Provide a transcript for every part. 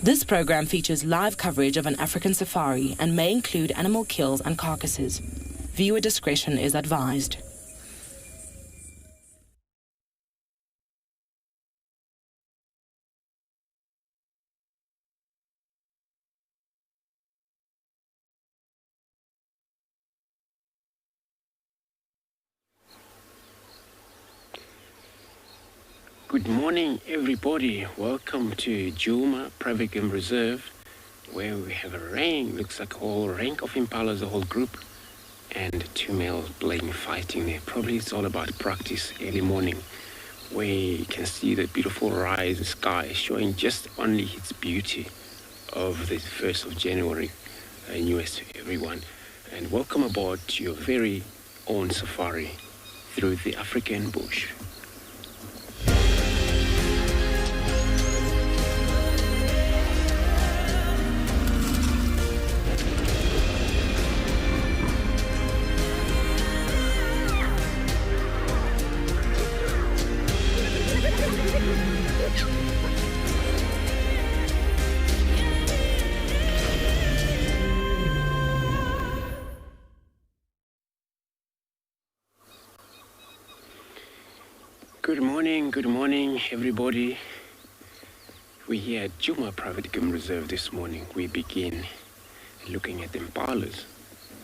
This program features live coverage of an African safari and may include animal kills and carcasses. Viewer discretion is advised. Good morning, everybody. Welcome to Djuma Private Game Reserve, where we have a rank, looks like a whole rank of impalas, a whole group, and two males playing, fighting there. Probably it's all about practice early morning, where you can see the beautiful rise sky showing just only its beauty of the 1st of January. News to everyone, and welcome aboard to your very own safari through the African bush. Good morning, everybody. We're here at Djuma Private Game Reserve this morning. We begin looking at the impalas.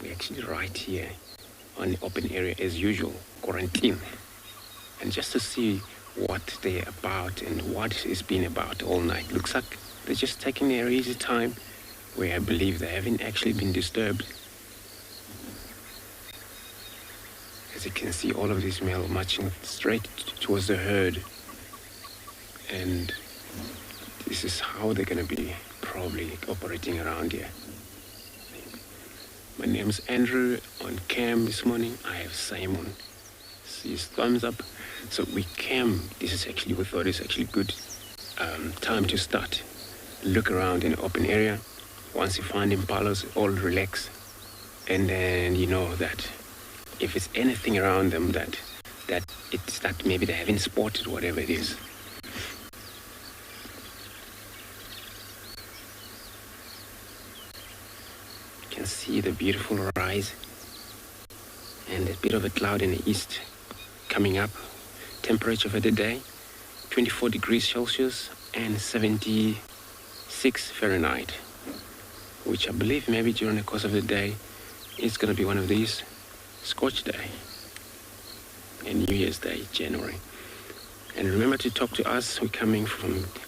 We're actually right here on the open area as usual, quarantine. And just to see what they're about and what it's been about all night. Looks like they're just taking their easy time, where I believe they haven't actually been disturbed. As you can see, all of these males marching straight towards the herd, and this is how they're going to be probably operating around here. My name's Andrew. On cam this morning I have Simon. See his thumbs up. So we cam, this is actually, we thought it's actually good time to start. Look around in the open area. Once you find impalas, all relax, and then you know that if it's anything around them that maybe they haven't spotted, whatever it is. You can see the beautiful rise and a bit of a cloud in the east coming up. Temperature for the day, 24 degrees Celsius and 76 Fahrenheit, which I believe maybe during the course of the day it's going to be one of these Scorch Day and New Year's Day, January. And remember to talk to us. We're coming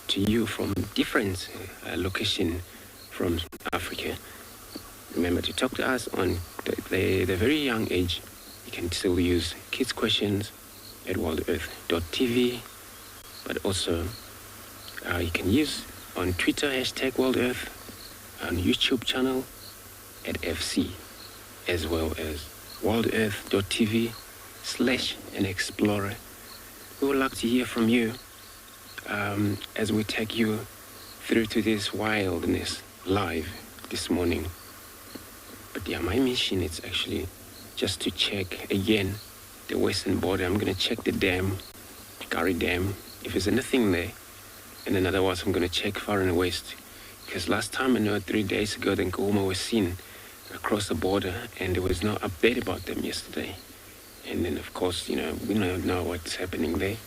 to you from different location from Africa. Remember to talk to us on the very young age. You can still use kids questions at wildearth.tv, but also you can use on Twitter #WorldEarth, on YouTube channel at FC, as well as wildearth.tv/an-explorer. We would like to hear from you as we take you through to this wildness live this morning. But yeah, my mission is actually just to check again the western border. I'm going to check the dam, Kari Dam, if there's anything there. And then otherwise I'm going to check far in the west. Because last time, I know 3 days ago, the Nkuhuma was seen across the border, and there was no update about them yesterday. And then of course, we don't know what's happening there.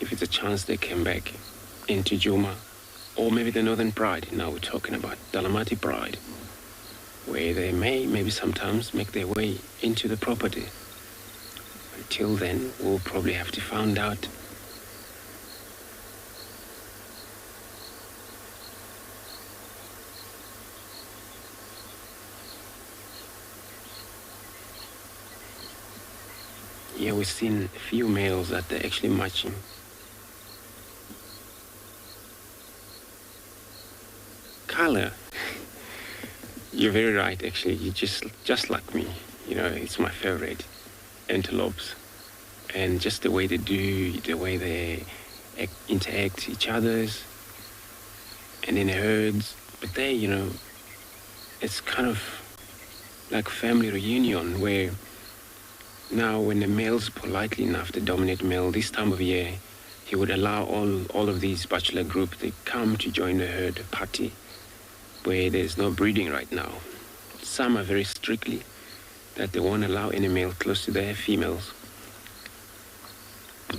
If it's a chance they came back into Djuma, or maybe the Northern Pride. Now we're talking about Dalamati Pride, where they maybe sometimes make their way into the property. Until then, we'll probably have to find out. Yeah, we've seen a few males that they're actually matching. Color. You're very right, actually. You're just like me. It's my favorite. Antelopes. And just the way they do, the way they interact each other's, and in herds. But they, it's kind of like family reunion, where now when the male's politely enough, the dominant male, this time of year, he would allow all of these bachelor groups to come to join the herd party where there's no breeding right now. Some are very strictly that they won't allow any male close to their females.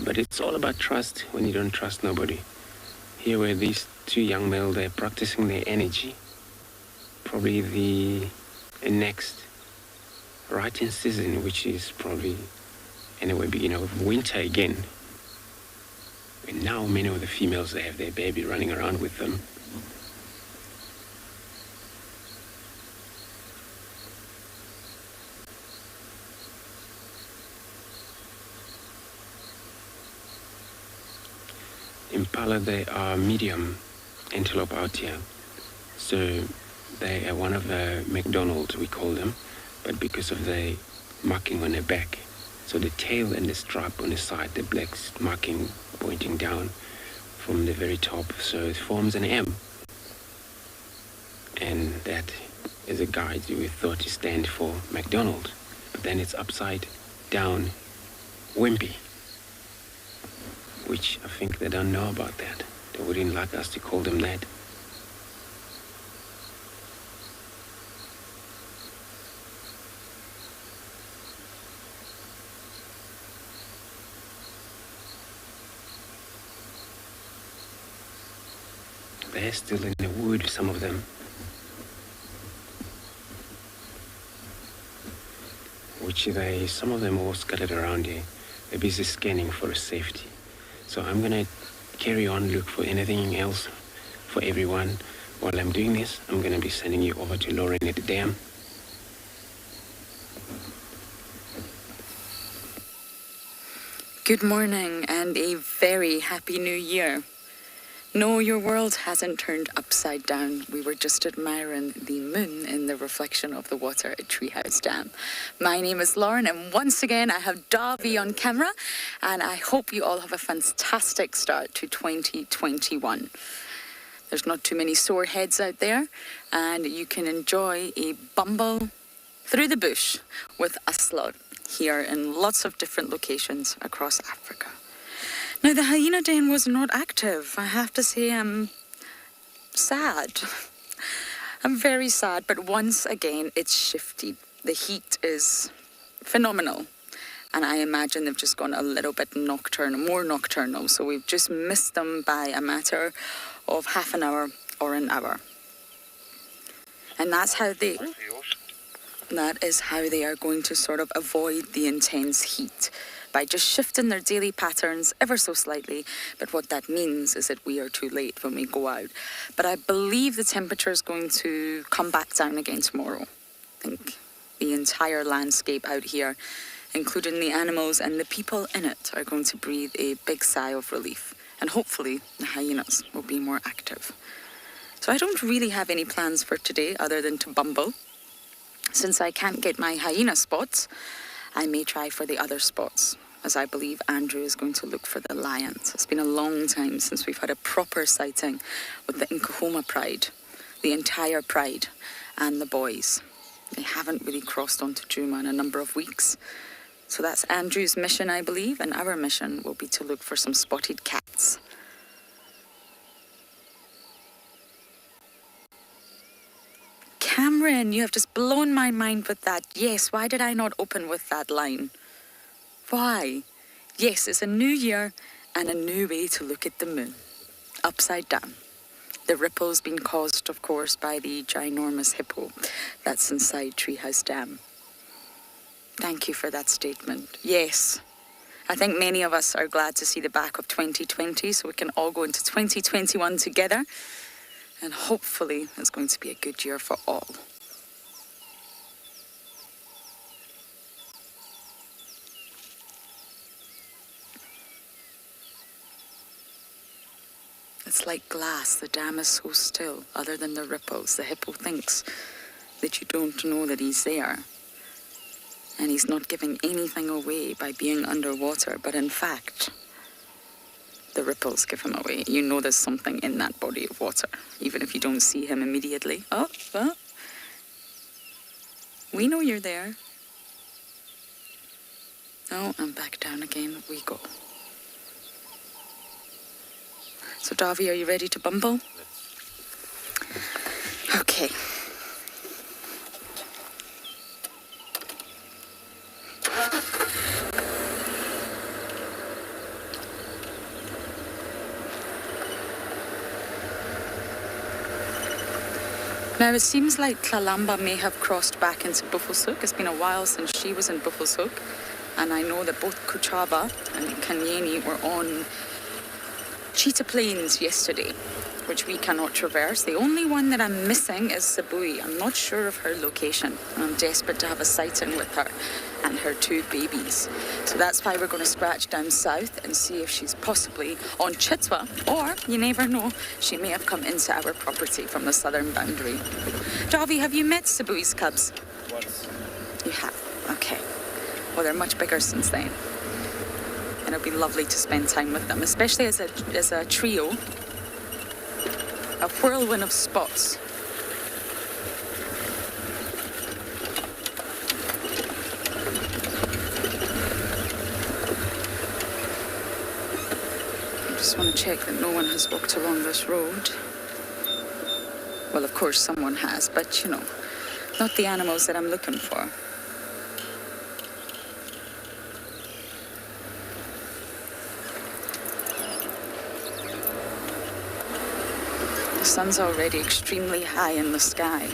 But it's all about trust when you don't trust nobody. Here were these two young males, they're practicing their energy. Probably the next right in season, which is probably anyway beginning of winter again. And now many of the females, they have their baby running around with them. Impala, they are medium antelope out here. So they are one of the McDonald's, we call them, but because of the marking on their back. So the tail and the stripe on the side, the black marking pointing down from the very top. So it forms an M. And that is a guide we thought to stand for McDonald's. But then it's upside down wimpy, which I think they don't know about that. They wouldn't like us to call them that. They're still in the wood, some of them. Some of them are all scattered around here. They're busy scanning for safety. So I'm gonna carry on, look for anything else for everyone. While I'm doing this, I'm gonna be sending you over to Lauren at the dam. Good morning and a very happy new year. No, your world hasn't turned upside down. We were just admiring the moon in the reflection of the water at Treehouse Dam. My name is Lauren, and once again I have Davy on camera, and I hope you all have a fantastic start to 2021. There's not too many sore heads out there, and you can enjoy a bumble through the bush with a slot here in lots of different locations across Africa. Now, the hyena den was not active. I have to say I'm sad. I'm very sad, but once again, it's shifted. The heat is phenomenal. And I imagine they've just gone a little bit more nocturnal. So we've just missed them by a matter of half an hour or an hour. And that is how they are going to sort of avoid the intense heat, by just shifting their daily patterns ever so slightly. But what that means is that we are too late when we go out. But I believe the temperature is going to come back down again tomorrow. I think the entire landscape out here, including the animals and the people in it, are going to breathe a big sigh of relief. And hopefully the hyenas will be more active. So I don't really have any plans for today other than to bumble. Since I can't get my hyena spots, I may try for the other spots, as I believe Andrew is going to look for the lions. It's been a long time since we've had a proper sighting with the Nkahoma Pride, the entire Pride, and the boys. They haven't really crossed onto Djuma in a number of weeks. So that's Andrew's mission, I believe, and our mission will be to look for some spotted cats. Cameron, you have just blown my mind with that. Yes, why did I not open with that line? Why? Yes, it's a new year and a new way to look at the moon. Upside down. The ripple's been caused, of course, by the ginormous hippo that's inside Treehouse Dam. Thank you for that statement. Yes, I think many of us are glad to see the back of 2020 so we can all go into 2021 together. And hopefully it's going to be a good year for all. It's like glass. The dam is so still, other than the ripples. The hippo thinks that you don't know that he's there. And he's not giving anything away by being underwater. But in fact, the ripples give him away. You know there's something in that body of water, even if you don't see him immediately. Oh, we know you're there. Oh, and back down again we go. So Davy, are you ready to bumble? Okay. Now, it seems like Kalamba may have crossed back into Buffelshoek. It's been a while since she was in Buffelshoek. And I know that both Kuchava and Kanyeni were on Cheetah Plains yesterday, which we cannot traverse. The only one that I'm missing is Sabui. I'm not sure of her location. I'm desperate to have a sighting with her and her 2 babies. So that's why we're going to scratch down south and see if she's possibly on Chitwa, or, you never know, she may have come into our property from the southern boundary. Davy, have you met Sabui's cubs? Once. You have? Okay. Well, they're much bigger since then. And it'll be lovely to spend time with them, especially as a trio. A whirlwind of spots. I just want to check that no one has walked along this road. Well, of course someone has, but you know, not the animals that I'm looking for. The sun's already extremely high in the sky.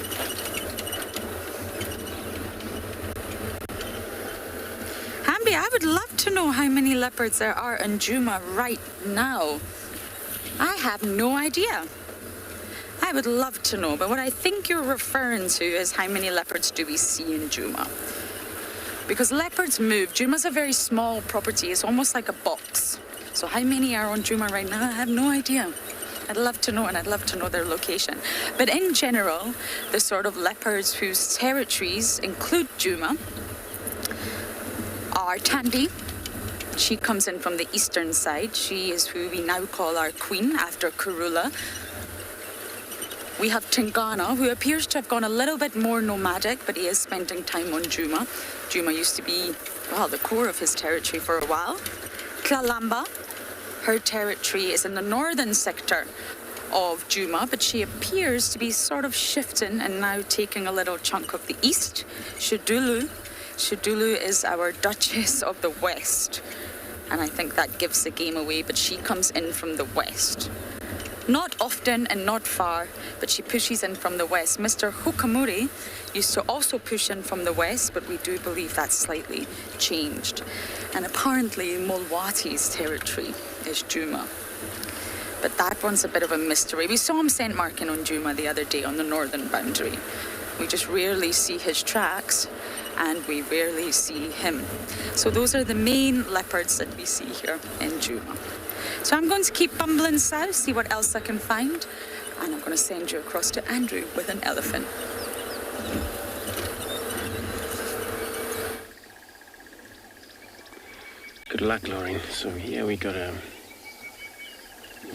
Hamby, I would love to know how many leopards there are in Djuma right now. I have no idea. I would love to know, but what I think you're referring to is how many leopards do we see in Djuma? Because leopards move. Djuma's a very small property. It's almost like a box. So how many are on Djuma right now? I have no idea. I'd love to know, and I'd love to know their location. But in general, the sort of leopards whose territories include Djuma are Tandy. She comes in from the eastern side. She is who we now call our queen after Kurula. We have Tingana, who appears to have gone a little bit more nomadic, but he is spending time on Djuma. Djuma used to be, well, the core of his territory for a while. Kalamba. Her territory is in the northern sector of Djuma, but she appears to be sort of shifting and now taking a little chunk of the east. Shudulu. Shudulu is our Duchess of the West, and I think that gives the game away, but she comes in from the west. Not often and not far, but she pushes in from the west. Mr. Hukamuri used to also push in from the west, but we do believe that's slightly changed. And apparently Molwati's territory is Djuma. But that one's a bit of a mystery. We saw him scent marking on Djuma the other day on the northern boundary. We just rarely see his tracks, and we rarely see him. So those are the main leopards that we see here in Djuma. So I'm going to keep bumbling south, see what else I can find, and I'm going to send you across to Andrew with an elephant. Good luck, Lauren. So here we got a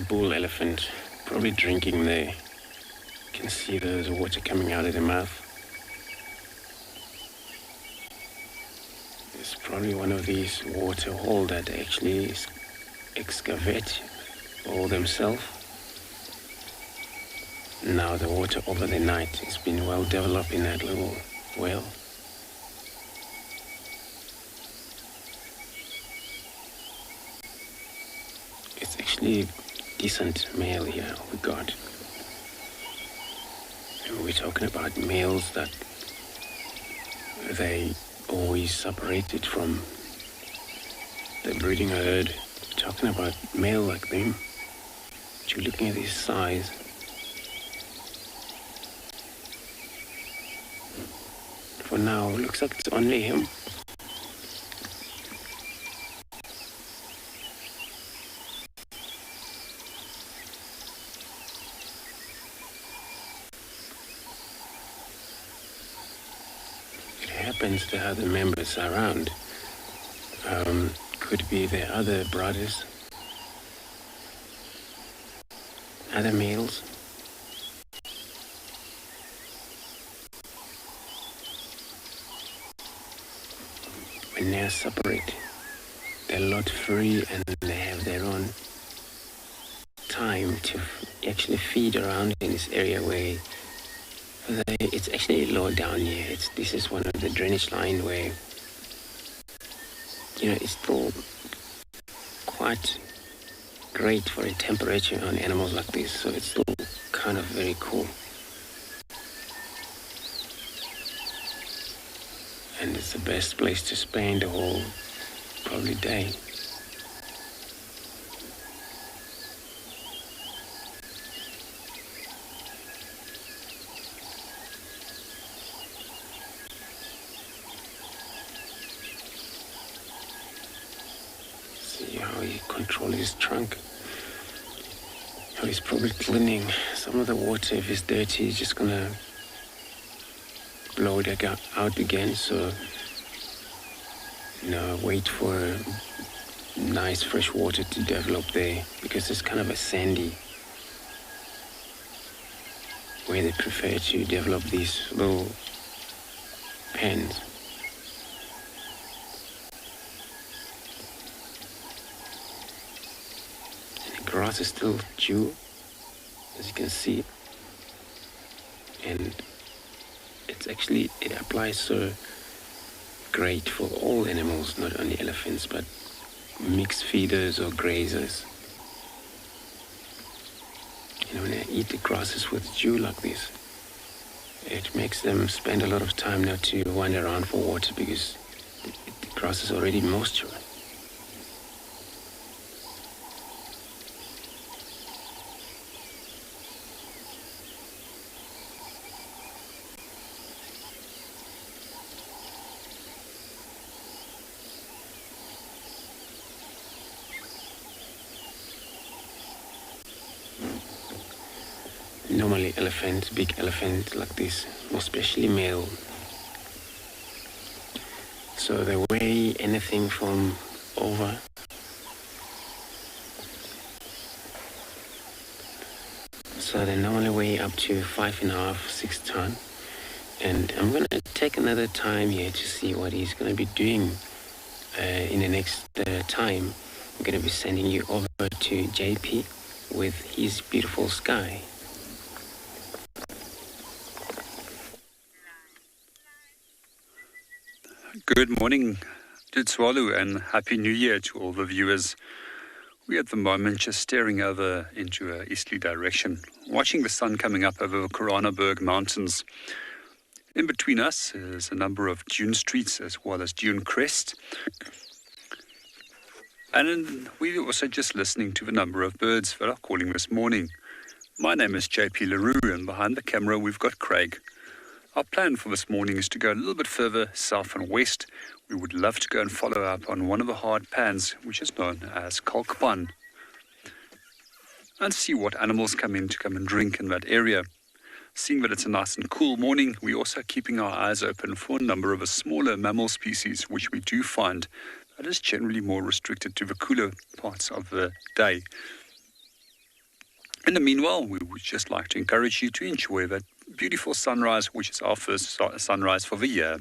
bull elephant, probably drinking there. You can see there's water coming out of the mouth. It's probably one of these water holes that actually excavate all themselves. Now the water over the night has been well developed in that little well. It's actually decent male here we got. And we're talking about males that they always separated from the breeding herd. We're talking about male like them. But you're looking at his size. For now, it looks like it's only him. It happens the other members around. Could be the other brothers, other males. When they're separate, they're a lot free and they have their own time to actually feed around in this area where it's actually low down here. This is one of the drainage line where, it's still quite great for a temperature on animals like this. So it's still kind of very cool. And it's the best place to spend the whole probably day. See how he controls his trunk. How he's probably cleaning some of the water. If it's dirty, he's just gonna blow it out again. So, wait for nice fresh water to develop there, because it's kind of a sandy where they prefer to develop these little pens. And the grass is still due, as you can see, and it applies so great for all animals, not only elephants, but mixed feeders or grazers. When they eat the grasses with dew like this, it makes them spend a lot of time not to wander around for water, because the grass is already moisture. Normally big elephants like this, more especially male. So they weigh anything from over so they normally weigh up to 5.5, 6 tons. And I'm going to take another time here to see what he's going to be doing in the next time. I'm going to be sending you over to JP with his beautiful sky. Good morning to Tswalu, and Happy New Year to all the viewers. We're at the moment just staring over into an easterly direction, watching the sun coming up over the Koranenberg Mountains. In between us is a number of dune streets as well as dune crest. And we're also just listening to the number of birds that are calling this morning. My name is JP LaRue, and behind the camera we've got Craig. Our plan for this morning is to go a little bit further south and west. We would love to go and follow up on one of the hard pans, which is known as kalkpan, and see what animals come in to come and drink in that area. Seeing that it's a nice and cool morning, we're also keeping our eyes open for a number of the smaller mammal species, which we do find that is generally more restricted to the cooler parts of the day. In the meanwhile, we would just like to encourage you to enjoy that beautiful sunrise, which is our first sunrise for the year.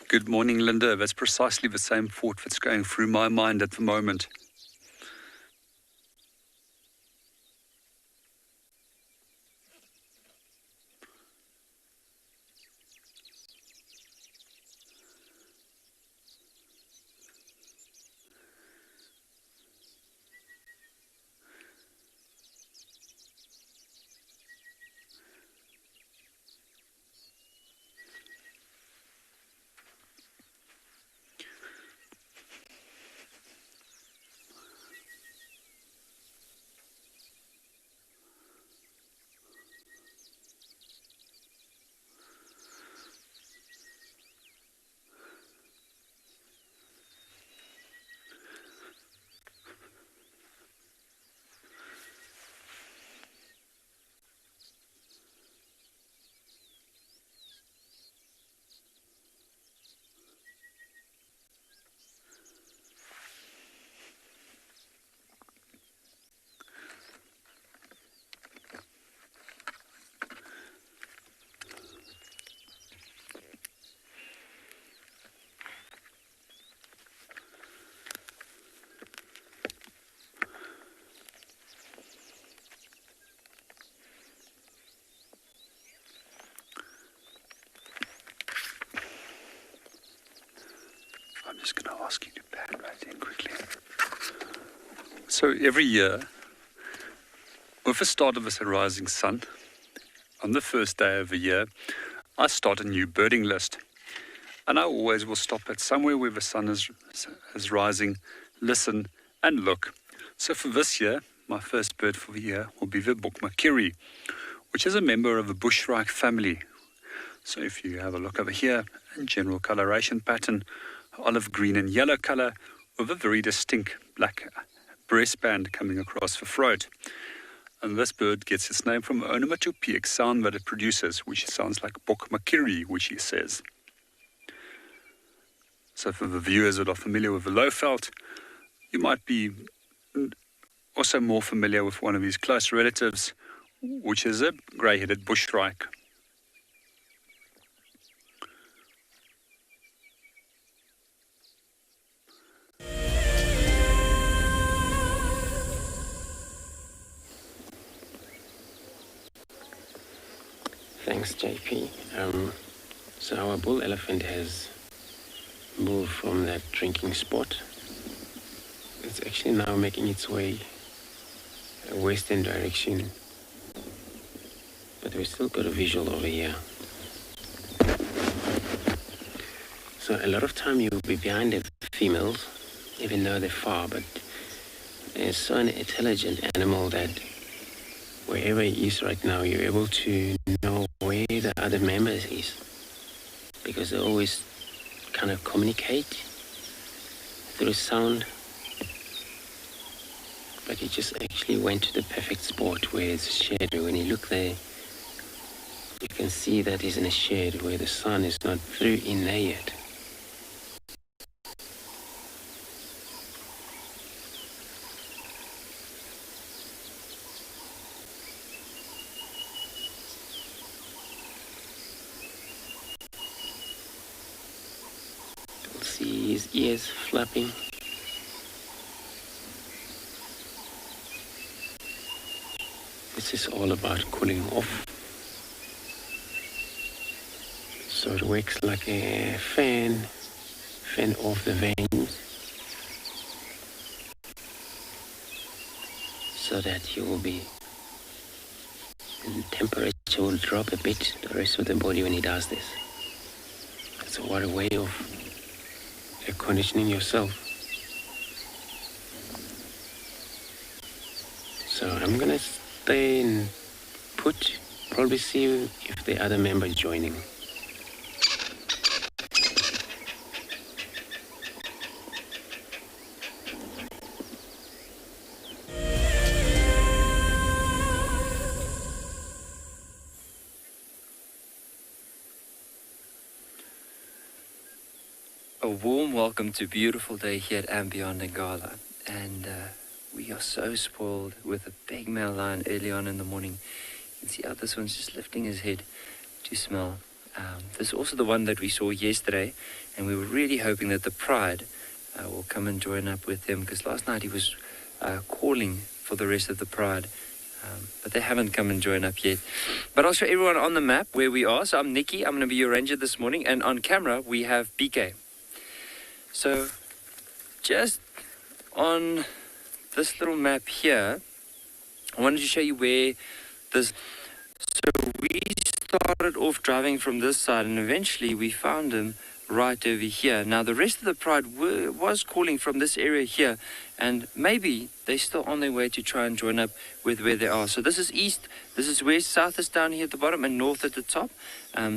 Good morning, Linda. That's precisely the same thought that's going through my mind at the moment. So every year, with the start of the rising sun, on the first day of the year, I start a new birding list. And I always will stop at somewhere where the sun is rising, listen and look. So for this year, my first bird for the year will be the Bokmakiri, which is a member of the bush shrike family. So if you have a look over here, in general coloration pattern, olive green and yellow color with a very distinct black breastband coming across the throat. And this bird gets its name from the onomatopoeic sound that it produces, which sounds like Bokmakiri, which he says. So for the viewers that are familiar with the lowveld, you might be also more familiar with one of his close relatives, which is a grey-headed bush shrike. Thanks, JP. So our bull elephant has moved from that drinking spot. It's actually now making its way a western direction, but we've still got a visual over here. So a lot of time you'll be behind the females, even though they're far, but it's so an intelligent animal that wherever he is right now, you're able to know where the other member is, because they always kind of communicate through sound. But he just actually went to the perfect spot where it's shade. When you look there, you can see that he's in a shade where the sun is not through in there yet. You'll see his ears flapping. This is all about cooling off. So it works like a fan off the veins, so that you will be, the temperature will drop a bit, the rest of the body when he does this. So what a way of air conditioning yourself. So I'm gonna stay and put, probably see if the other member is joining. A warm welcome to a beautiful day here at and beyond Ngala, and we are so spoiled with a big male lion early on in the morning. You can see how this one's just lifting his head to smell. This is also the one that we saw yesterday, and we were really hoping that the pride will come and join up with him, because last night he was calling for the rest of the pride, but they haven't come and joined up yet. But I'll show everyone on the map where we are. So I'm Nikki, I'm going to be your ranger this morning, and on camera we have BK. So just on this little map here, I wanted to show you where this, so we started off driving from this side, and eventually we found him right over here. Now the rest of the pride was calling from this area here, and maybe they're still on their way to try and join up with where they are. So this is east, this is west, south is down here at the bottom, and north at the top.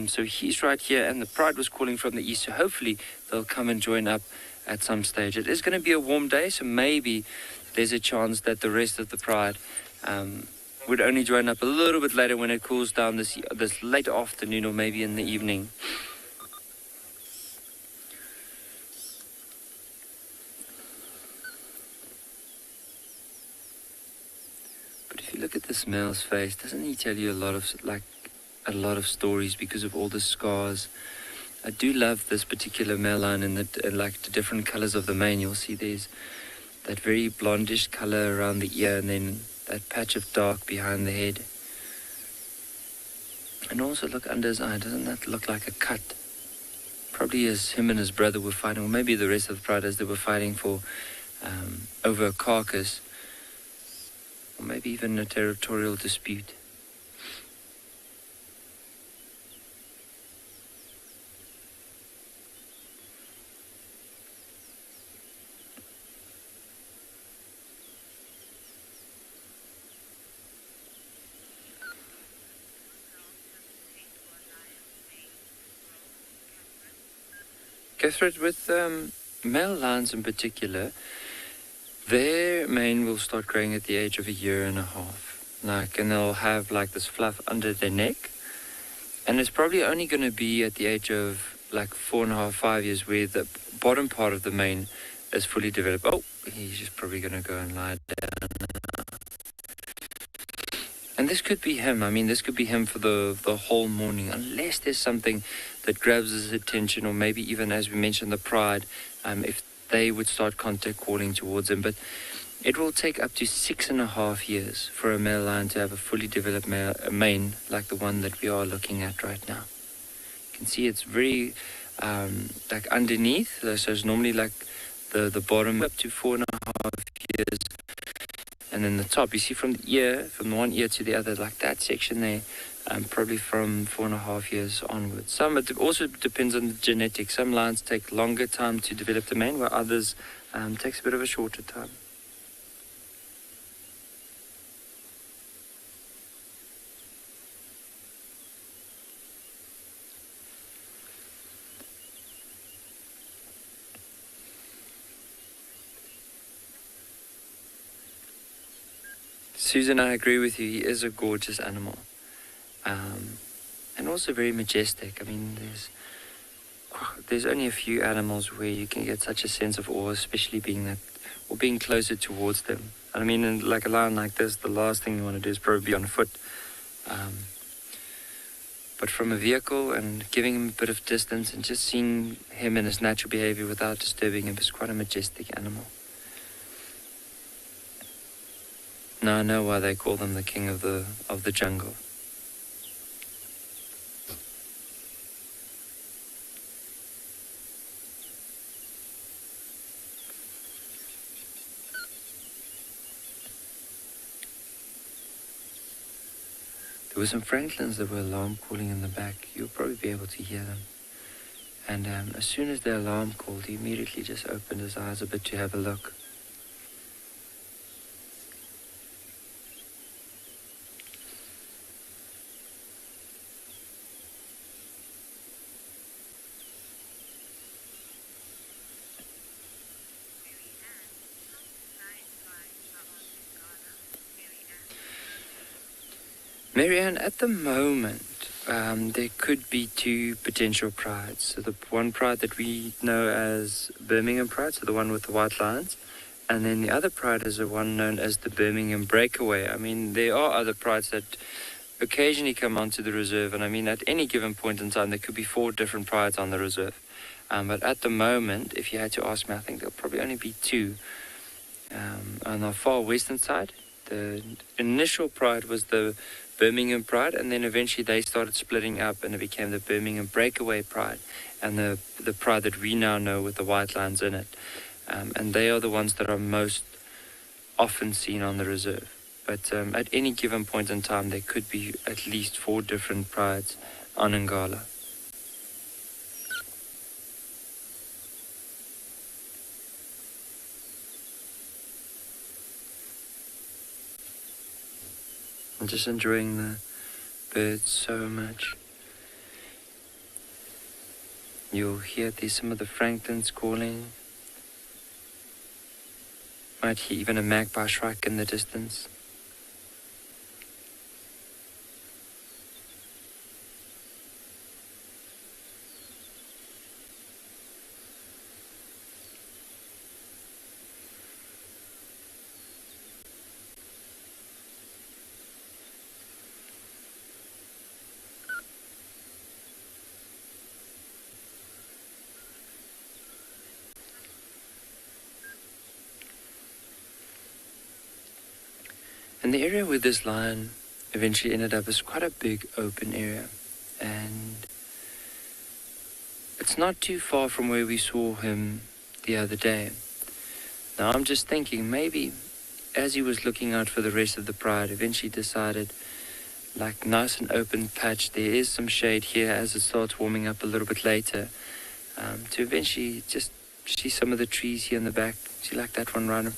So he's right here, and the pride was calling from the east, so hopefully they'll come and join up at some stage. It is going to be a warm day, so maybe there's a chance that the rest of the pride would only join up a little bit later when it cools down this late afternoon or maybe in the evening. But if you look at this male's face, doesn't he tell you a lot of stories because of all the scars? I do love this particular male lion and the different colors of the mane. You'll see there's that very blondish color around the ear, and then that patch of dark behind the head. And also look under his eye. Doesn't that look like a cut? Probably as him and his brother were fighting, or maybe the rest of the pride as they were fighting for over a carcass. or maybe even a territorial dispute. Catherine, with male lions in particular, their mane will start growing at the age of 1.5 years. And they'll have like this fluff under their neck. And it's probably only going to be at the age of like 4.5, 5 years where the bottom part of the mane is fully developed. Oh, he's just probably going to go and lie down. And this could be him. I mean, this could be him for the whole morning, unless there's something that grabs his attention, or maybe even, as we mentioned, the pride, if they would start contact calling towards him. But it will take up to 6.5 years for a male lion to have a fully developed mane like the one that we are looking at right now. You can see it's very like underneath, so it's normally like the bottom up to 4.5 years. And then the top, you see from the ear, from one ear to the other, like that section there, probably from 4.5 years onwards. Some, it also depends on the genetics. Some lions take longer time to develop the mane, while others takes a bit of a shorter time. Susan, I agree with you. He is a gorgeous animal, and also very majestic. I mean, there's only a few animals where you can get such a sense of awe, especially being closer towards them. And I mean, like a lion like this, the last thing you want to do is probably be on foot. But from a vehicle and giving him a bit of distance and just seeing him in his natural behavior without disturbing him is quite a majestic animal. Now I know why they call them the king of the jungle. There were some francolins that were alarm calling in the back. You'll probably be able to hear them. And as soon as the alarm called, he immediately just opened his eyes a bit to have a look. Marianne, at the moment, there could be two potential prides. So the one pride that we know as Birmingham pride, so the one with the white lines, and then the other pride is the one known as the Birmingham breakaway. I mean, there are other prides that occasionally come onto the reserve, and I mean, at any given point in time, there could be 4 different prides on the reserve. But at the moment, if you had to ask me, I think there'll probably only be 2. On the far western side, the initial pride was the Birmingham pride, and then eventually they started splitting up and it became the Birmingham breakaway pride and the pride that we now know with the white lines in it. And they are the ones that are most often seen on the reserve. But at any given point in time, there could be at least 4 different prides on Ngala. I'm just enjoying the birds so much. You'll hear there's some of the francolins calling. Might hear even a magpie shrike in the distance. And the area where this lion eventually ended up is quite a big open area. And it's not too far from where we saw him the other day. Now I'm just thinking maybe as he was looking out for the rest of the pride, eventually decided, like nice and open patch, there is some shade here as it starts warming up a little bit later, to eventually just see some of the trees here in the back. See, like that one right in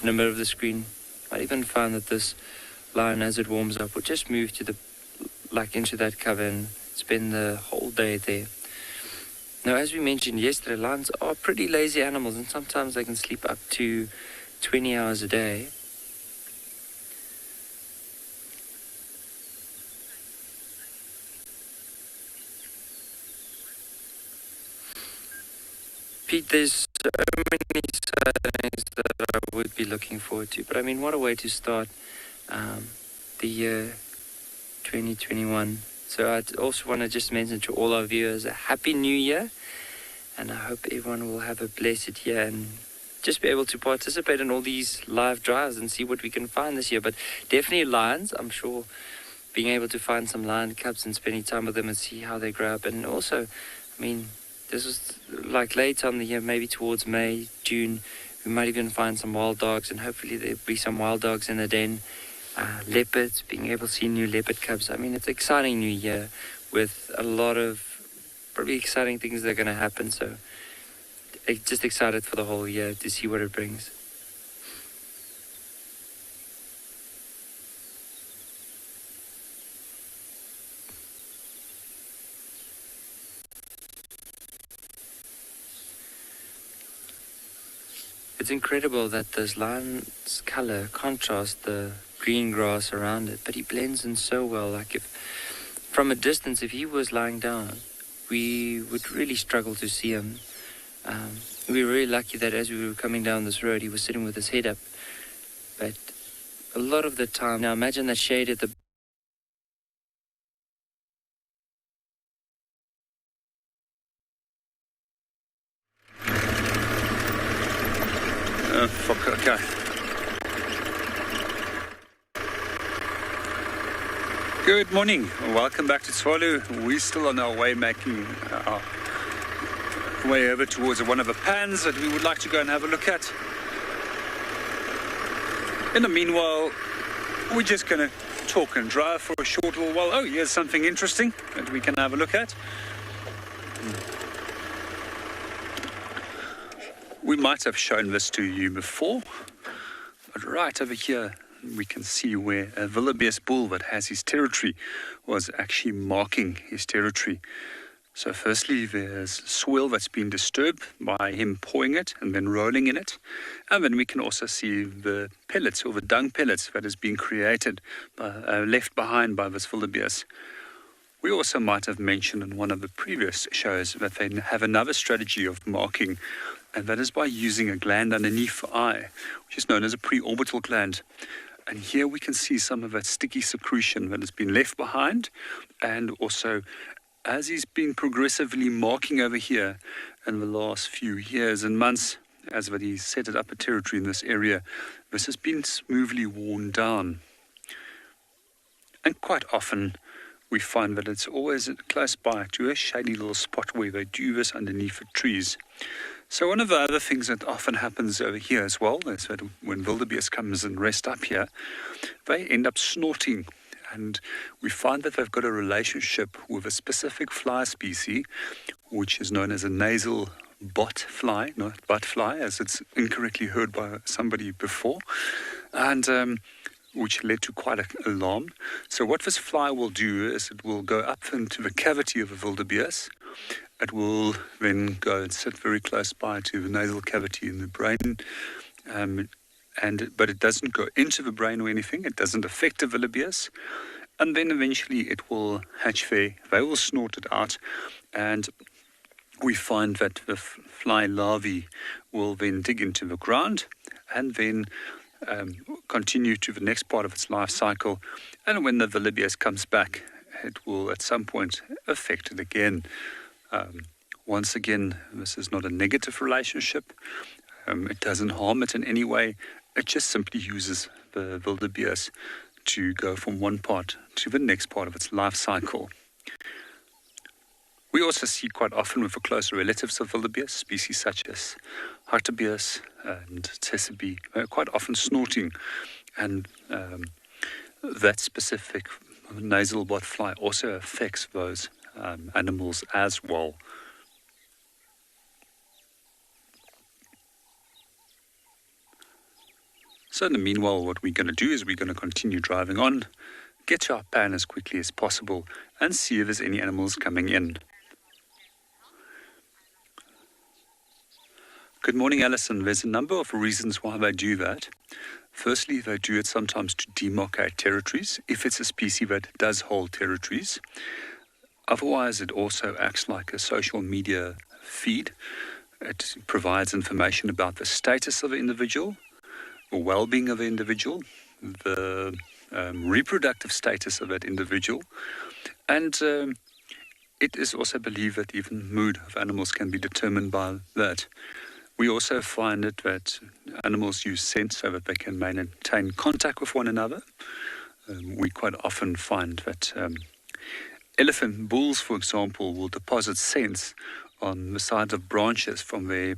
the middle of the screen. Might even find that this lion, as it warms up, will just move to into that cover and spend the whole day there. Now, as we mentioned yesterday, lions are pretty lazy animals, and sometimes they can sleep up to 20 hours a day. Pete, there's so many sightings that I would be looking forward to, but I mean, what a way to start the year 2021. So I also want to just mention to all our viewers a happy new year, and I hope everyone will have a blessed year and just be able to participate in all these live drives and see what we can find this year. But definitely lions, I'm sure being able to find some lion cubs and spending time with them and see how they grow up. And also, I mean, this was like late on the year, maybe towards May, June, we might even find some wild dogs, and hopefully there'll be some wild dogs in the den. Leopards, being able to see new leopard cubs. I mean, it's an exciting new year with a lot of probably exciting things that are going to happen. So just excited for the whole year to see what it brings. It's incredible that this lion's color contrasts the green grass around it, but he blends in so well. Like, if from a distance, if he was lying down, we would really struggle to see him. We were really lucky that as we were coming down this road, he was sitting with his head up. But a lot of the time, now imagine that shade at the Okay. Good morning. Welcome back to Tswalu. We're still on our way, making our way over towards one of the pans that we would like to go and have a look at. In the meanwhile, we're just going to talk and drive for a short little while. Oh, here's something interesting that we can have a look at. We might have shown this to you before, but right over here we can see where a Wildebeest bull that has his territory was actually marking his territory. So firstly, there's soil that's been disturbed by him pawing it and then rolling in it. And then we can also see the pellets, or the dung pellets, that has been created, left behind by this Wildebeest. We also might have mentioned in one of the previous shows that they have another strategy of marking, and that is by using a gland underneath the eye, which is known as a pre-orbital gland. And here we can see some of that sticky secretion that has been left behind, and also as he's been progressively marking over here in the last few years and months, as that he's set it up a territory in this area, this has been smoothly worn down. And quite often we find that it's always close by to a shady little spot where they do this underneath the trees. So one of the other things that often happens over here as well is that when wildebeest comes and rest up here, they end up snorting. And we find that they've got a relationship with a specific fly species, which is known as a Nasal Bot Fly, not butt fly, as it's incorrectly heard by somebody before, and which led to quite an alarm. So what this fly will do is it will go up into the cavity of a wildebeest. It will then go and sit very close by to the nasal cavity in the brain, but it doesn't go into the brain or anything. It doesn't affect the wildebeest. And then eventually it will hatch there. They will snort it out, and we find that the fly larvae will then dig into the ground and then continue to the next part of its life cycle. And when the wildebeest comes back, it will at some point affect it again. Once again, this is not a negative relationship. It doesn't harm it in any way. It just simply uses the wildebeest to go from one part to the next part of its life cycle. We also see quite often with the closer relatives of wildebeest, species such as hartebeest and tsesebe, quite often snorting, and that specific nasal bot fly also affects those animals as well. So in the meanwhile, what we're going to do is we're going to continue driving on, get to our pan as quickly as possible, and see if there's any animals coming in. Good morning, Alison. There's a number of reasons why they do that. Firstly, they do it sometimes to demarcate territories, if it's a species that does hold territories. Otherwise, it also acts like a social media feed. It provides information about the status of an individual, the well-being of the individual, the reproductive status of that individual, and it is also believed that even mood of animals can be determined by that. We also find it that animals use scent so that they can maintain contact with one another. We quite often find that elephant bulls, for example, will deposit scents on the sides of branches from their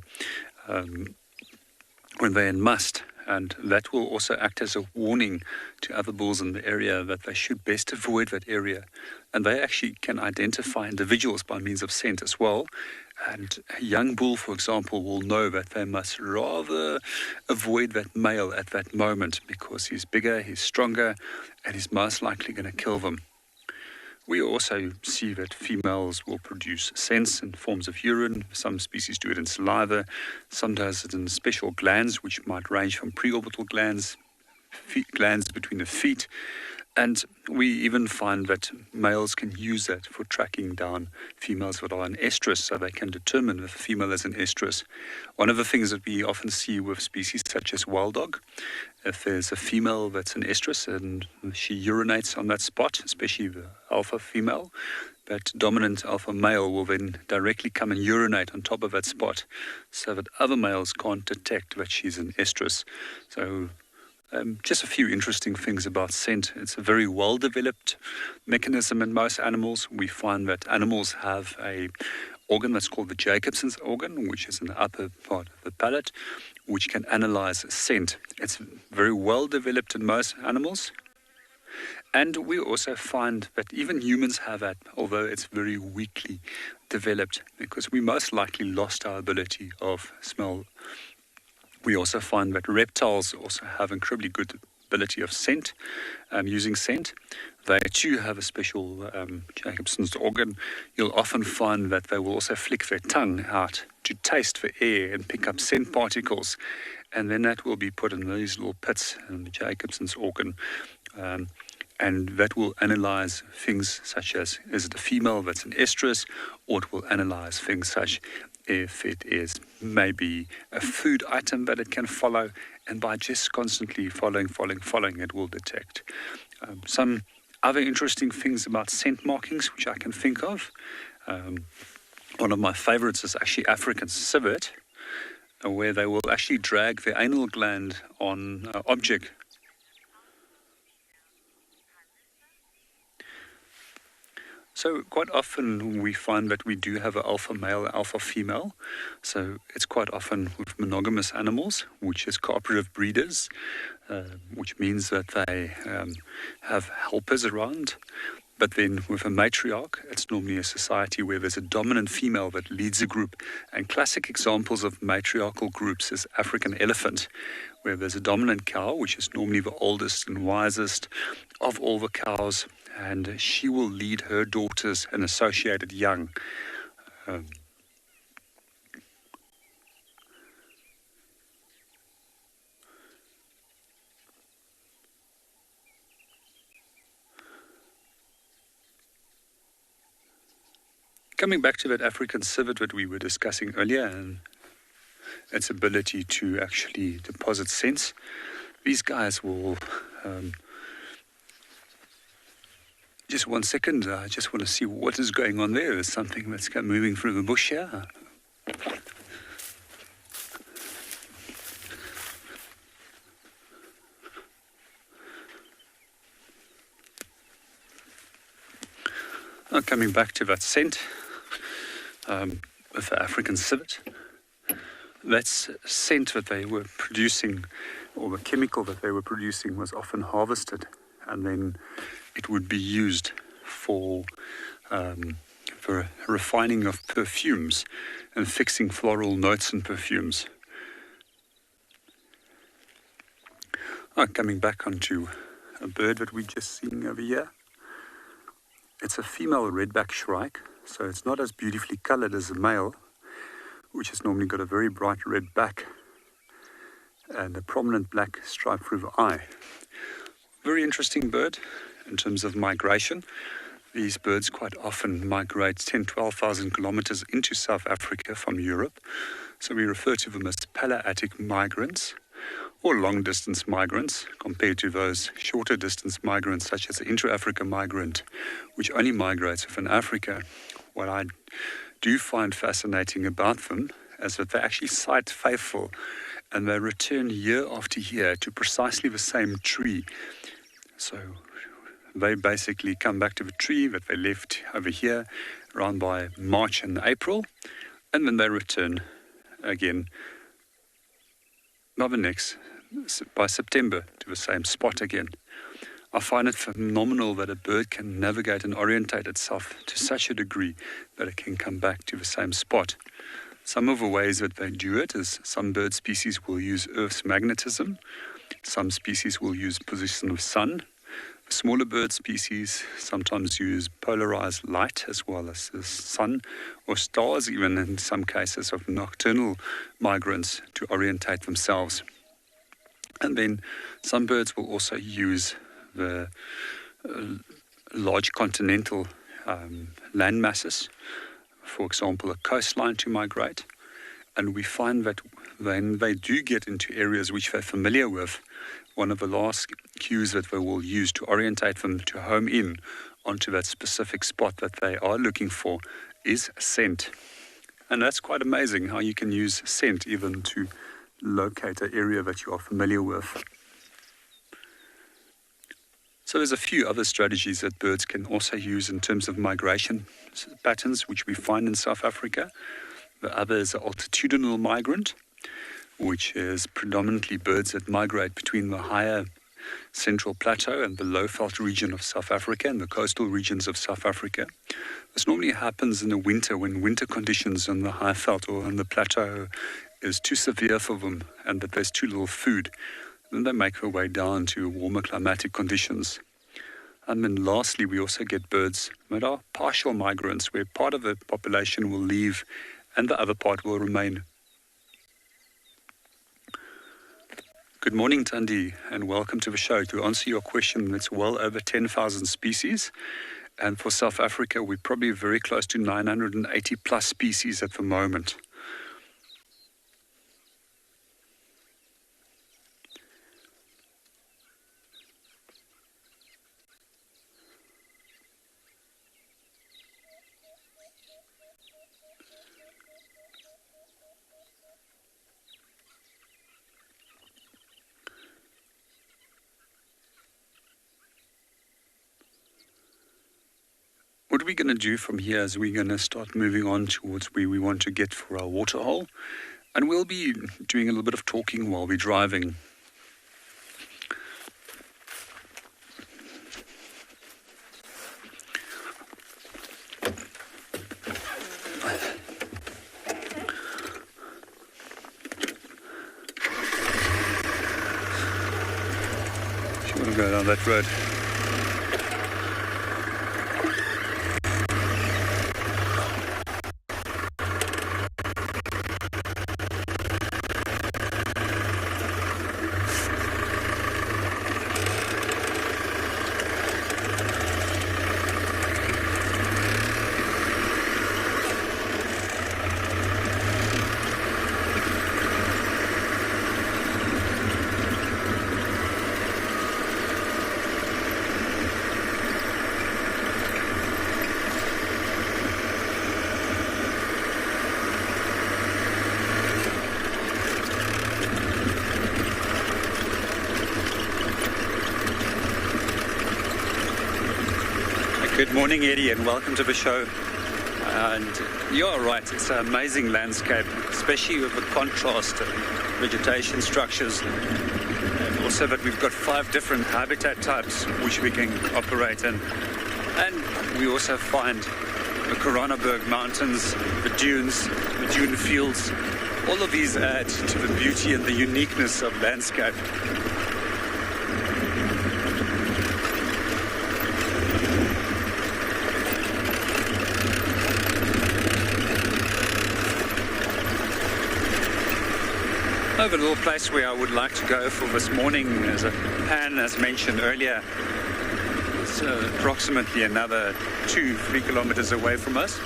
when they're in must. And that will also act as a warning to other bulls in the area that they should best avoid that area. And they actually can identify individuals by means of scent as well. And a young bull, for example, will know that they must rather avoid that male at that moment because he's bigger, he's stronger, and he's most likely going to kill them. We also see that females will produce scents in forms of urine. Some species do it in saliva. Some does it in special glands, which might range from pre-orbital glands, glands between the feet. And we even find that males can use that for tracking down females that are in estrus, so they can determine if a female is in estrus. One of the things that we often see with species such as wild dog, if there's a female that's in estrus and she urinates on that spot, especially the alpha female, that dominant alpha male will then directly come and urinate on top of that spot so that other males can't detect that she's in estrus. So just a few interesting things about scent. It's a very well-developed mechanism in most animals. We find that animals have an organ that's called the Jacobson's organ, which is in the upper part of the palate, which can analyze scent. It's very well-developed in most animals. And we also find that even humans have that, although it's very weakly developed, because we most likely lost our ability of smell. We also find that reptiles also have incredibly good ability of scent, using scent. They too have a special Jacobson's organ. You'll often find that they will also flick their tongue out to taste the air and pick up scent particles. And then that will be put in these little pits in the Jacobson's organ. And that will analyze things such as, is it a female that's in estrus, or it will analyze things such if it is maybe a food item that it can follow, and by just constantly following, it will detect. Some other interesting things about scent markings which I can think of. One of my favorites is actually African civet, where they will actually drag their anal gland on an object. So quite often we find that we do have an alpha male, alpha female. So it's quite often with monogamous animals, which is cooperative breeders, which means that they have helpers around. But then with a matriarch, it's normally a society where there's a dominant female that leads a group. And classic examples of matriarchal groups is African elephant, where there's a dominant cow, which is normally the oldest and wisest of all the cows, and she will lead her daughters and associated young. Coming back to that African civet that we were discussing earlier and its ability to actually deposit scents, these guys will... Just 1 second, I just want to see what is going on there. There's something that's moving through the bush here. Now coming back to that scent, with the African civet. That scent that they were producing, or the chemical that they were producing, was often harvested, and then it would be used for refining of perfumes and fixing floral notes in perfumes. Coming back onto a bird that we've just seen over here. It's a female redback shrike, so it's not as beautifully colored as a male, which has normally got a very bright red back and a prominent black stripe through the eye. Very interesting bird in terms of migration. These birds quite often migrate 10,000-12,000 kilometers into South Africa from Europe, so we refer to them as Palearctic migrants or long-distance migrants, compared to those shorter-distance migrants such as the intra-Africa migrant, which only migrates within Africa. What I do find fascinating about them is that they're actually site faithful, and they return year after year to precisely the same tree. So they basically come back to the tree that they left over here around by March and April, and then they return again by September to the same spot again. I find it phenomenal that a bird can navigate and orientate itself to such a degree that it can come back to the same spot. Some of the ways that they do it is some bird species will use Earth's magnetism, some species will use position of sun. Smaller bird species sometimes use polarized light as well as the sun or stars, even in some cases of nocturnal migrants, to orientate themselves. And then some birds will also use the large continental land masses, for example, a coastline, to migrate. And we find that when they do get into areas which they're familiar with, one of the last cues that they will use to orientate them to home in onto that specific spot that they are looking for is scent. And that's quite amazing how you can use scent even to locate an area that you are familiar with. So there's a few other strategies that birds can also use in terms of migration patterns, which we find in South Africa. The other is the altitudinal migrant, which is predominantly birds that migrate between the higher central plateau and the low veld region of South Africa and the coastal regions of South Africa. This normally happens in the winter, when winter conditions on the high veld or on the plateau is too severe for them and that there's too little food. Then they make their way down to warmer climatic conditions. And then lastly, we also get birds that are partial migrants, where part of the population will leave and the other part will remain. Good morning, Tandi, and welcome to the show. To answer your question, it's well over 10,000 species. And for South Africa, we're probably very close to 980 plus species at the moment. What we're going to do from here is we're going to start moving on towards where we want to get for our waterhole, and we'll be doing a little bit of talking while we're driving. If you want to go down that road. Good morning, Eddie, and welcome to the show. And you're right, it's an amazing landscape, especially with the contrast of vegetation structures. And also that we've got 5 different habitat types which we can operate in. And we also find the Koronaberg Mountains, the dunes, the dune fields. All of these add to the beauty and the uniqueness of landscape. Over the little place where I would like to go for this morning is a pan, as mentioned earlier. It's approximately another 2-3 kilometers away from us.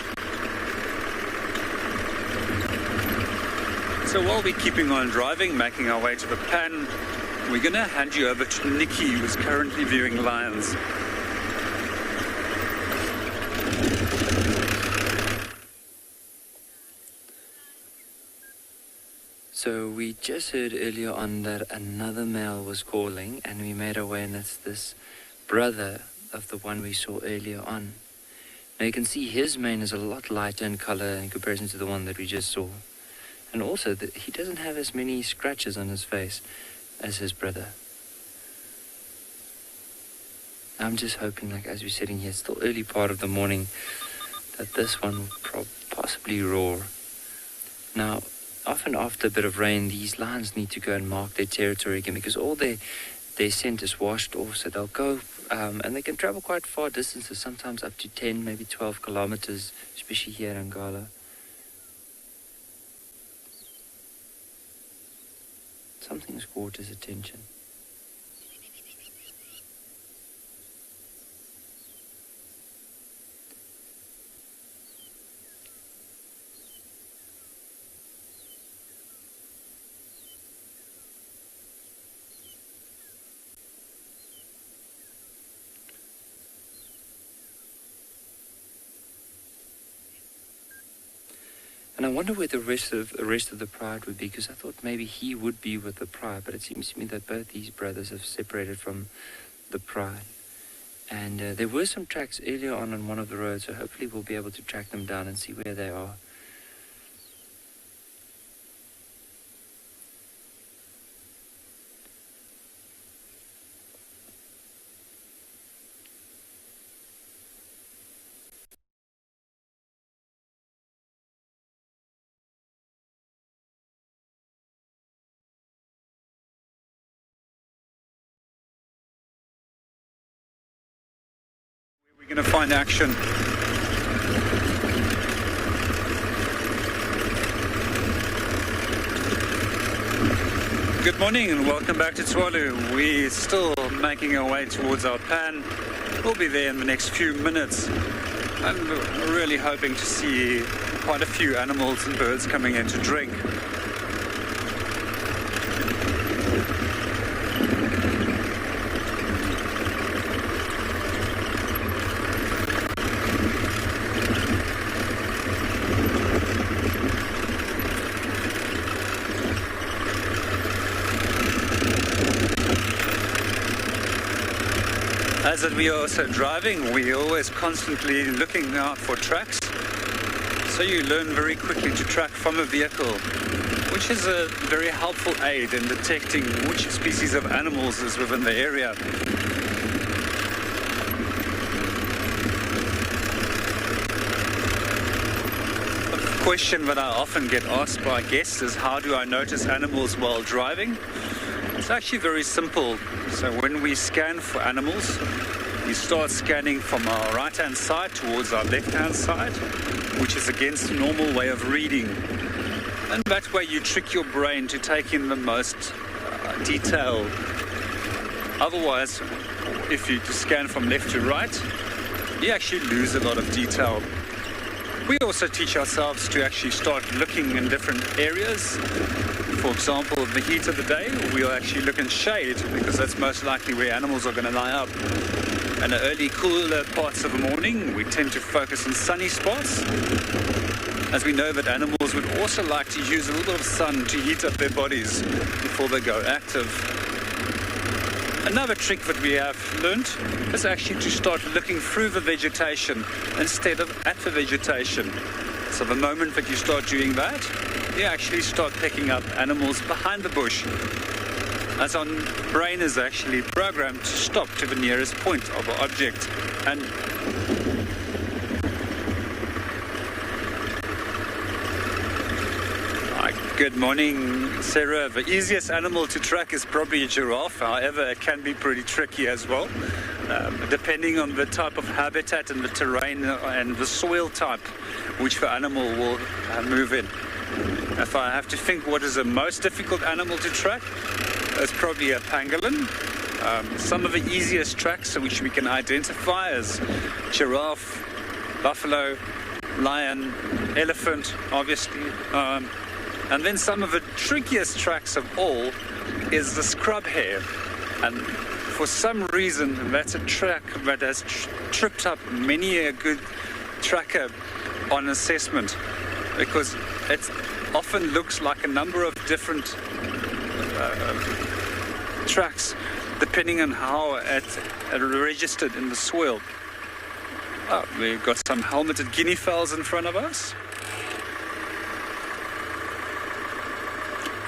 So while we're keeping on driving, making our way to the pan, we're going to hand you over to Nikki, who's currently viewing lions. So we just heard earlier on that another male was calling, and we made our way, and it's this brother of the one we saw earlier on. Now you can see his mane is a lot lighter in color in comparison to the one that we just saw. And also that he doesn't have as many scratches on his face as his brother. I'm just hoping, like as we're sitting here, it's still early part of the morning, that this one will possibly roar. Now, often after a bit of rain, these lions need to go and mark their territory again, because all their scent is washed off, so they'll go and they can travel quite far distances, sometimes up to 10, maybe 12 kilometers, especially here in Angola. Something's caught his attention. And I wonder where the rest of the pride would be, because I thought maybe he would be with the pride, but it seems to me that both these brothers have separated from the pride. And there were some tracks earlier on one of the roads, so hopefully we'll be able to track them down and see where they are. We're going to find action. Good morning and welcome back to Tswalu. We're still making our way towards our pan. We'll be there in the next few minutes. I'm really hoping to see quite a few animals and birds coming in to drink. As we are also driving, we're always constantly looking out for tracks. So you learn very quickly to track from a vehicle, which is a very helpful aid in detecting which species of animals is within the area. A question that I often get asked by guests is, how do I notice animals while driving? It's actually very simple. So when we scan for animals, we start scanning from our right-hand side towards our left-hand side, which is against the normal way of reading. And that way you trick your brain to take in the most detail. Otherwise, if you scan from left to right, you actually lose a lot of detail. We also teach ourselves to actually start looking in different areas. For example, in the heat of the day, we'll actually look in shade, because that's most likely where animals are going to lie up. And the early cooler parts of the morning, we tend to focus on sunny spots, as we know that animals would also like to use a little bit of sun to heat up their bodies before they go active. Another trick that we have learned is actually to start looking through the vegetation instead of at the vegetation. So the moment that you start doing that, you actually start picking up animals behind the bush, as our brain is actually programmed to stop to the nearest point of the object. And good morning, Sarah. The easiest animal to track is probably a giraffe. However, it can be pretty tricky as well, depending on the type of habitat and the terrain and the soil type which the animal will move in. If I have to think what is the most difficult animal to track, it's probably a pangolin. Some of the easiest tracks which we can identify is giraffe, buffalo, lion, elephant, obviously. And then some of the trickiest tracks of all is the scrub hare. And for some reason, that's a track that has tripped up many a good tracker on assessment, because it often looks like a number of different tracks depending on how it registered in the soil. Oh, we've got some helmeted guinea fowls in front of us.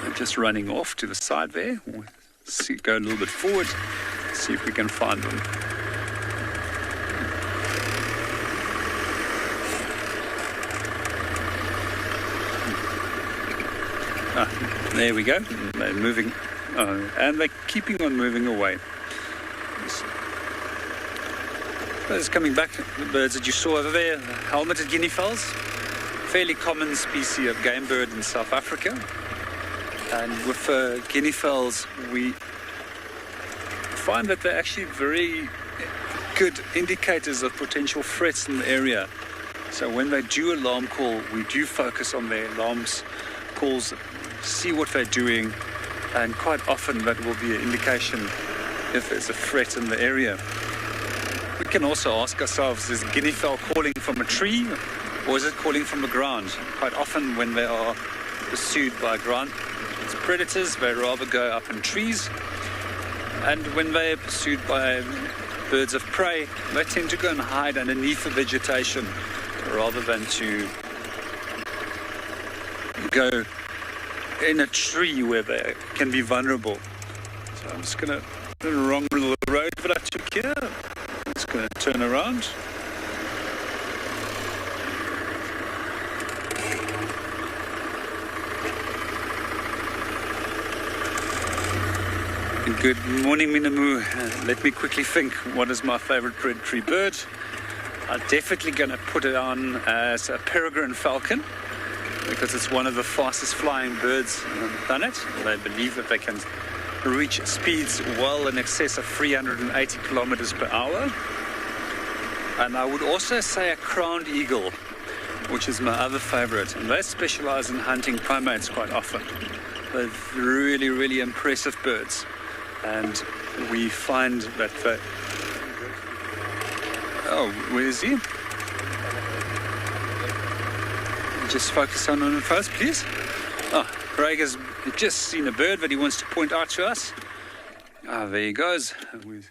They're just running off to the side there. We'll go a little bit forward, see if we can find them. There we go. They're moving, and they're keeping on moving away. There's coming back, the birds that you saw over there, helmeted guinea fowls, fairly common species of game bird in South Africa. And with guinea fowls, we find that they're actually very good indicators of potential threats in the area. So when they do alarm call, we do focus on their alarms calls, see what they're doing, and quite often that will be an indication if there's a threat in the area. We can also ask ourselves, is a guinea fowl calling from a tree or is it calling from the ground? Quite often when they are pursued by ground predators, they rather go up in trees, and when they are pursued by birds of prey, they tend to go and hide underneath the vegetation rather than to go in a tree where they can be vulnerable. So I'm just going to, the wrong little road that I took here. I'm just going to turn around. Good morning, Minamu. Let me quickly think, what is my favorite predatory bird? I'm definitely going to put it on as a Peregrine Falcon, because it's one of the fastest flying birds on the planet. They believe that they can reach speeds well in excess of 380 kilometers per hour. And I would also say a crowned eagle, which is my other favorite. And they specialize in hunting primates quite often. They're really, really impressive birds. And we find that they... Oh, where is he? Just focus on him first, please. Oh, Craig has just seen a bird that he wants to point out to us. Ah, there he goes. We're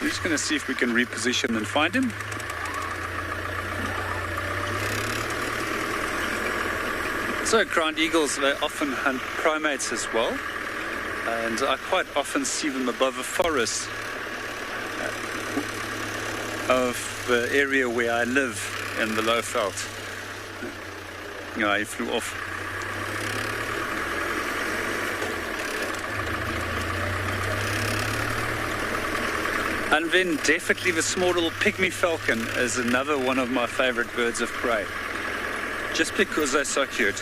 just going to see if we can reposition and find him. So crowned eagles, they often hunt primates as well. And I quite often see them above a forest of the area where I live in the Lowveld. Yeah, he flew off. And then definitely the small little pygmy falcon is another one of my favorite birds of prey, just because they're so cute.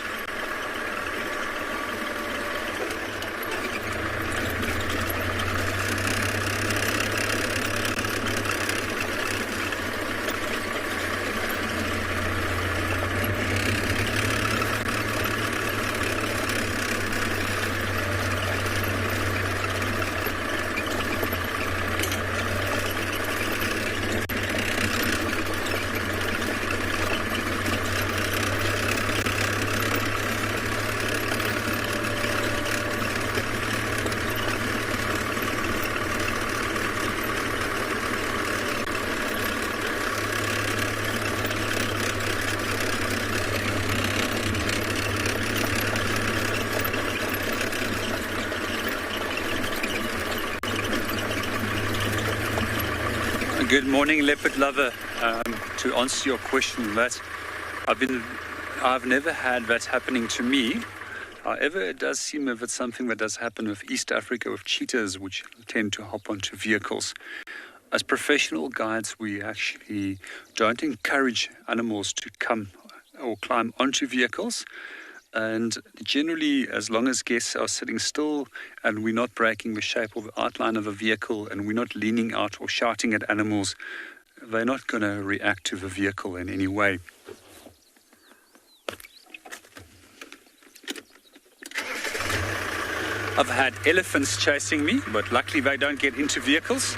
Good morning, leopard lover. To answer your question, that I've never had that happening to me. However, it does seem if it's something that does happen with East Africa with cheetahs, which tend to hop onto vehicles. As professional guides, we actually don't encourage animals to come or climb onto vehicles. And generally, as long as guests are sitting still and we're not breaking the shape or the outline of a vehicle and we're not leaning out or shouting at animals, they're not going to react to the vehicle in any way. I've had elephants chasing me, but luckily they don't get into vehicles.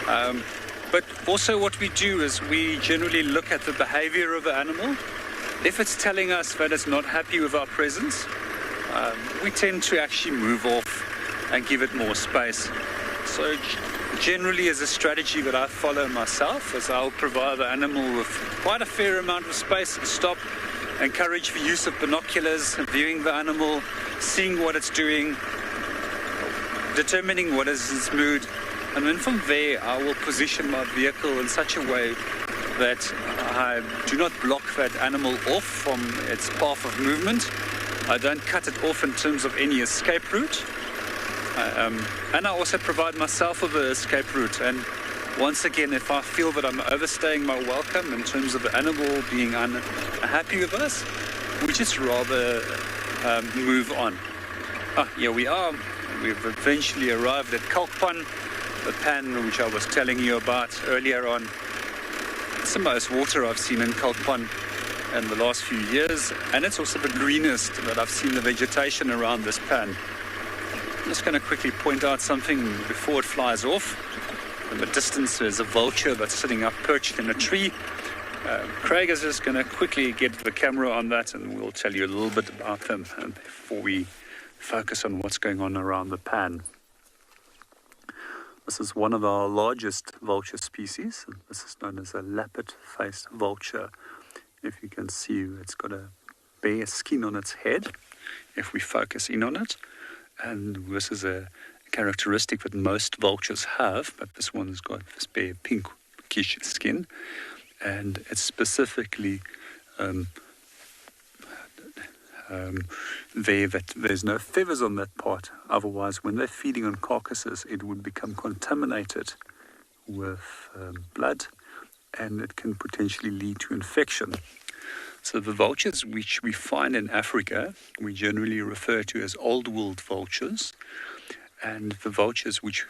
But also what we do is we generally look at the behavior of the animal. If it's telling us that it's not happy with our presence, we tend to actually move off and give it more space. So generally as a strategy that I follow myself, is I'll provide the animal with quite a fair amount of space, stop, encourage the use of binoculars, viewing the animal, seeing what it's doing, determining what is its mood, and then from there I will position my vehicle in such a way that I do not block that animal off from its path of movement. I don't cut it off in terms of any escape route. And I also provide myself with an escape route. And once again, if I feel that I'm overstaying my welcome in terms of the animal being unhappy with us, we just rather move on. Here we are. We've eventually arrived at Kalkpan, the pan which I was telling you about earlier on. It's the most water I've seen in Kalkpan in the last few years, and it's also the greenest that I've seen the vegetation around this pan. I'm just going to quickly point out something before it flies off. In the distance there's a vulture that's sitting up perched in a tree. Craig is just going to quickly get the camera on that and we'll tell you a little bit about them before we focus on what's going on around the pan. This is one of our largest vulture species. This is known as a leopard-faced vulture. If you can see, it's got a bare skin on its head, if we focus in on it. And this is a characteristic that most vultures have, but this one's got this bare pinkish skin. And it's specifically there's no feathers on that part. Otherwise, when they're feeding on carcasses, it would become contaminated with blood, and it can potentially lead to infection. So the vultures which we find in Africa, we generally refer to as old-world vultures, and the vultures which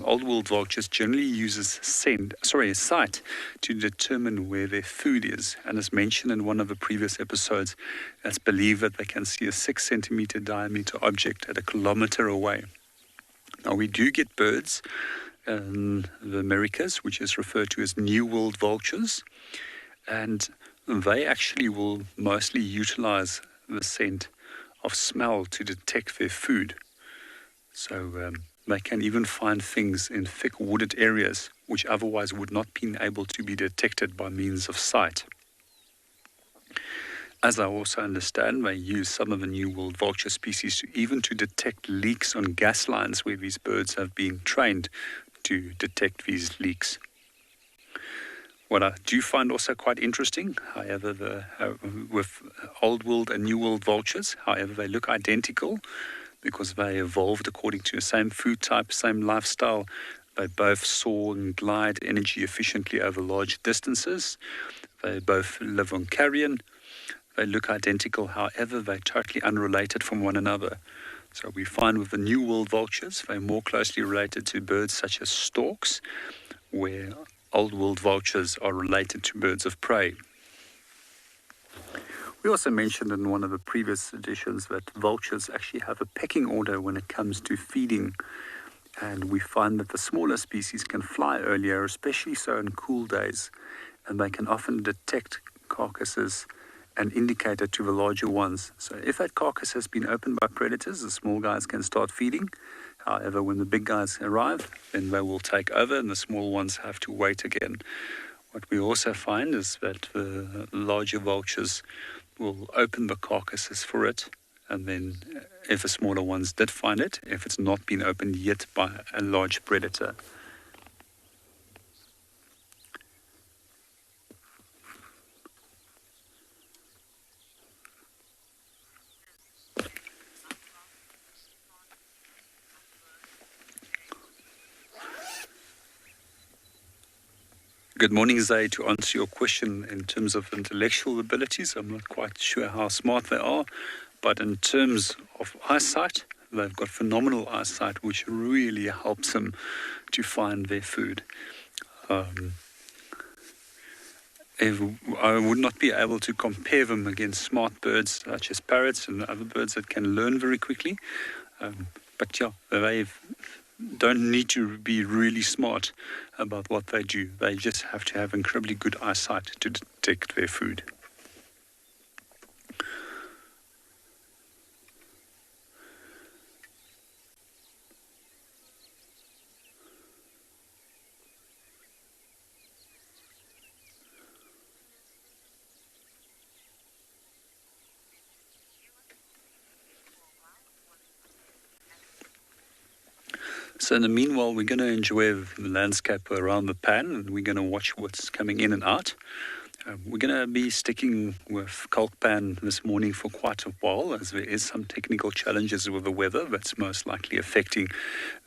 old-world vultures generally uses sight to determine where their food is. And as mentioned in one of the previous episodes, it's believed that they can see a 6 centimeter diameter object at 1 kilometer away. Now we do get birds in the Americas, which is referred to as New World vultures, and they actually will mostly utilize the scent of smell to detect their food. So they can even find things in thick wooded areas which otherwise would not be able to be detected by means of sight. As I also understand, they use some of the New World vulture species to detect leaks on gas lines where these birds have been trained to detect these leaks. What I do find also quite interesting, however, with Old World and New World vultures, however, they look identical because they evolved according to the same food type, same lifestyle. They both soar and glide energy efficiently over large distances. They both live on carrion. They look identical, however, they're totally unrelated from one another. So we find with the New World vultures, they're more closely related to birds such as storks, where Old World vultures are related to birds of prey. We also mentioned in one of the previous editions that vultures actually have a pecking order when it comes to feeding. And we find that the smaller species can fly earlier, especially so on cool days. And they can often detect carcasses and indicate it to the larger ones. So if that carcass has been opened by predators, the small guys can start feeding. However, when the big guys arrive, then they will take over and the small ones have to wait again. What we also find is that the larger vultures will open the carcasses for it, and then if the smaller ones did find it, if it's not been opened yet by a large predator. Good morning, Zay. To answer your question in terms of intellectual abilities, I'm not quite sure how smart they are, but in terms of eyesight, they've got phenomenal eyesight, which really helps them to find their food. I would not be able to compare them against smart birds such as parrots and other birds that can learn very quickly. But yeah, they don't need to be really smart about what they do. They just have to have incredibly good eyesight to detect their food. So in the meanwhile, we're going to enjoy the landscape around the pan, and we're going to watch what's coming in and out. We're going to be sticking with Kalk Pan this morning for quite a while, as there is some technical challenges with the weather that's most likely affecting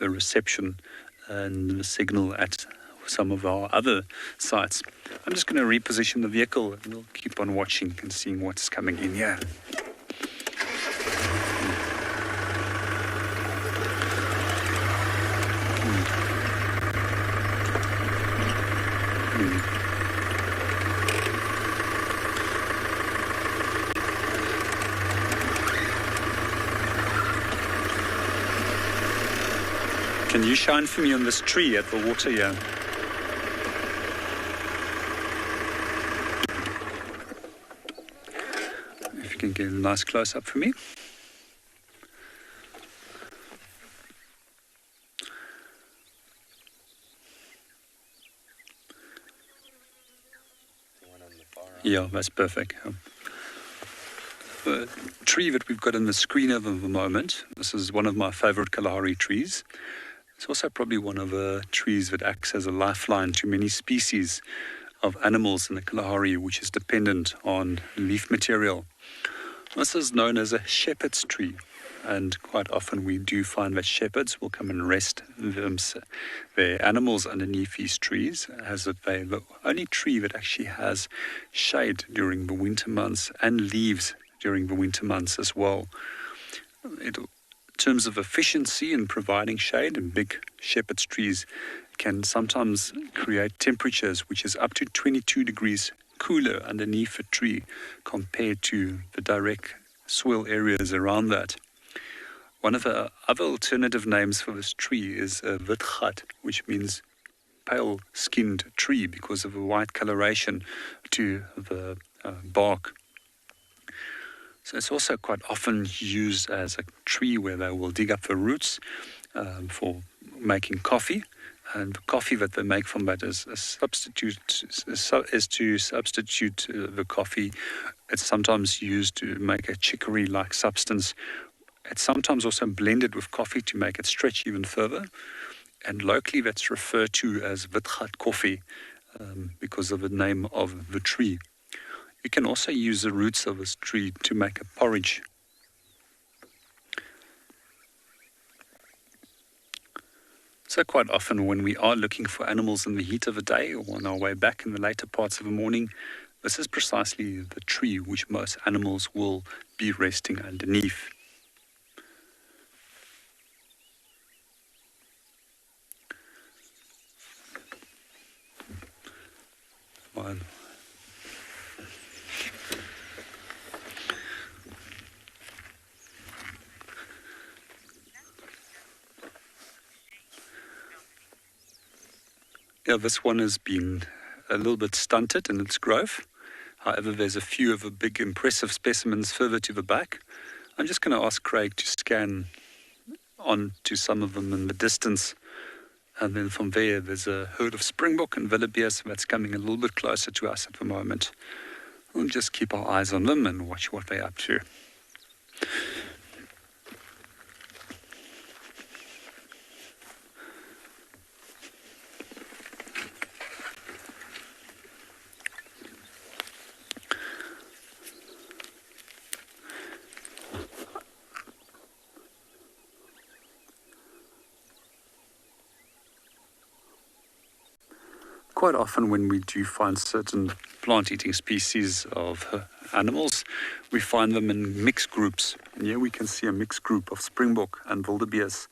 the reception and the signal at some of our other sites. I'm just going to reposition the vehicle, and we'll keep on watching and seeing what's coming in here. Can you shine for me on this tree at the water here? If you can get a nice close-up for me. Yeah, that's perfect. The tree that we've got on the screen at the moment, this is one of my favorite Kalahari trees. It's also probably one of the trees that acts as a lifeline to many species of animals in the Kalahari, which is dependent on leaf material. This is known as a shepherd's tree, and quite often we do find that shepherds will come and rest their animals underneath these trees, as they're the only tree that actually has shade during the winter months and leaves during the winter months as well. In terms of efficiency in providing shade, and big shepherd's trees can sometimes create temperatures which is up to 22 degrees cooler underneath a tree compared to the direct swell areas around that. One of the other alternative names for this tree is a witgat, which means pale-skinned tree because of the white coloration to the bark. So it's also quite often used as a tree where they will dig up the roots for making coffee. And the coffee that they make from that is to substitute the coffee. It's sometimes used to make a chicory-like substance. It's sometimes also blended with coffee to make it stretch even further. And locally that's referred to as witgat coffee because of the name of the tree. You can also use the roots of this tree to make a porridge. So quite often when we are looking for animals in the heat of the day or on our way back in the later parts of the morning, this is precisely the tree which most animals will be resting underneath. One. Yeah, this one has been a little bit stunted in its growth. However, there's a few of the big impressive specimens further to the back. I'm just going to ask Craig to scan on to some of them in the distance. And then from there, there's a herd of Springbok and Wildebeest that's coming a little bit closer to us at the moment. We'll just keep our eyes on them and watch what they're up to. quite often when we do find certain plant-eating species of animals, we find them in mixed groups. And here we can see a mixed group of Springbok and Wildebeest.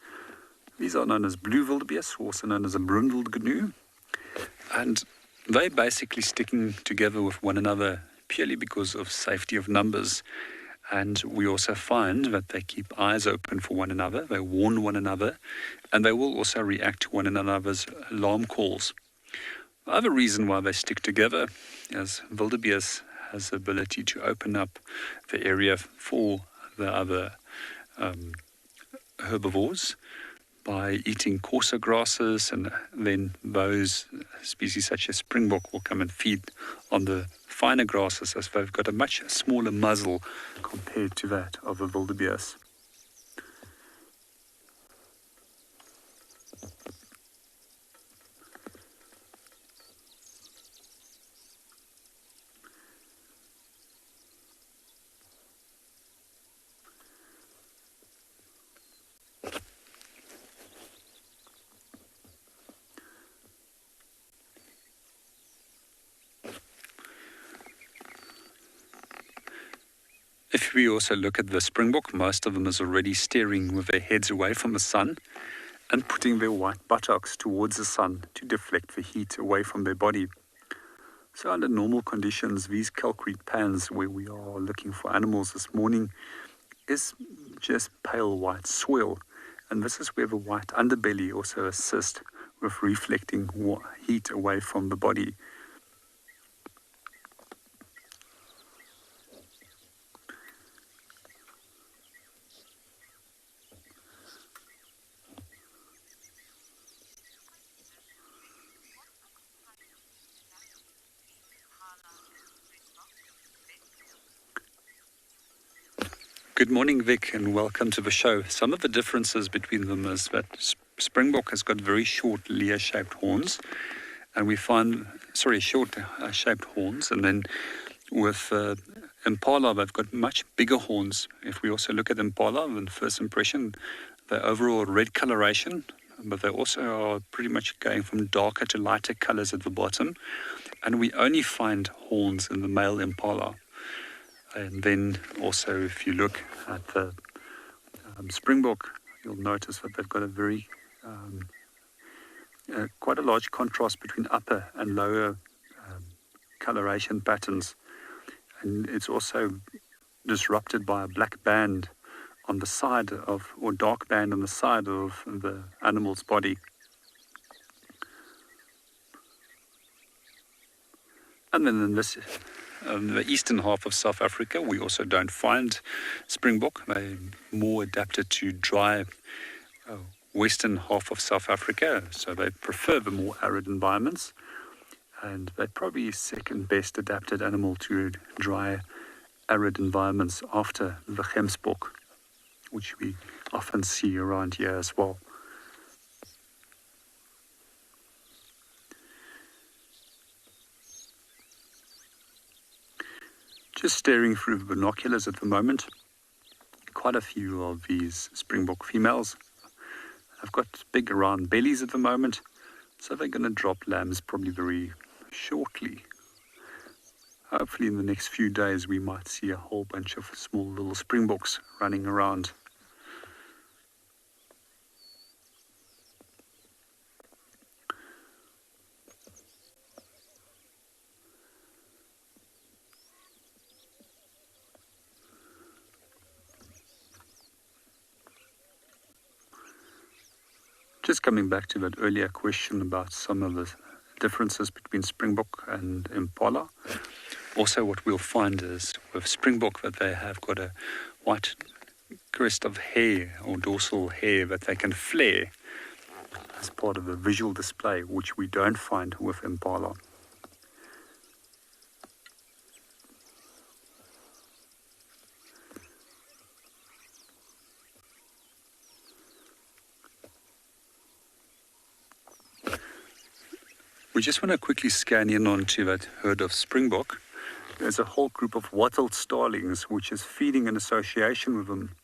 These are known as blue wildebeest, also known as a brindled gnu. And they're basically sticking together with one another purely because of safety of numbers. And we also find that they keep eyes open for one another, they warn one another, and they will also react to one another's alarm calls. The other reason why they stick together is wildebeest has the ability to open up the area for the other herbivores by eating coarser grasses, and then those species such as Springbok will come and feed on the finer grasses, as they've got a much smaller muzzle compared to that of a wildebeest. If we also look at the Springbok, most of them is already steering with their heads away from the sun and putting their white buttocks towards the sun to deflect the heat away from their body. So under normal conditions, these calcrete pans where we are looking for animals this morning is just pale white soil. And this is where the white underbelly also assists with reflecting heat away from the body. Good morning, Vic, and welcome to the show. Some of the differences between them is that Springbok has got very short Lear-shaped horns, and we find, shaped horns, and then with Impala, they've got much bigger horns. If we also look at Impala, then first impression, the overall red coloration, but they also are pretty much going from darker to lighter colors at the bottom, and we only find horns in the male Impala. And then also, if you look at the Springbok, you'll notice that they've got a very, quite a large contrast between upper and lower coloration patterns. And it's also disrupted by a black band on the side of, or dark band on the side of the animal's body. And then in this the eastern half of South Africa, we also don't find Springbok. They're more adapted to dry western half of South Africa, so they prefer the more arid environments. And they're probably second best adapted animal to dry, arid environments after the gemsbok, which we often see around here as well. Just staring through the binoculars at the moment, quite a few of these Springbok females have got big round bellies at the moment, so they're going to drop lambs probably very shortly. Hopefully in the next few days we might see a whole bunch of small little Springboks running around. Just coming back to that earlier question about some of the differences between Springbok and Impala. Also what we'll find is with Springbok that they have got a white crest of hair or dorsal hair that they can flare as part of a visual display, which we don't find with Impala. We just want to quickly scan in onto that herd of Springbok. There's a whole group of wattled starlings which is feeding in association with them.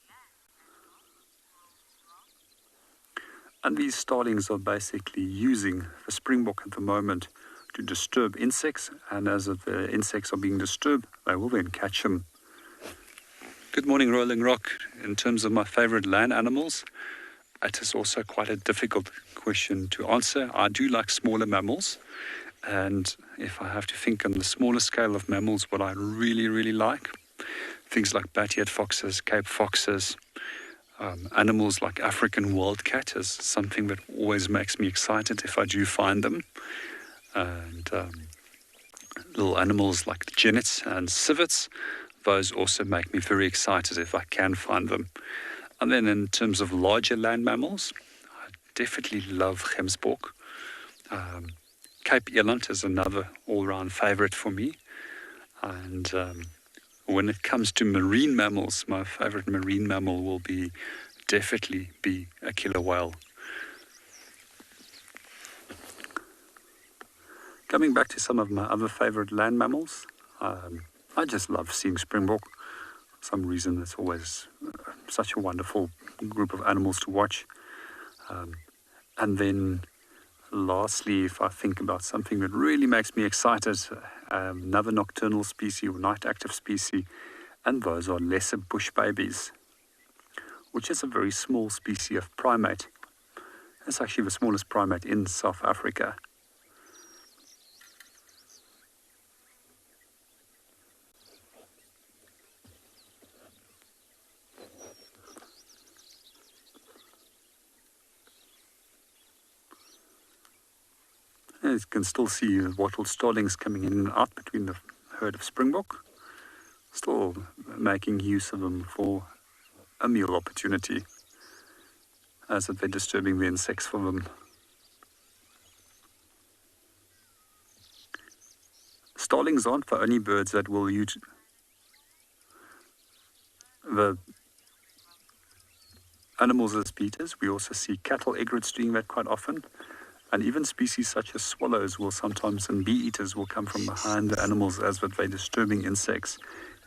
And these starlings are basically using the Springbok at the moment to disturb insects, and as the insects are being disturbed, they will then catch them. Good morning, Rolling Rock. In terms of my favorite land animals, it is also quite a difficult question to answer. I do like smaller mammals, and if I have to think on the smaller scale of mammals, what I really, really like, things like bat-eared foxes, Cape foxes, animals like African wildcat is something that always makes me excited if I do find them. And little animals like genets and civets, those also make me very excited if I can find them. And then in terms of larger land mammals, I definitely love gemsbok. Cape eland is another all-round favorite for me. And when it comes to marine mammals, my favorite marine mammal will definitely be a killer whale. Coming back to some of my other favorite land mammals, I just love seeing springbok. For some reason, it's always such a wonderful group of animals to watch. And then lastly, if I think about something that really makes me excited, another nocturnal species or night active species, and those are lesser bush babies, which is a very small species of primate. It's actually the smallest primate in South Africa. And you can still see the wattled starlings coming in and out between the herd of springbok, still making use of them for a meal opportunity, as if they're disturbing the insects for them. Starlings aren't the only birds that will use the animals as beaters. We also see cattle egrets doing that quite often. And even species such as swallows will sometimes, and bee eaters will come from behind the animals as that they're disturbing insects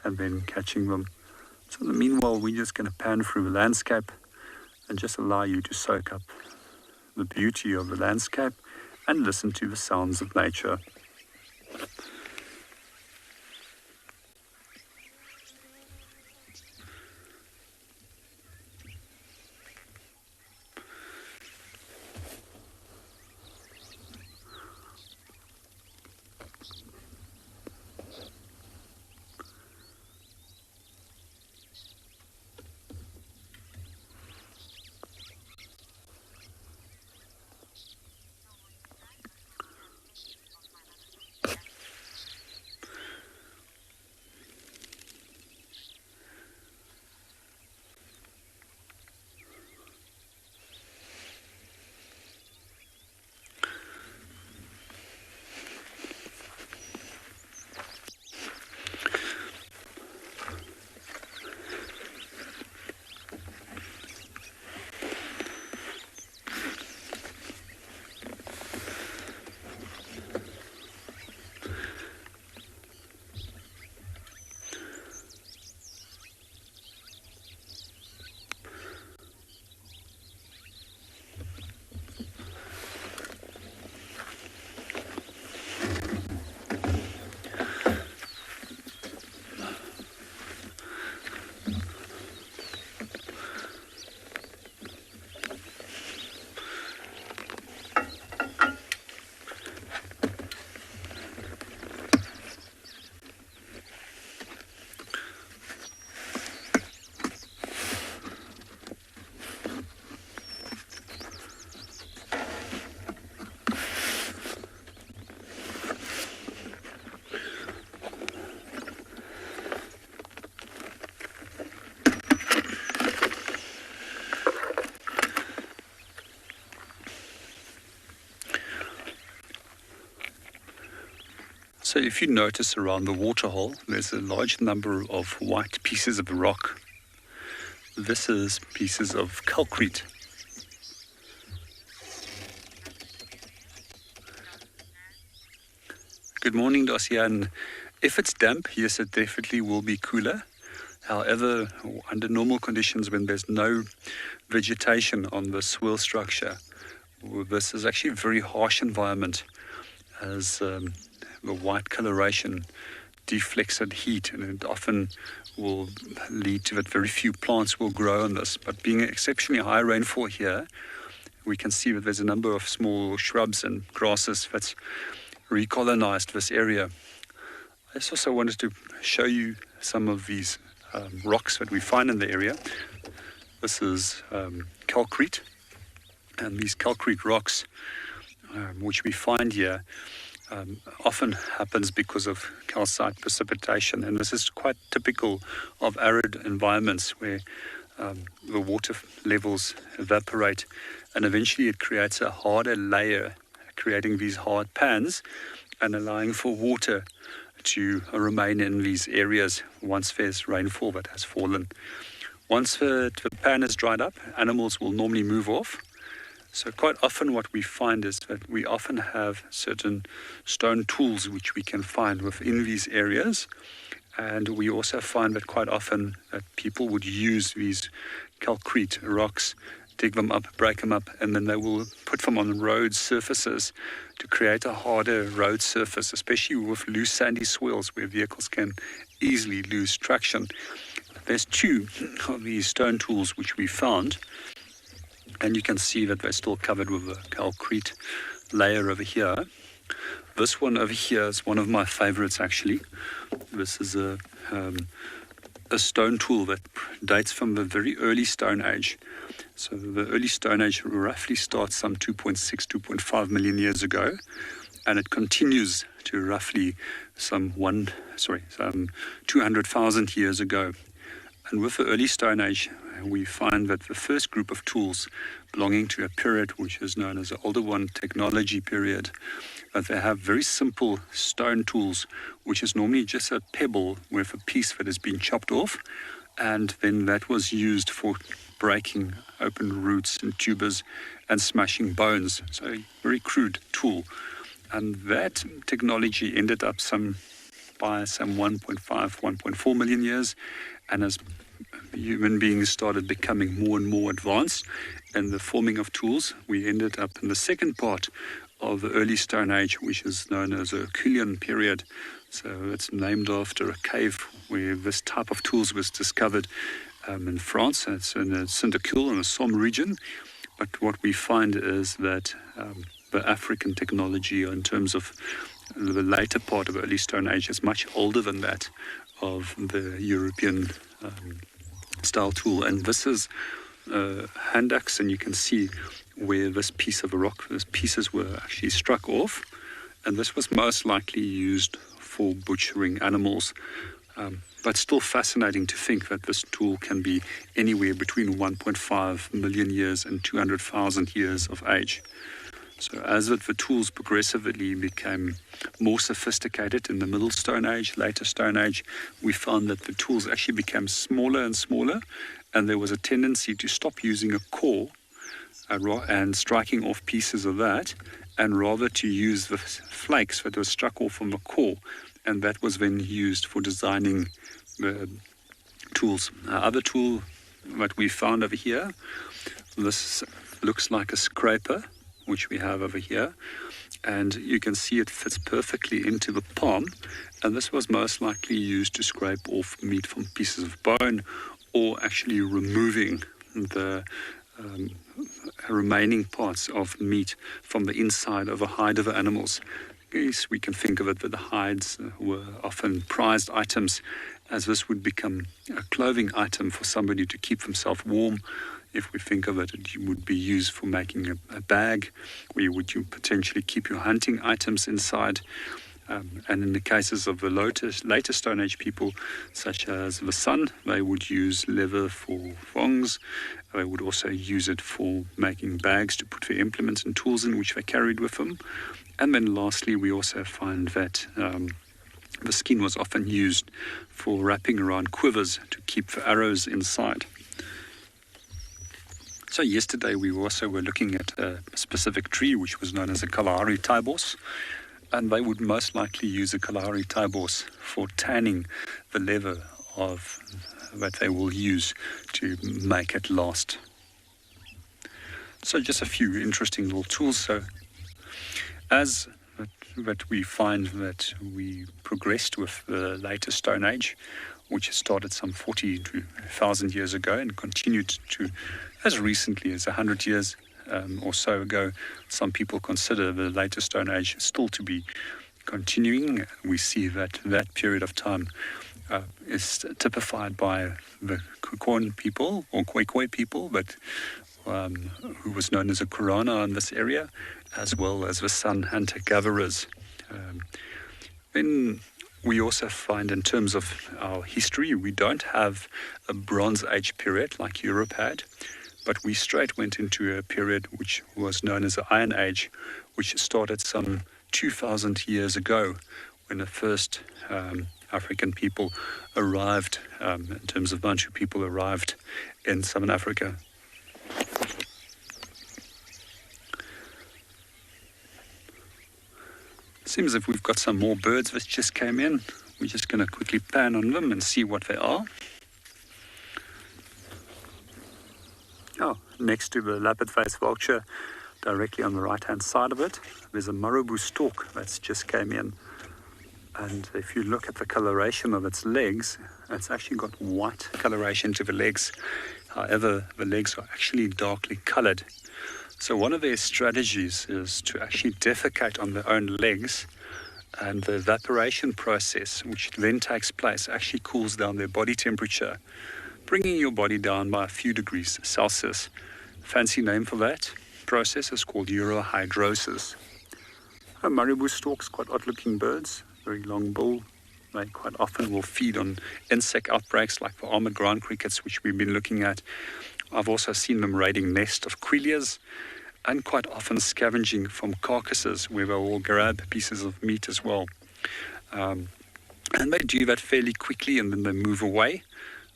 and then catching them. So in the meanwhile, we're just going to pan through the landscape and just allow you to soak up the beauty of the landscape and listen to the sounds of nature. So if you notice around the waterhole, there's a large number of white pieces of rock. This is pieces of calcrete. Good morning, Dacian. If it's damp, yes, it definitely will be cooler. However, under normal conditions, when there's no vegetation on the swirl structure, this is actually a very harsh environment. as the white coloration deflects at heat, and it often will lead to that very few plants will grow on this. But being exceptionally high rainfall here, we can see that there's a number of small shrubs and grasses that's recolonized this area. I just also wanted to show you some of these rocks that we find in the area. This is calcrete, and these calcrete rocks, which we find here, often happens because of calcite precipitation, and this is quite typical of arid environments where the water levels evaporate, and eventually it creates a harder layer, creating these hard pans and allowing for water to remain in these areas once there's rainfall that has fallen. Once the pan is dried up, animals will normally move off. So quite often what we find is that we often have certain stone tools which we can find within these areas. And we also find that quite often that people would use these calcrete rocks, dig them up, break them up, and then they will put them on road surfaces to create a harder road surface, especially with loose sandy soils where vehicles can easily lose traction. There's two of these stone tools which we found, and you can see that they're still covered with a calcrete layer over here. This one over here is one of my favorites, actually. This is a stone tool that dates from the very early Stone Age. So the early Stone Age roughly starts some 2.5 million years ago, and it continues to roughly some 200,000 years ago. And with the early Stone Age, we find that the first group of tools belonging to a period which is known as the Older One Technology period, that they have very simple stone tools, which is normally just a pebble with a piece that has been chopped off, and then that was used for breaking open roots and tubers and smashing bones. So a very crude tool. And that technology ended up by some 1.4 million years, and as human beings started becoming more and more advanced in the forming of tools, we ended up in the second part of the early Stone Age, which is known as the Herculean period. So it's named after a cave where this type of tools was discovered in France. It's in the Saint-Hercule in the Somme region. But what we find is that the African technology in terms of the later part of early Stone Age is much older than that of the European style tool. And this is hand axe, and you can see where this piece of a rock, these pieces were actually struck off, and this was most likely used for butchering animals. But still fascinating to think that this tool can be anywhere between 1.5 million years and 200,000 years of age. So as the tools progressively became more sophisticated in the Middle Stone Age, later Stone Age, we found that the tools actually became smaller and smaller, and there was a tendency to stop using a core and striking off pieces of that, and rather to use the flakes that were struck off from the core, and that was then used for designing the tools. Other tool that we found over here, this looks like a scraper, which we have over here, and you can see it fits perfectly into the palm, and this was most likely used to scrape off meat from pieces of bone, or actually removing the remaining parts of meat from the inside of a hide of animals. Yes, we can think of it that the hides were often prized items, as this would become a clothing item for somebody to keep themselves warm. If we think of it, it would be used for making a bag, where you potentially keep your hunting items inside. And in the cases of the later Stone Age people, such as the Sun, they would use leather for thongs. They would also use it for making bags to put their implements and tools in, which they carried with them. And then lastly, we also find that the skin was often used for wrapping around quivers to keep the arrows inside. So yesterday we also were looking at a specific tree which was known as a Kalahari taibos, and they would most likely use a Kalahari taibos for tanning the leather that they will use to make it last. So just a few interesting little tools. So as but we find that we progressed with the later Stone Age, which started some 40 to 1,000 years ago and continued to as recently as 100 years or so ago. Some people consider the later Stone Age still to be continuing. We see that that period of time is typified by the Kukon people or Khoikhoi people, but who was known as a Korana in this area, as well as the Sun hunter-gatherers. Then we also find, in terms of our history, we don't have a Bronze Age period like Europe had, but we straight went into a period which was known as the Iron Age, which started some 2,000 years ago, when the first African people arrived, in terms of Bantu people arrived in Southern Africa. Seems as if we've got some more birds that just came in. We're just going to quickly pan on them and see what they are. Oh, next to the leopard-faced vulture, directly on the right-hand side of it, there's a marabou stork that's just came in. And if you look at the coloration of its legs, it's actually got white coloration to the legs. However, the legs are actually darkly colored. So one of their strategies is to actually defecate on their own legs, and the evaporation process, which then takes place, actually cools down their body temperature, bringing your body down by a few degrees Celsius. Fancy name for that process is called urohydrosis. Marabou storks, quite odd-looking birds, very long bill. They quite often will feed on insect outbreaks like the armored ground crickets, which we've been looking at. I've also seen them raiding nests of quillias and quite often scavenging from carcasses where they will grab pieces of meat as well. And they do that fairly quickly, and then they move away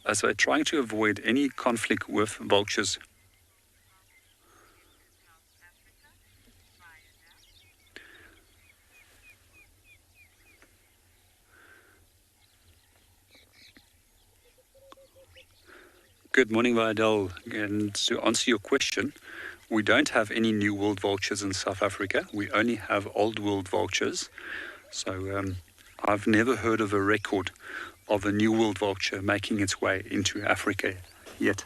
as they're trying to avoid any conflict with vultures. Good morning, Vidal. And to answer your question, we don't have any New World vultures in South Africa. We only have Old World vultures. So I've never heard of a record of a New World vulture making its way into Africa yet.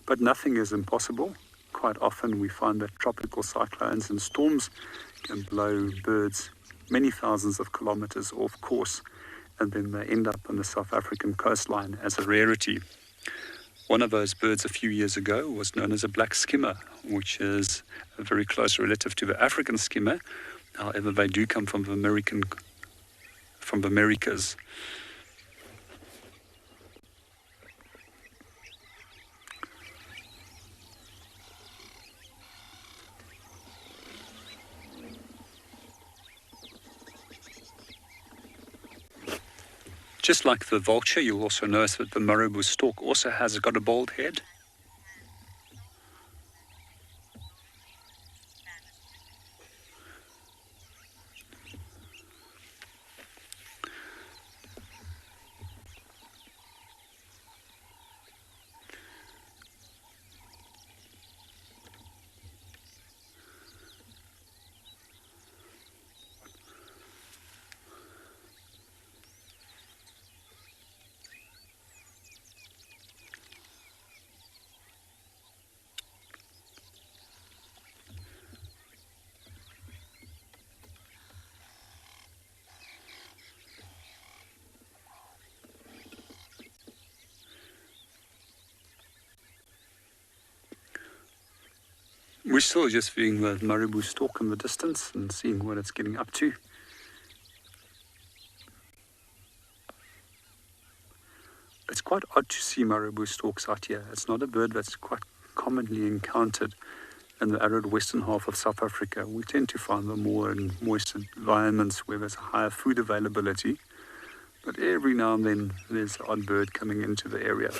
But nothing is impossible. Quite often we find that tropical cyclones and storms can blow birds many thousands of kilometers off course, and then they end up on the South African coastline as a rarity. One of those birds a few years ago was known as a black skimmer, which is a very close relative to the African skimmer. However, they do come from the Americas. Just like the vulture, you'll also notice that the marabou stork also has got a bald head. We're still just viewing the marabou stork in the distance and seeing what it's getting up to. It's quite odd to see marabou storks out here. It's not a bird that's quite commonly encountered in the arid western half of South Africa. We tend to find them more in moist environments where there's a higher food availability. But every now and then there's an odd bird coming into the area.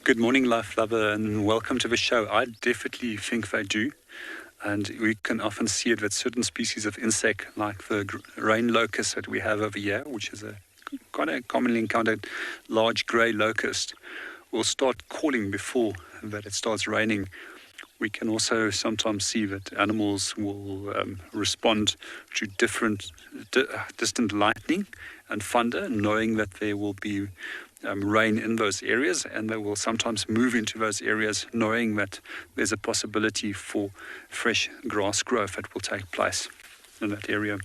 Good morning, life lover, and welcome to the show. I definitely think they do. And we can often see it with certain species of insect, like the rain locust that we have over here, which is quite a commonly encountered large grey locust, will start calling before that it starts raining. We can also sometimes see that animals will respond to distant lightning and thunder, knowing that there will be rain in those areas, and they will sometimes move into those areas knowing that there's a possibility for fresh grass growth that will take place in that area.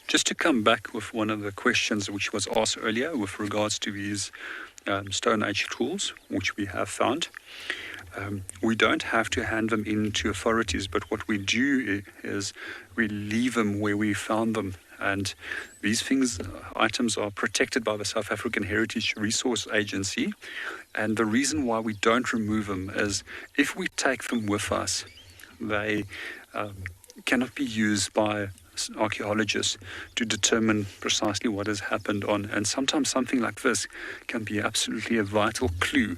Just to come back with one of the questions which was asked earlier with regards to these Stone Age tools, which we have found. We don't have to hand them in to authorities, but what we do is we leave them where we found them. And these items are protected by the South African Heritage Resource Agency. And the reason why we don't remove them is if we take them with us, they cannot be used by archaeologists to determine precisely what has happened on. And sometimes something like this can be absolutely a vital clue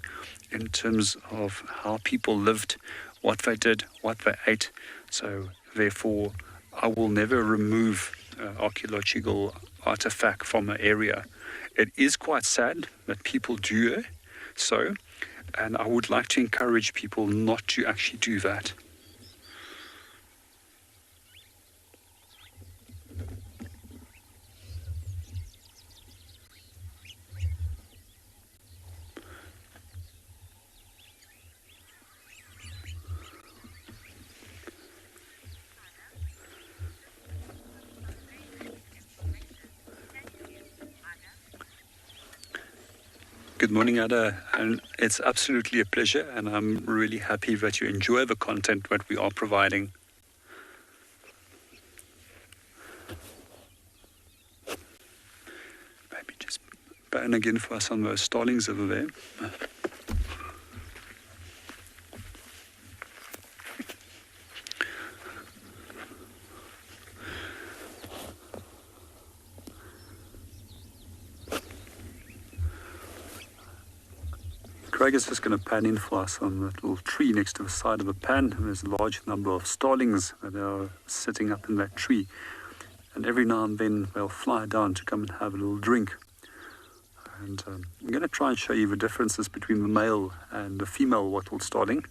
in terms of how people lived, what they did, what they ate. So therefore, I will never remove archaeological artifact from an area. It is quite sad that people do so, and I would like to encourage people not to actually do that. Good morning, Ada, and it's absolutely a pleasure, and I'm really happy that you enjoy the content that we are providing. Maybe just pan again for us on those starlings over there. Craig is just going to pan in for us on that little tree next to the side of the pan. And there's a large number of starlings that are sitting up in that tree. And every now and then they'll fly down to come and have a little drink. And I'm going to try and show you the differences between the male and the female wattled starling.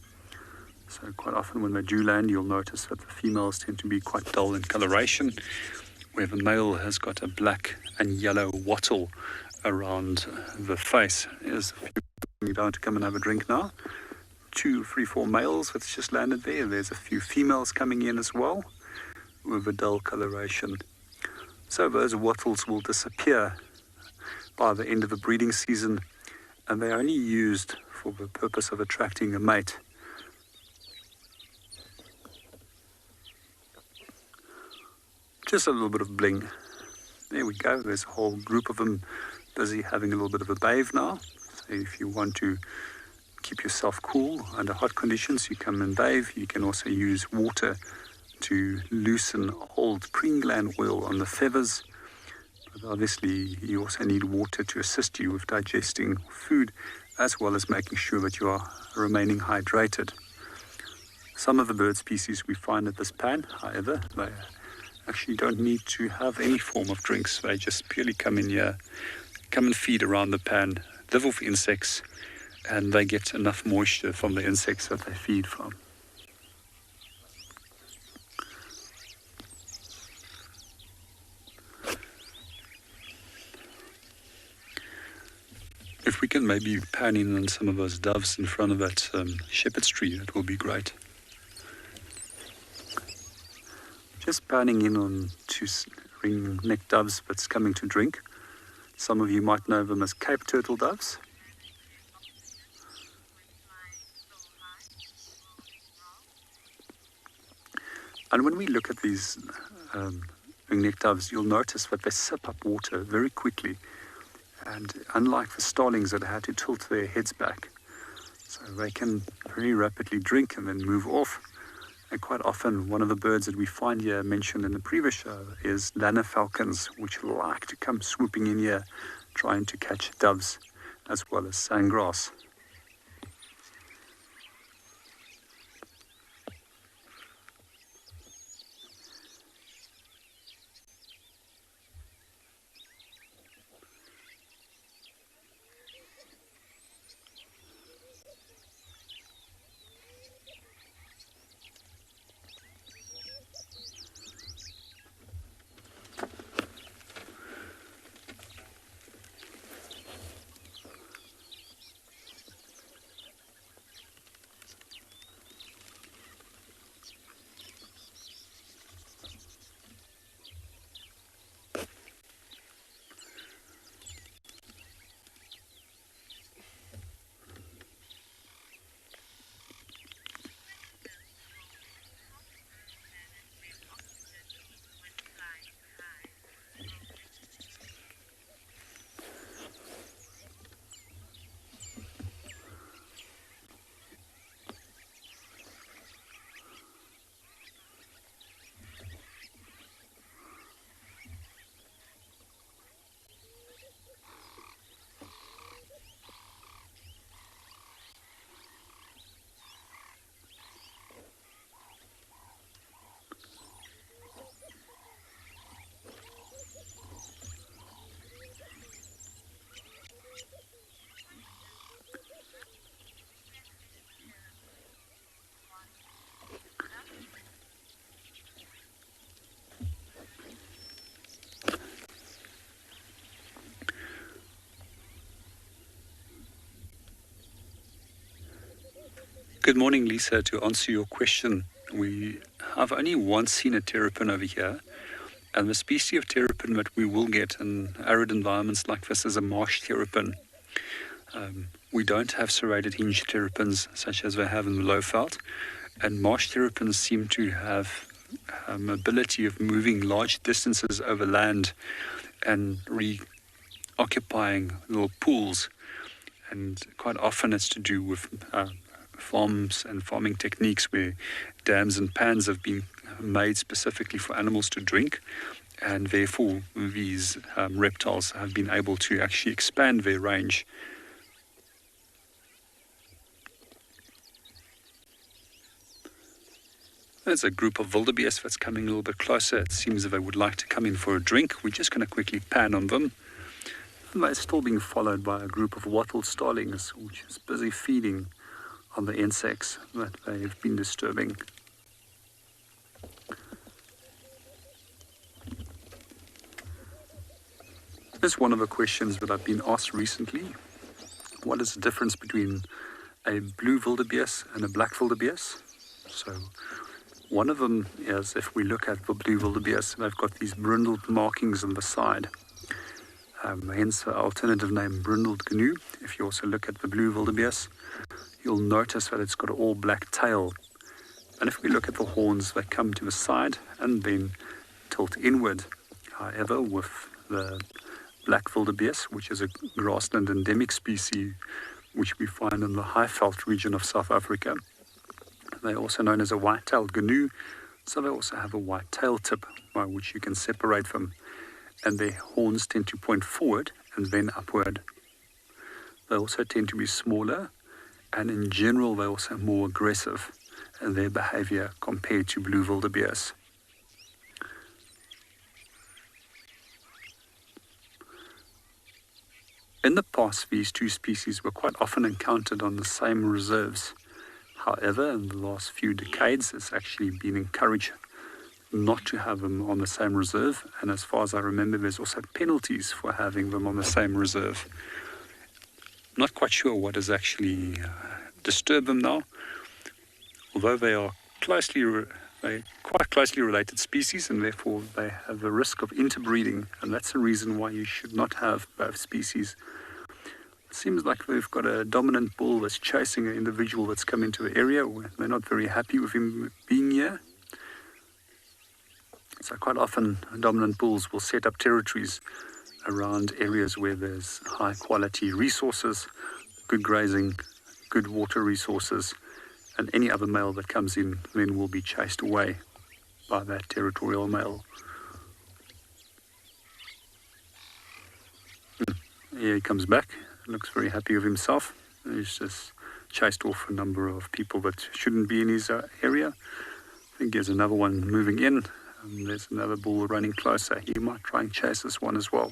So quite often when they do land, you'll notice that the females tend to be quite dull in coloration, where the male has got a black and yellow wattle around the face. Here's a few coming down to come and have a drink now. 2, 3, 4 males that's just landed there. There's a few females coming in as well with a dull coloration. So those wattles will disappear by the end of the breeding season, and they're only used for the purpose of attracting a mate. Just a little bit of bling. There we go. There's a whole group of them busy having a little bit of a bathe now. So if you want to keep yourself cool under hot conditions, you come and bathe. You can also use water to loosen old preen gland oil on the feathers. But obviously, you also need water to assist you with digesting food, as well as making sure that you are remaining hydrated. Some of the bird species we find at this pan, however, they actually don't need to have any form of drinks. They just purely come in here, come and feed around the pan, live off insects, and they get enough moisture from the insects that they feed from. If we can maybe pan in on some of those doves in front of that shepherd's tree, that will be great. Just panning in on 2 ring-necked doves that's coming to drink. Some of you might know them as Cape turtle doves. And when we look at these ring-necked doves, you'll notice that they sip up water very quickly. And unlike the starlings that had to tilt their heads back, so they can very rapidly drink and then move off. And quite often, one of the birds that we find here mentioned in the previous show is lanner falcons, which like to come swooping in here, trying to catch doves, as well as sandgrass. Good morning, Lisa. To answer your question, we have only once seen a terrapin over here, and the species of terrapin that we will get in arid environments like this is a marsh terrapin. We don't have serrated hinge terrapins such as they have in the lowveld, and marsh terrapins seem to have ability of moving large distances over land and reoccupying little pools, and quite often it's to do with farms and farming techniques where dams and pans have been made specifically for animals to drink, and therefore these reptiles have been able to actually expand their range. There's a group of wildebeest that's coming a little bit closer. It seems that they would like to come in for a drink. We're just going to quickly pan on them. And they're still being followed by a group of wattled starlings, which is busy feeding on the insects that they've been disturbing. Here's one of the questions that I've been asked recently. What is the difference between a blue wildebeest and a black wildebeest? So one of them is, if we look at the blue wildebeest, they've got these brindled markings on the side. Hence the alternative name brindled gnu. If you also look at the blue wildebeest, you'll notice that it's got an all black tail. And if we look at the horns, they come to the side and then tilt inward. However, with the black wildebeest, which is a grassland endemic species, which we find in the Highveld region of South Africa, they're also known as a white-tailed gnu, so they also have a white tail tip by which you can separate them, and their horns tend to point forward and then upward. They also tend to be smaller, and in general they're also more aggressive in their behavior compared to blue wildebeest. In the past, these two species were quite often encountered on the same reserves. However, in the last few decades, it's actually been encouraged not to have them on the same reserve. And as far as I remember, there's also penalties for having them on the same reserve. I'm not quite sure what has actually disturbed them now, although they are quite closely related species, and therefore they have a risk of interbreeding, and that's the reason why you should not have both species. It seems like we've got a dominant bull that's chasing an individual that's come into the area where they're not very happy with him being here. So quite often dominant bulls will set up territories around areas where there's high quality resources, good grazing, good water resources, and any other male that comes in then will be chased away by that territorial male. Here he comes back. Looks very happy with himself. He's just chased off a number of people that shouldn't be in his area. I think there's another one moving in, and there's another bull running closer. He might try and chase this one as well.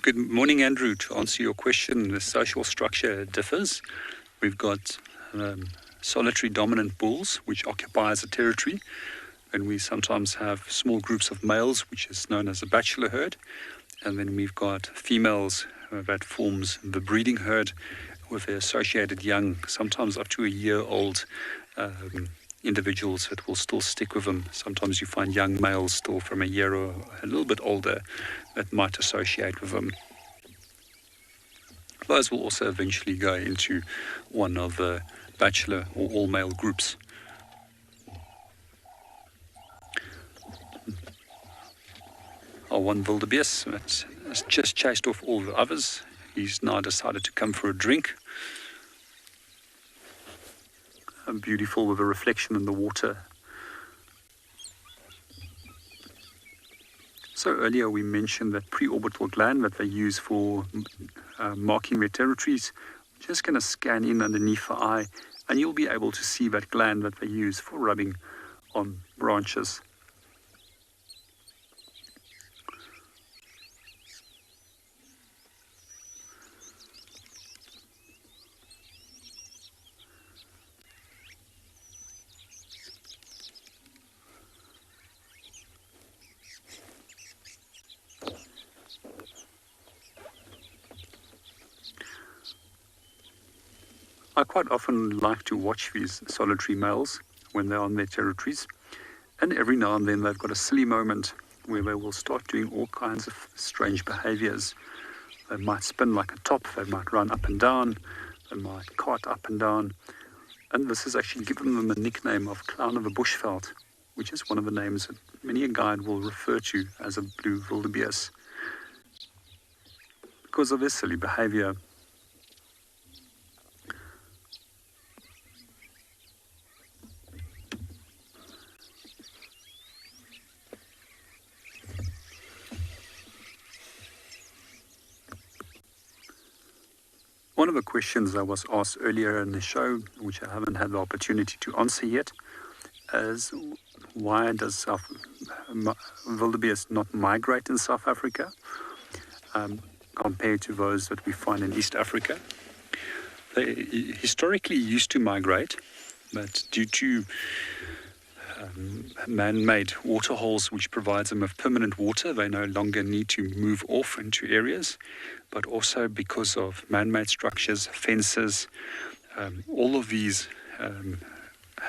Good morning, Andrew. To answer your question, the social structure differs. We've got solitary dominant bulls, which occupies a territory, and we sometimes have small groups of males, which is known as a bachelor herd, and then we've got females that forms the breeding herd with their associated young, sometimes up to a year-old individuals that will still stick with them. Sometimes you find young males still from a year or a little bit older that might associate with them. Those will also eventually go into one of the bachelor or all-male groups. Our one wildebeest that has just chased off all the others. He's now decided to come for a drink. Beautiful with a reflection in the water. So earlier we mentioned that pre-orbital gland that they use for marking their territories. Just going to scan in underneath the eye, and you'll be able to see that gland that they use for rubbing on branches. I quite often like to watch these solitary males when they're on their territories, and every now and then they've got a silly moment where they will start doing all kinds of strange behaviors. They might spin like a top, they might run up and down, they might cart up and down, and this has actually given them a nickname of Clown of the Bushveld, which is one of the names that many a guide will refer to as a blue wildebeest because of their silly behavior. One of the questions I was asked earlier in the show, which I haven't had the opportunity to answer yet, is why does wildebeest not migrate in South Africa compared to those that we find in East Africa? They historically used to migrate, but due to man-made water holes which provides them with permanent water, they no longer need to move off into areas, but also because of man-made structures, fences, all of these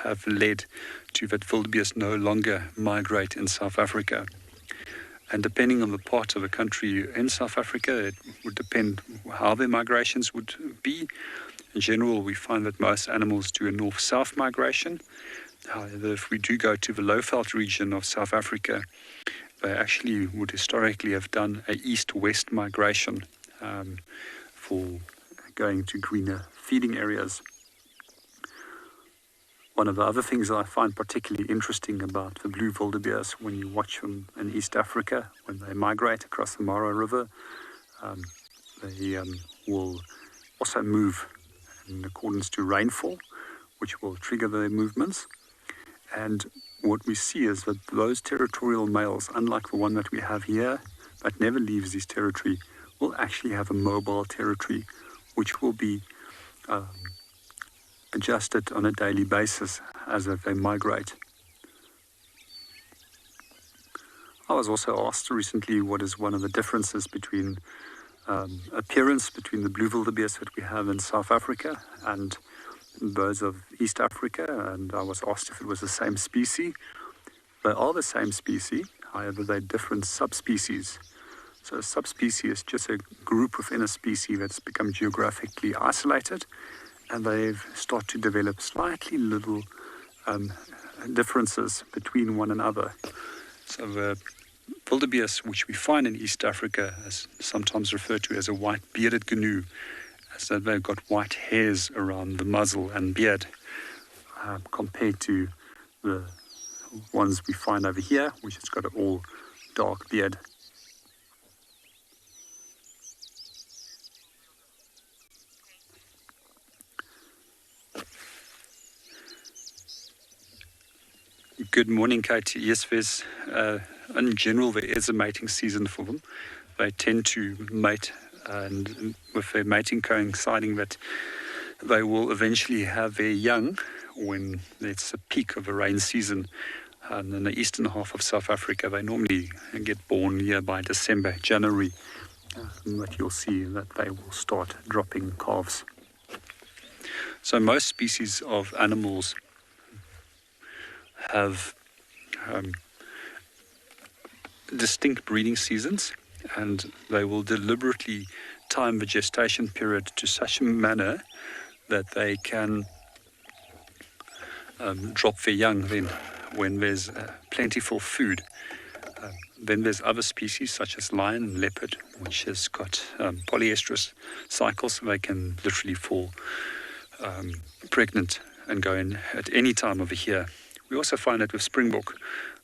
have led to that wildebeest no longer migrate in South Africa. And depending on the part of the country in South Africa, it would depend how their migrations would be. In general, we find that most animals do a north-south migration. However, if we do go to the Lowveld region of South Africa, they actually would historically have done a east-west migration for going to greener feeding areas. One of the other things that I find particularly interesting about the blue wildebeest when you watch them in East Africa, when they migrate across the Mara River, they will also move in accordance to rainfall, which will trigger their movements. And what we see is that those territorial males, unlike the one that we have here, that never leaves his territory, will actually have a mobile territory, which will be adjusted on a daily basis as they migrate. I was also asked recently what is one of the differences between appearance between the blue wildebeest that we have in South Africa and those of East Africa, and I was asked if it was the same species. They are the same species, however they're different subspecies. So a subspecies is just a group within a species that's become geographically isolated, and they've started to develop slightly little differences between one another. So the wildebeest, which we find in East Africa, is sometimes referred to as a white bearded gnu, as that they've got white hairs around the muzzle and beard, compared to the ones we find over here, which has got an all dark beard. Good morning, Kate. Yes, there's, in general, there is a mating season for them. They tend to mate, and with their mating coinciding that they will eventually have their young when it's a peak of the rain season. And in the eastern half of South Africa, they normally get born here by December, January. But you'll see that they will start dropping calves. So most species of animals have distinct breeding seasons, and they will deliberately time the gestation period to such a manner that they can drop their young then when there's plentiful food. Then there's other species such as lion and leopard, which has got polyestrous cycles, so they can literally fall pregnant and go in at any time of the year. We also find it with Springbok,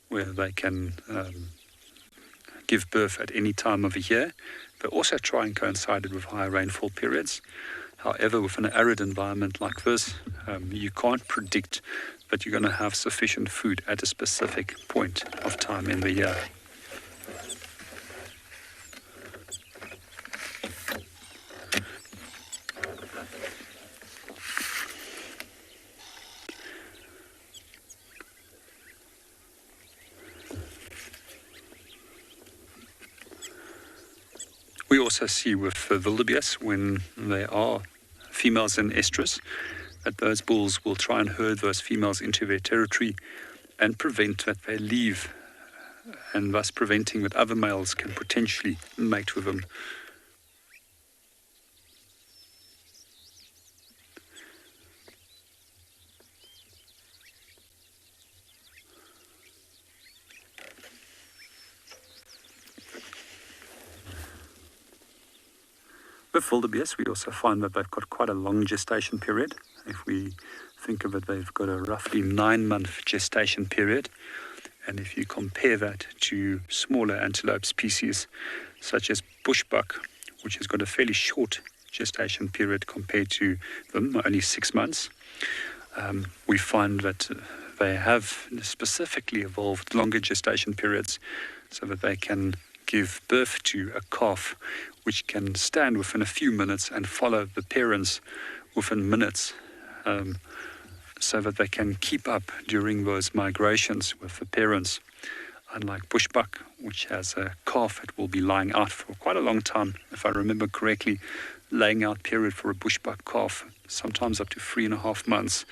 where they can give birth at any time of the year. They also try and coincide it with high rainfall periods. However, with an arid environment like this, you can't predict that you're going to have sufficient food at a specific point of time in the year. We also see with the wildebeest, when they are females in estrus, that those bulls will try and herd those females into their territory and prevent that they leave, and thus preventing that other males can potentially mate with them. With wildebeest, we also find that they've got quite a long gestation period. If we think of it, they've got a roughly 9-month gestation period. And if you compare that to smaller antelope species, such as bushbuck, which has got a fairly short gestation period compared to them, only 6 months, we find that they have specifically evolved longer gestation periods so that they can give birth to a calf which can stand within a few minutes and follow the parents within minutes, so that they can keep up during those migrations with the parents. Unlike bushbuck, which has a calf that will be lying out for quite a long time. If I remember correctly, laying out period for a bushbuck calf, sometimes up to 3.5 months.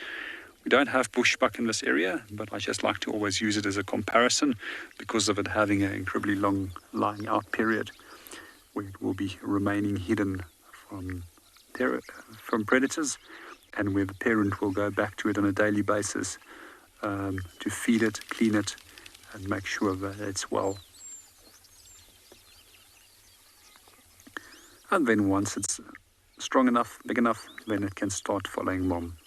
We don't have bushbuck in this area, but I just like to always use it as a comparison because of it having an incredibly long lying out period where it will be remaining hidden from predators, and where the parent will go back to it on a daily basis to feed it, clean it, and make sure that it's well. And then once it's strong enough, big enough, then it can start following mom.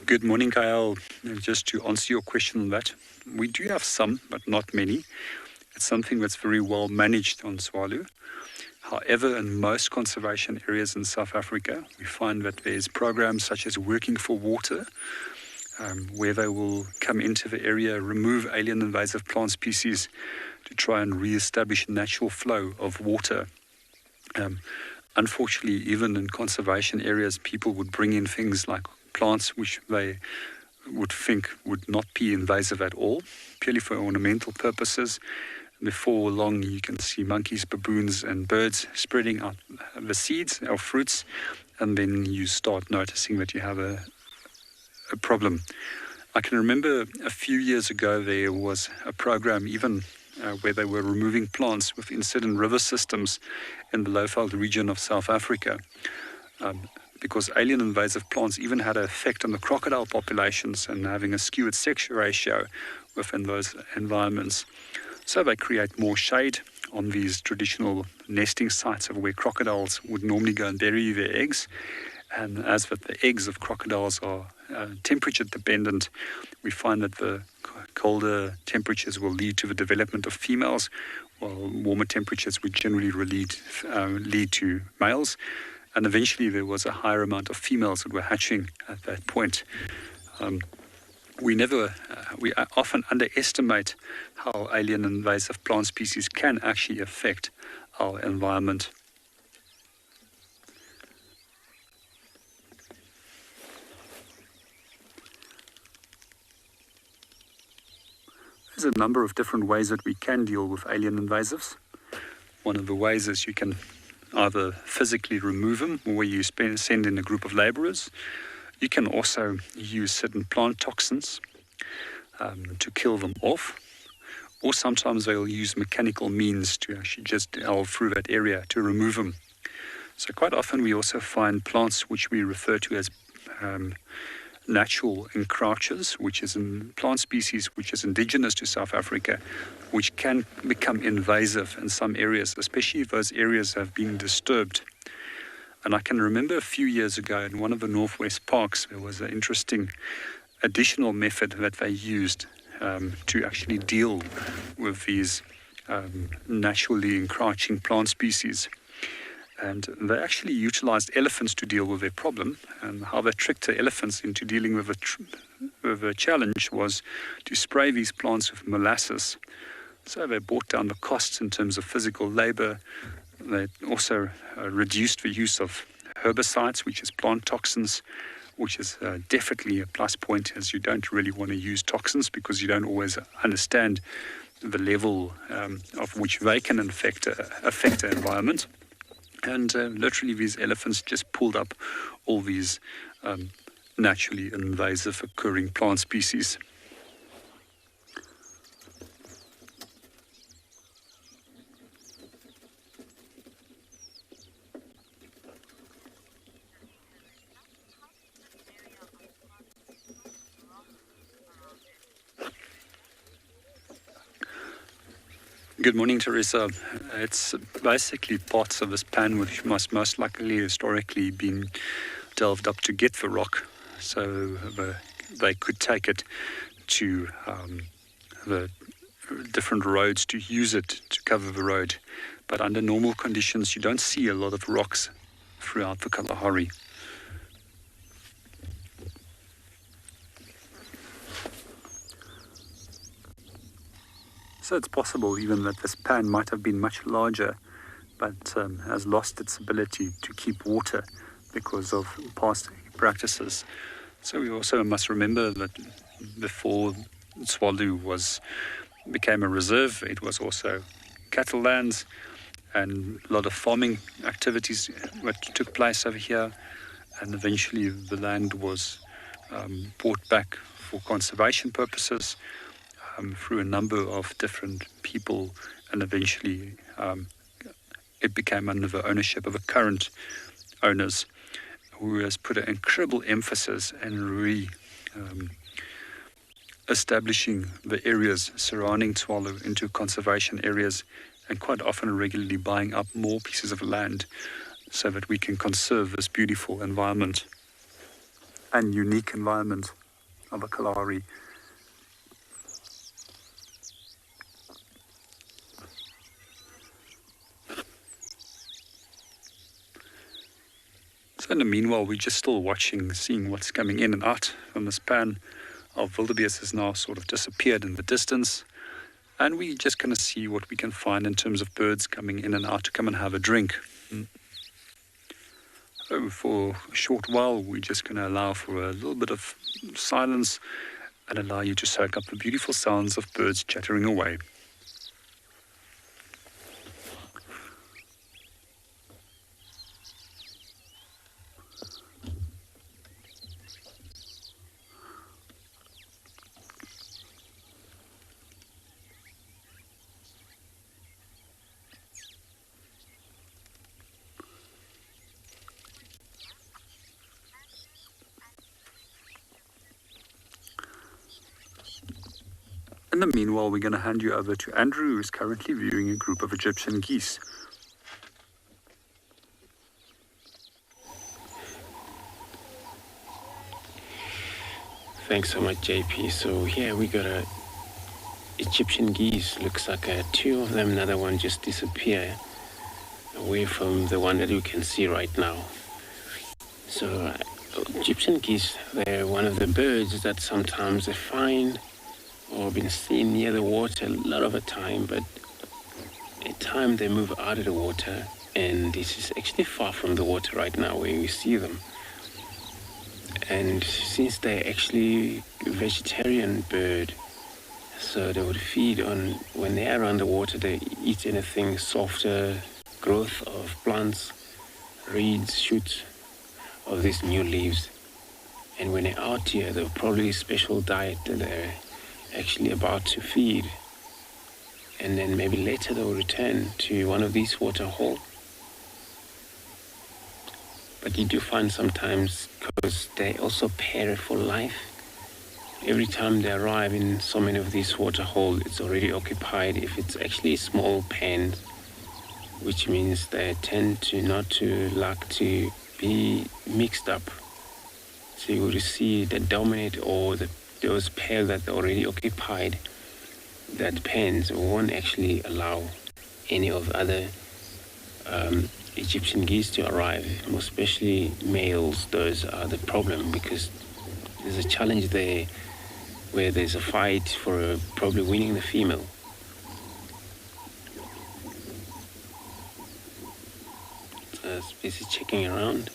Good morning, Kyle. Just to answer your question on that, we do have some, but not many. It's something that's very well managed on Tswalu. However, in most conservation areas in South Africa, we find that there's programs such as Working for Water, where they will come into the area, remove alien invasive plant species to try and re-establish natural flow of water. Unfortunately, even in conservation areas, people would bring in things like plants which they would think would not be invasive at all, purely for ornamental purposes. Before long, you can see monkeys, baboons, and birds spreading out the seeds or fruits, and then you start noticing that you have a problem. I can remember a few years ago there was a program even where they were removing plants within certain river systems in the Lowveld region of South Africa. Because alien invasive plants even had an effect on the crocodile populations and having a skewed sex ratio within those environments. So they create more shade on these traditional nesting sites of where crocodiles would normally go and bury their eggs. And as that the eggs of crocodiles are temperature dependent, we find that the colder temperatures will lead to the development of females, while warmer temperatures would generally lead to males. And eventually there was a higher amount of females that were hatching at that point. We often underestimate how alien invasive plant species can actually affect our environment. There's a number of different ways that we can deal with alien invasives. One of the ways is you can either physically remove them, or you send in a group of laborers. You can also use certain plant toxins to kill them off, or sometimes they'll use mechanical means to actually just delve through that area to remove them. So quite often we also find plants which we refer to as natural encroachers, which is a plant species which is indigenous to South Africa, which can become invasive in some areas, especially if those areas have been disturbed. And I can remember a few years ago in one of the Northwest parks, there was an interesting additional method that they used to actually deal with these naturally encroaching plant species. And they actually utilized elephants to deal with their problem. And how they tricked the elephants into dealing with a challenge was to spray these plants with molasses. So they brought down the costs in terms of physical labor. They also reduced the use of herbicides, which is plant toxins, which is definitely a plus point, as you don't really want to use toxins because you don't always understand the level of which they can affect the environment. And literally these elephants just pulled up all these naturally invasive occurring plant species. Good morning, Teresa. It's basically parts of this pan which must most likely historically been delved up to get the rock, so they could take it to the different roads to use it to cover the road. But under normal conditions, you don't see a lot of rocks throughout the Kalahari. So it's possible even that this pan might have been much larger, but has lost its ability to keep water because of past practices. So we also must remember that before Tswalu became a reserve, it was also cattle lands, and a lot of farming activities that took place over here, and eventually the land was brought back for conservation purposes through a number of different people, and eventually it became under the ownership of the current owners, who has put an incredible emphasis in establishing the areas surrounding Tswalu into conservation areas, and quite often regularly buying up more pieces of land so that we can conserve this beautiful environment and unique environment of the Kalahari. So in the meanwhile, we're just still watching, seeing what's coming in and out from this pan. Our wildebeest has now sort of disappeared in the distance, and we're just going to see what we can find in terms of birds coming in and out to come and have a drink. So for a short while, we're just going to allow for a little bit of silence and allow you to soak up the beautiful sounds of birds chattering away. In the meanwhile, we're going to hand you over to Andrew, who is currently viewing a group of Egyptian geese. Thanks so much, JP. So here we got a Egyptian geese. Looks like two of them, another one just disappear away from the one that you can see right now. So Egyptian geese, they're one of the birds that sometimes they find or been seen near the water a lot of the time, but at time they move out of the water, and this is actually far from the water right now where we see them. And since they're actually a vegetarian bird, so they would feed on, when they're around the water, they eat anything softer growth of plants, reeds, shoots of these new leaves. And when they're out here, they're probably a special diet that they're actually about to feed, and then maybe later they'll return to one of these water holes. But you do find sometimes, because they also pair for life, every time they arrive in so many of these water holes, it's already occupied. If it's actually a small pen, which means they tend to not to like to be mixed up, so you will see the dominant or those pair that are already occupied, that pens won't actually allow any of the other Egyptian geese to arrive, most especially males. Those are the problem, because there's a challenge there where there's a fight for probably winning the female. just busy checking around.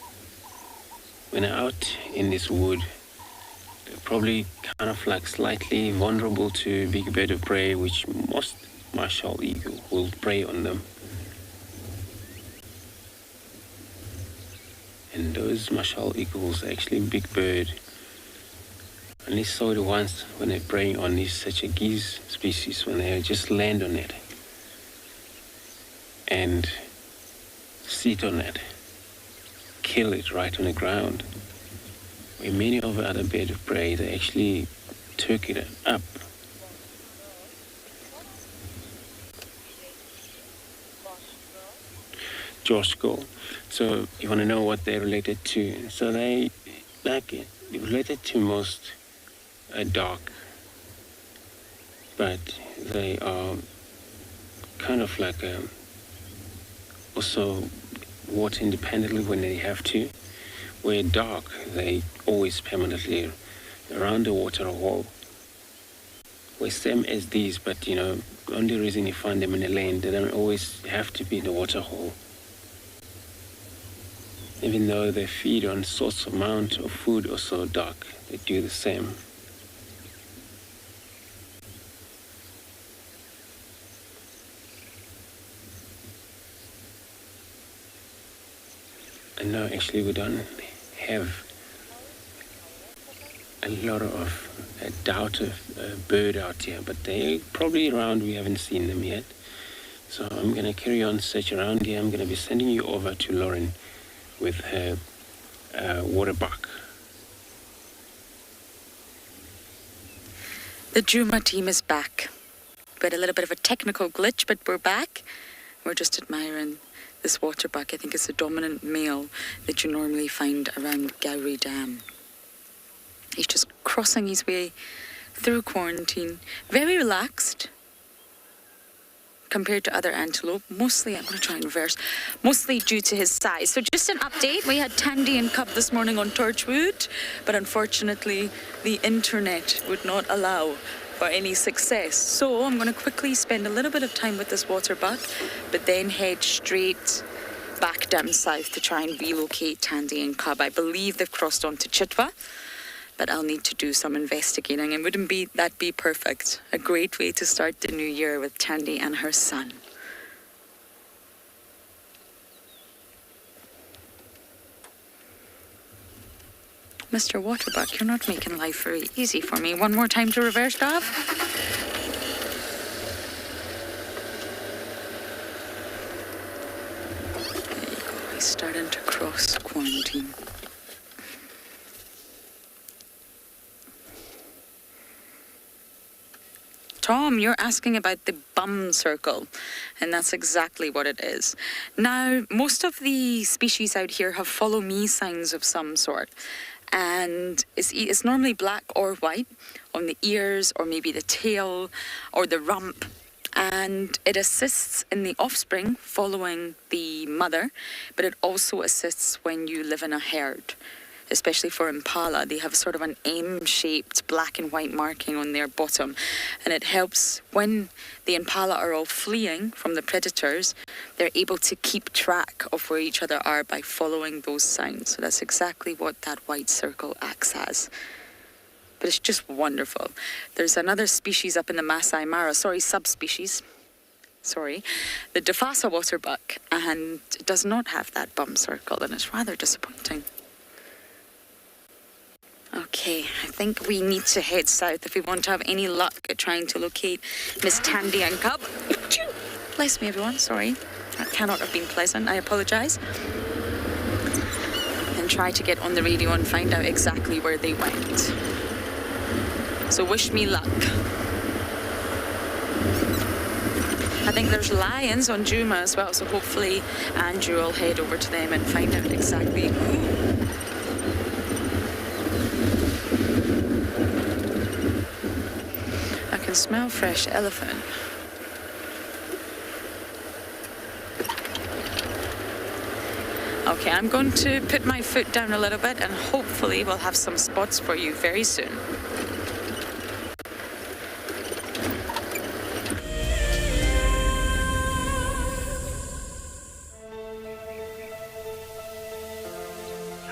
When I'm out in this wood, they're probably kind of like slightly vulnerable to big bird of prey, which most martial eagle will prey on them. And those martial eagles are actually big bird. I only saw it once when they're preying on such a geese species, when they just land on it and sit on it, kill it right on the ground. Where many of the other birds of prey, they actually took it up. Josh Gull. So you want to know what they're related to? So they're related to most dark, but they are kind of like also water independently when they have to. Where dark, they always permanently around the water hole. We're same as these, but the only reason you find them in the lane, they don't always have to be in the water hole. Even though they feed on sorts of amount of food also dark, they do the same. And now actually we don't have a lot of doubt of bird out here, but they're probably around. We haven't seen them yet. So I'm going to carry on search around here. I'm going to be sending you over to Lauren with her water buck. The Djuma team is back. We had a little bit of a technical glitch, but we're back. We're just admiring this water buck. I think it's the dominant male that you normally find around Gowrie Dam. He's just crossing his way through quarantine. Very relaxed compared to other antelope. Mostly, I'm going to try and reverse, mostly due to his size. So just an update, we had Tandy and Cub this morning on Torchwood, but unfortunately the internet would not allow for any success. So I'm going to quickly spend a little bit of time with this water buck, but then head straight back down south to try and relocate Tandy and Cub. I believe they've crossed on to Chitwa, but I'll need to do some investigating. And wouldn't that be perfect? A great way to start the new year with Tandy and her son. Mr. Waterbuck, you're not making life very easy for me. One more time to reverse, Gav. There you go. He's starting to cross quarantine. Tom, you're asking about the bum circle, and that's exactly what it is. Now, most of the species out here have follow me signs of some sort, and it's normally black or white on the ears or maybe the tail or the rump, and it assists in the offspring following the mother, but it also assists when you live in a herd. Especially for impala, they have sort of an M-shaped black and white marking on their bottom, and it helps when the impala are all fleeing from the predators. They're able to keep track of where each other are by following those signs. So that's exactly what that white circle acts as. But it's just wonderful. There's another species up in the Masai Mara, subspecies, the Dafasa waterbuck, and it does not have that bum circle, and it's rather disappointing. Okay, I think we need to head south if we want to have any luck at trying to locate Miss Tandy and Cub. Bless me, everyone. Sorry. That cannot have been pleasant. I apologise. And try to get on the radio and find out exactly where they went. So wish me luck. I think there's lions on Djuma as well, so hopefully Andrew will head over to them and find out exactly who. I can smell fresh elephant. Okay, I'm going to put my foot down a little bit and hopefully we'll have some spots for you very soon.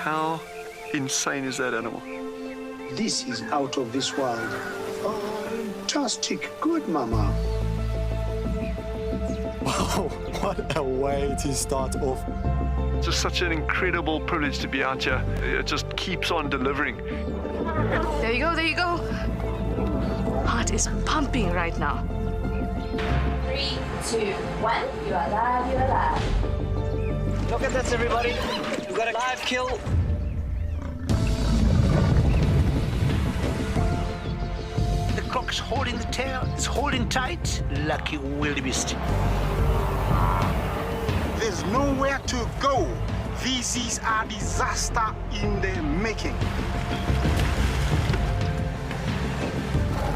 How insane is that animal? This is out of this world. Fantastic. Good, Mama. Wow, what a way to start off. It's just such an incredible privilege to be out here. It just keeps on delivering. There you go, there you go. Heart is pumping right now. 3, 2, 1. You are live, you are live. Look at this, everybody. We've got a live kill. The cock's holding the tail. It's holding tight. Lucky wildebeest. There's nowhere to go. This is a disaster in the making.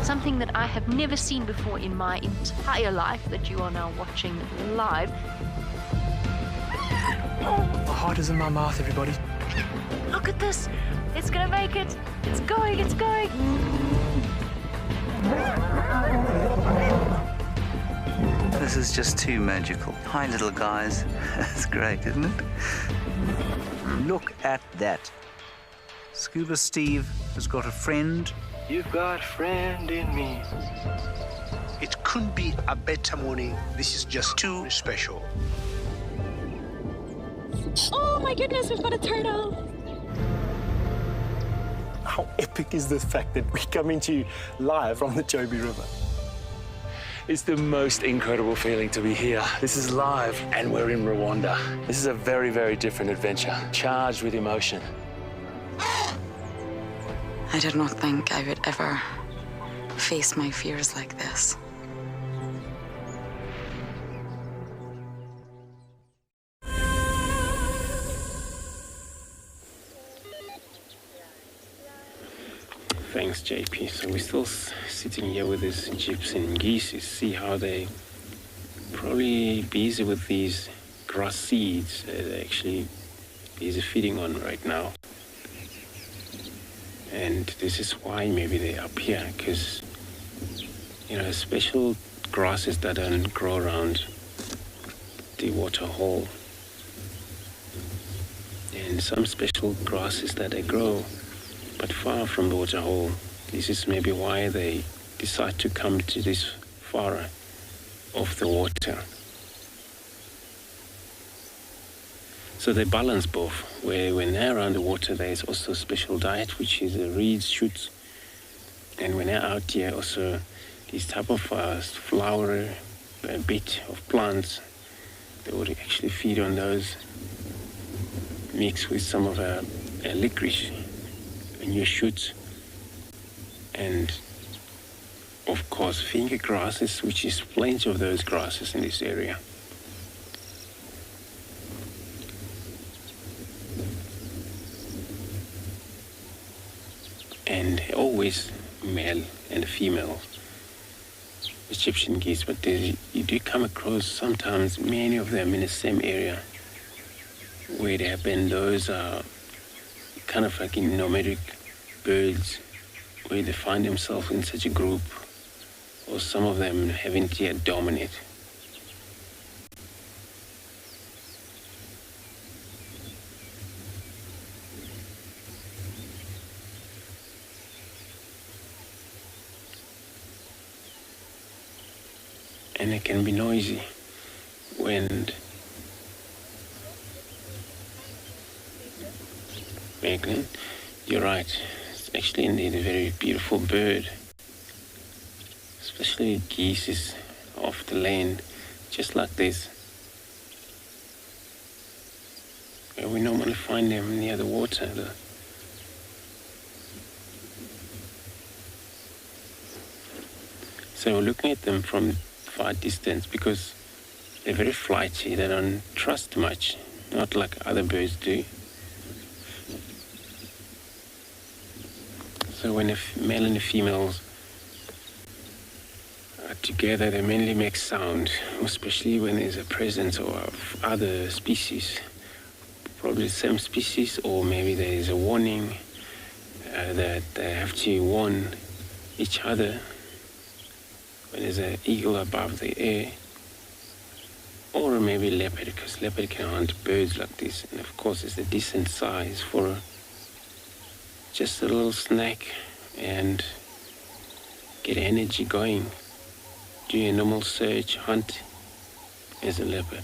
Something that I have never seen before in my entire life that you are now watching live. My heart is in my mouth, everybody. Look at this. It's gonna make it. It's going, it's going. This is just too magical. Hi, little guys. That's great, isn't it? Look at that. Scuba Steve has got a friend. You've got a friend in me. It couldn't be a better morning. This is just too special. Oh my goodness, we've got a turtle. How epic is the fact that we're coming to you live from the Chobe River? It's the most incredible feeling to be here. This is live, and we're in Rwanda. This is a very, very different adventure, charged with emotion. I did not think I would ever face my fears like this. Thanks, JP. So we're still sitting here with these gyps and geese to see how they probably busy with these grass seeds they're actually busy feeding on right now. And this is why maybe they're up here, because, you know, special grasses that don't grow around the water hole. And some special grasses that they grow but far from the water hole. This is maybe why they decide to come to this far off the water. So they balance both, where when they're around the water there's also a special diet, which is reeds, shoots, and when they're out here also this type of flower, a bit of plants, they would actually feed on those, mixed with some of a licorice, new shoots, and of course finger grasses, which is plenty of those grasses in this area. And always male and female Egyptian geese, but you do come across sometimes many of them in the same area where there have been those kind of like nomadic birds where they find themselves in such a group, or some of them haven't yet dominate. And it can be noisy when Migrant, you're right. It's actually indeed a very beautiful bird. Especially geese is off the land, just like this. Where we normally find them near the water. So we're looking at them from far distance because they're very flighty. They don't trust much, not like other birds do. So when the male and the females are together, they mainly make sound, especially when there's a presence of other species, probably the same species, or maybe there is a warning that they have to warn each other when there's an eagle above the air, or maybe leopard, because leopard can hunt birds like this, and of course it's a decent size for just a little snack and get energy going. Do a normal search hunt as a leopard.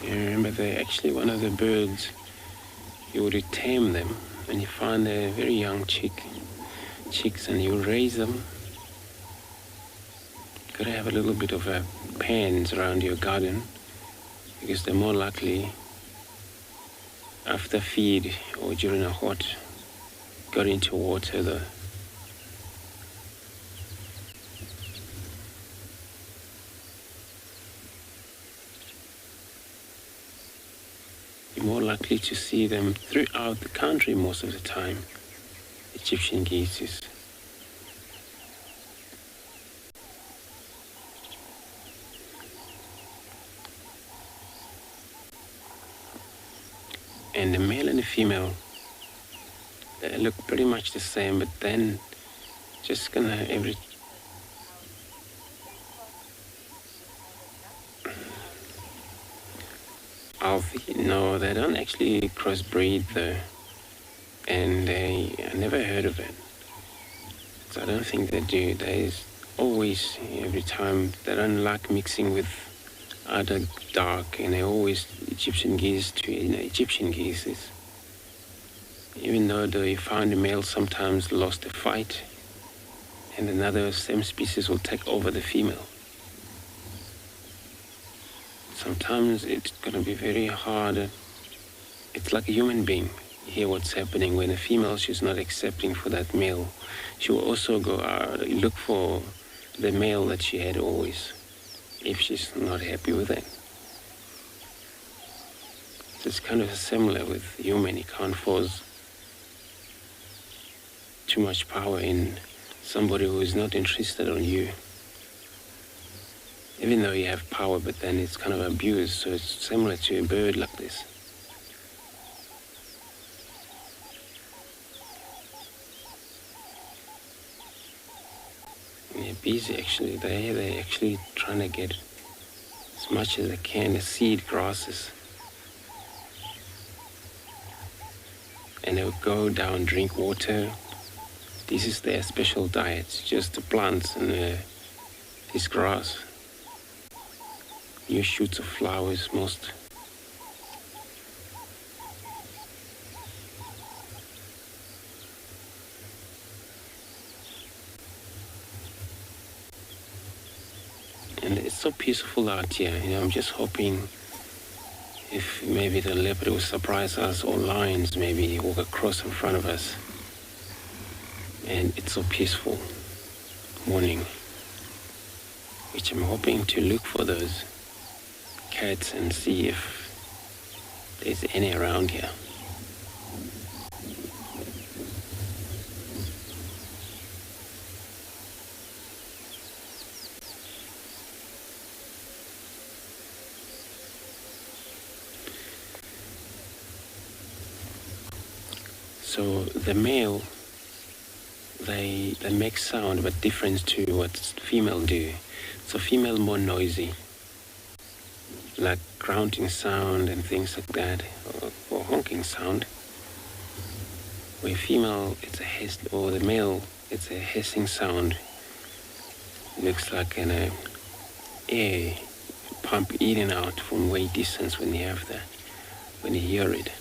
You remember they're actually one of the birds, you would tame them and you find a very young chicks and you raise them. You gotta have a little bit of pans around your garden, because they're more likely after feed or during a hot got into water though. You're more likely to see them throughout the country most of the time, Egyptian geese. And the male and the female, they look pretty much the same, but then just gonna no, they don't actually crossbreed though, and I never heard of it, so I don't think they do. There's always, every time, they don't like mixing with other dark, and they always Egyptian geese to Egyptian geese. Even though they found the male sometimes lost a fight, and another same species will take over the female. Sometimes it's going to be very hard. It's like a human being. You hear what's happening when a female, she's not accepting for that male. She will also go out, look for the male that she had always, if she's not happy with it. So it's kind of similar with human. You can't force too much power in somebody who is not interested in you. Even though you have power, but then it's kind of abused, so it's similar to a bird like this. And they're busy actually. They're actually trying to get as much as they can, the seed grasses. And they'll go down, drink water. This is their special diet, just the plants and this grass. New shoots of flowers most. And it's so peaceful out here. I'm just hoping if maybe the leopard will surprise us, or lions maybe walk across in front of us. And it's so peaceful morning, which I'm hoping to look for those cats and see if there's any around here. So the male, they make sound, but different to what female do. So female more noisy, like grunting sound and things like that, or honking sound. Where female, it's a hiss, or the male, it's a hissing sound. It looks like an air pump in and out from way distance when you have that, when you hear it.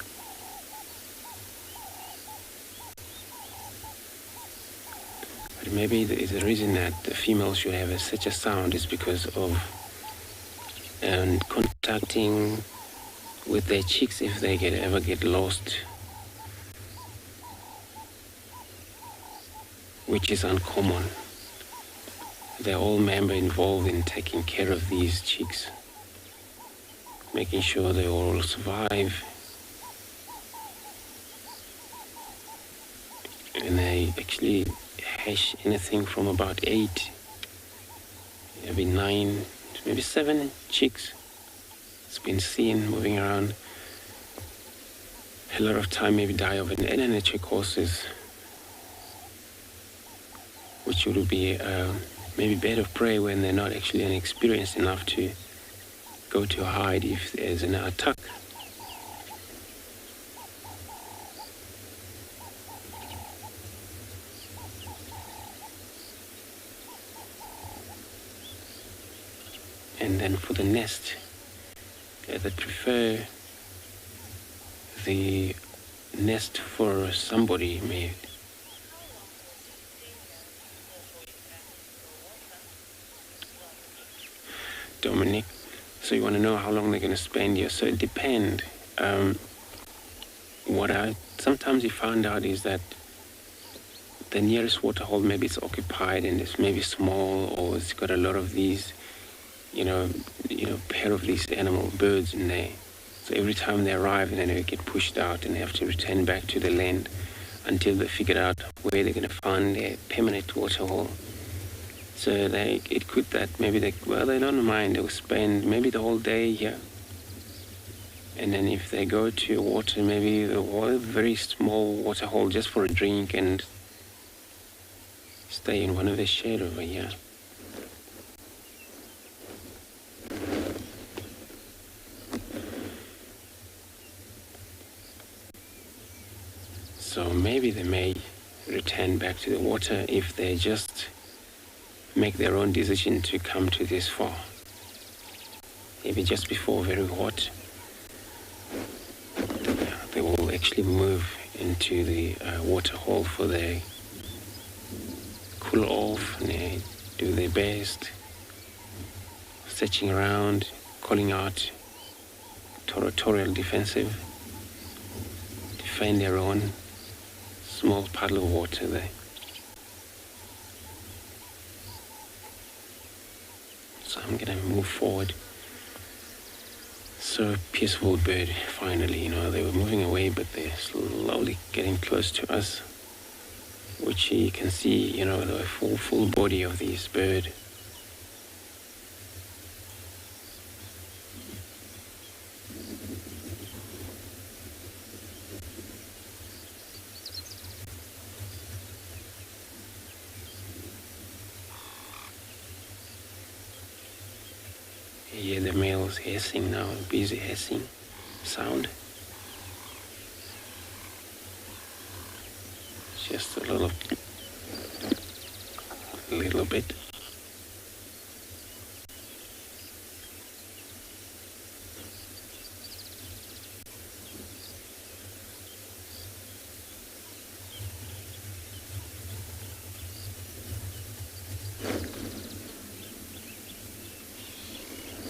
But maybe the reason that the female should have such a sound is because of contacting with their chicks if they ever get lost, which is uncommon. They're all members involved in taking care of these chicks, making sure they all survive. And they actually hatch anything from about 8, maybe 9, maybe 7 chicks. It's been seen moving around a lot of time maybe die of an NNHA which would be maybe bird of prey when they're not actually inexperienced enough to go to hide if there's an attack. And then for the nest, they prefer the nest for somebody made. Dominic, so you want to know how long they're going to spend here. So it depends. What I sometimes you found out is that the nearest waterhole, maybe it's occupied and it's maybe small, or it's got a lot of these, pair of these birds in there. So every time they arrive, then they get pushed out and they have to return back to the land until they figure out where they're going to find their permanent waterhole. So it could that maybe they don't mind. They'll spend maybe the whole day here. And then if they go to water, maybe a very small waterhole just for a drink and stay in one of the shade over here. So maybe they may return back to the water if they just make their own decision to come to this far. Maybe just before very hot, they will actually move into the waterhole for their cool off, and they do their best, searching around, calling out, territorial defensive, to find their own small puddle of water there. So I'm gonna move forward. So peaceful bird, finally, they were moving away, but they're slowly getting close to us, which you can see, the full body of this bird. Yeah, the male's hissing now, busy hissing sound. Just a little bit.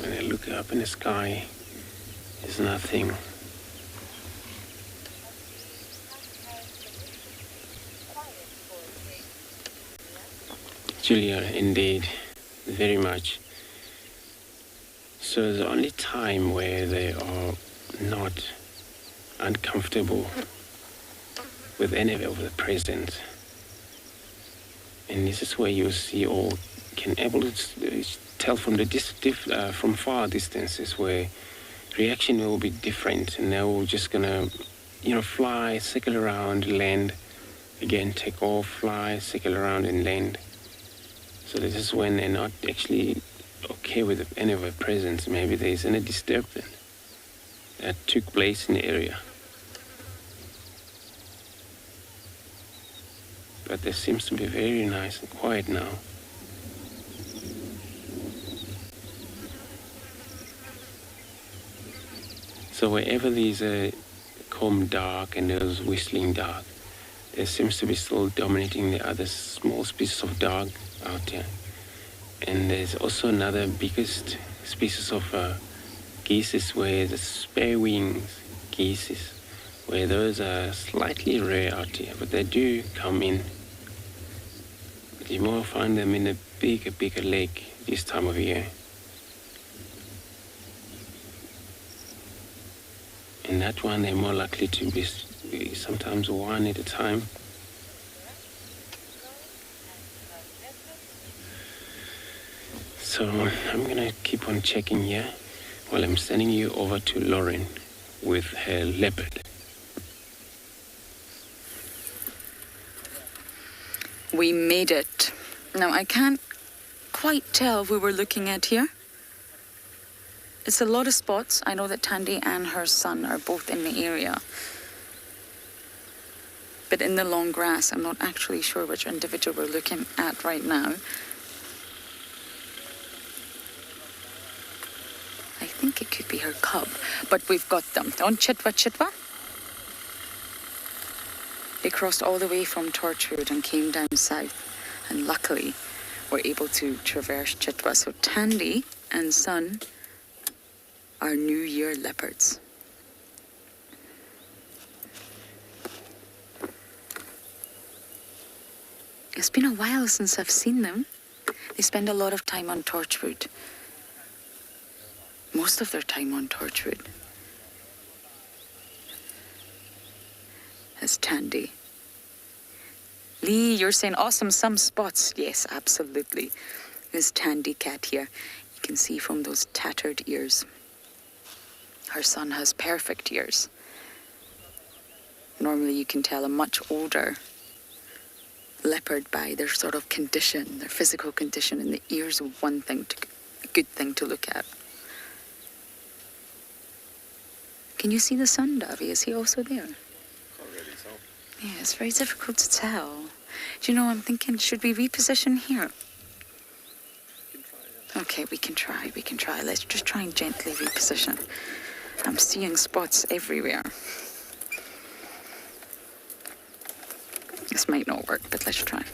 When I look up in the sky, there's nothing. Julia, indeed, very much. So the only time where they are not uncomfortable with any of the present, and this is where you see or can able to tell from the from far distances where reaction will be different, and they're just gonna, fly, circle around, land, again take off, fly, circle around, and land. So this is when they're not actually okay with any of our presence. Maybe there's any disturbance that took place in the area. But there seems to be very nice and quiet now. So wherever these comb dark and those whistling dark, there seems to be still dominating the other small species of dog out here. And there's also another biggest species of geese where the spare wings geese, where those are slightly rare out here, but they do come in. But you more find them in a bigger lake this time of year. And that one, they're more likely to be sometimes one at a time. So I'm gonna keep on checking here while I'm sending you over to Lauren with her leopard. We made it. Now, I can't quite tell who we're looking at here. It's a lot of spots. I know that Tandy and her son are both in the area. But in the long grass, I'm not actually sure which individual we're looking at right now. I think it could be her cub, but we've got them. On Chitwa Chitwa. They crossed all the way from Torchwood and came down south, and luckily were able to traverse Chitwa. So Tandy and son are New Year leopards. It's been a while since I've seen them. They spend a lot of time on Torchwood. Most of their time on Torchwood. That's Tandy. Lee, you're saying awesome, some spots. Yes, absolutely. There's Tandy cat here. You can see from those tattered ears. Her son has perfect ears. Normally you can tell a much older leopard by their sort of condition, their physical condition, and the ears are one thing, a good thing to look at. Can you see the son, Davy? Is he also there? Can't really tell. Yeah, it's very difficult to tell. Do you know, I'm thinking, should we reposition here? Okay, we can try. Let's just try and gently reposition. I'm seeing spots everywhere. This might not work, but let's try.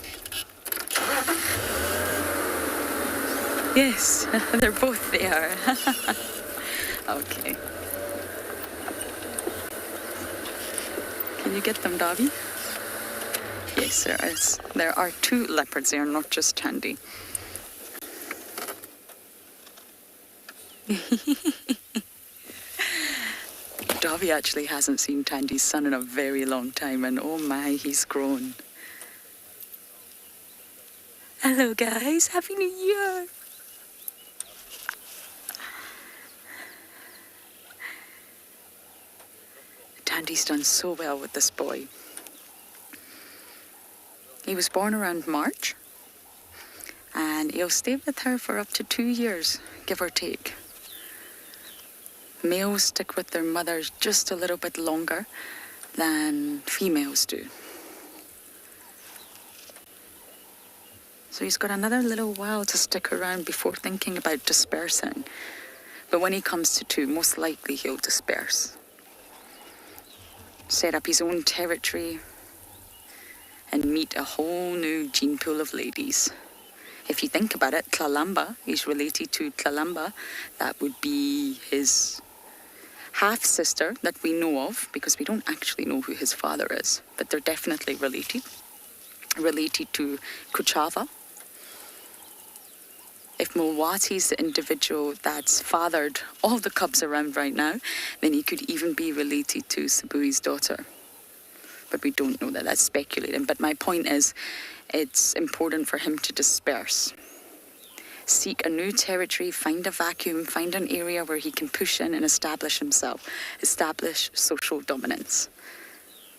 Yes, they're both there. Okay. Can you get them, Dobby? Yes, there is. There are two leopards there, not just Tandy. Dobby actually hasn't seen Tandy's son in a very long time, and oh my, he's grown. Hello guys, Happy New Year! Tandy's done so well with this boy. He was born around March, and he'll stay with her for up to 2 years, give or take. Males stick with their mothers just a little bit longer than females do. So he's got another little while to stick around before thinking about dispersing. But when he comes to 2, most likely he'll disperse. Set up his own territory and meet a whole new gene pool of ladies. If you think about it, Tlalamba, he's related to Tlalamba. That would be his half-sister that we know of, because we don't actually know who his father is, but they're definitely related. Related to Kuchava. If Mulwati's the individual that's fathered all the cubs around right now, then he could even be related to Sabui's daughter. But we don't know that, that's speculating. But my point is, it's important for him to disperse. Seek a new territory, find a vacuum, find an area where he can push in and establish himself. Establish social dominance.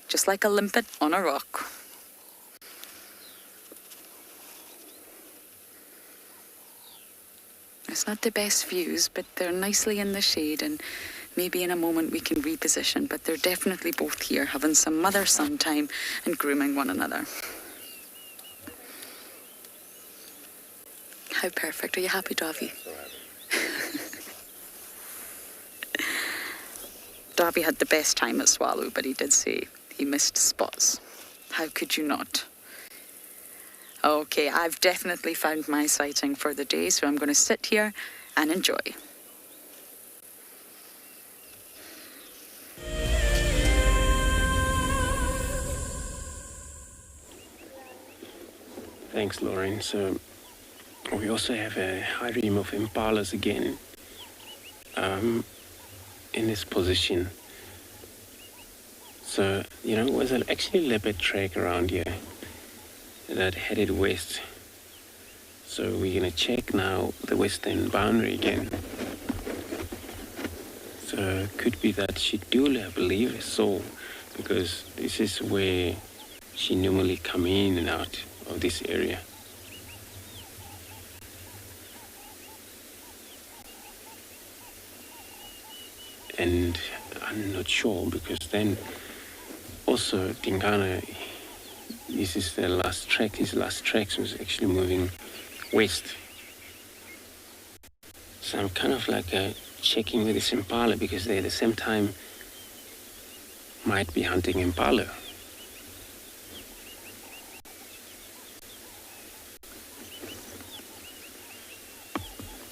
Just like a limpet on a rock. It's not the best views, but they're nicely in the shade, and maybe in a moment we can reposition, but they're definitely both here, having some mother-son time and grooming one another. How perfect. Are you happy, Davy? Davy had the best time at Tswalu, but he did say he missed spots. How could you not? Okay, I've definitely found my sighting for the day, so I'm going to sit here and enjoy. Thanks, Lauren. So we also have a harem of impalas again in this position. So, it was actually a leopard track around here that headed west. So we're going to check now the western boundary again. So it could be that Shidula, I believe, is so, because this is where she normally come in and out of this area. And I'm not sure, because then also Tingana, this is the last track, his last tracks was actually moving west. So I'm kind of like checking with this impala, because they at the same time might be hunting impala.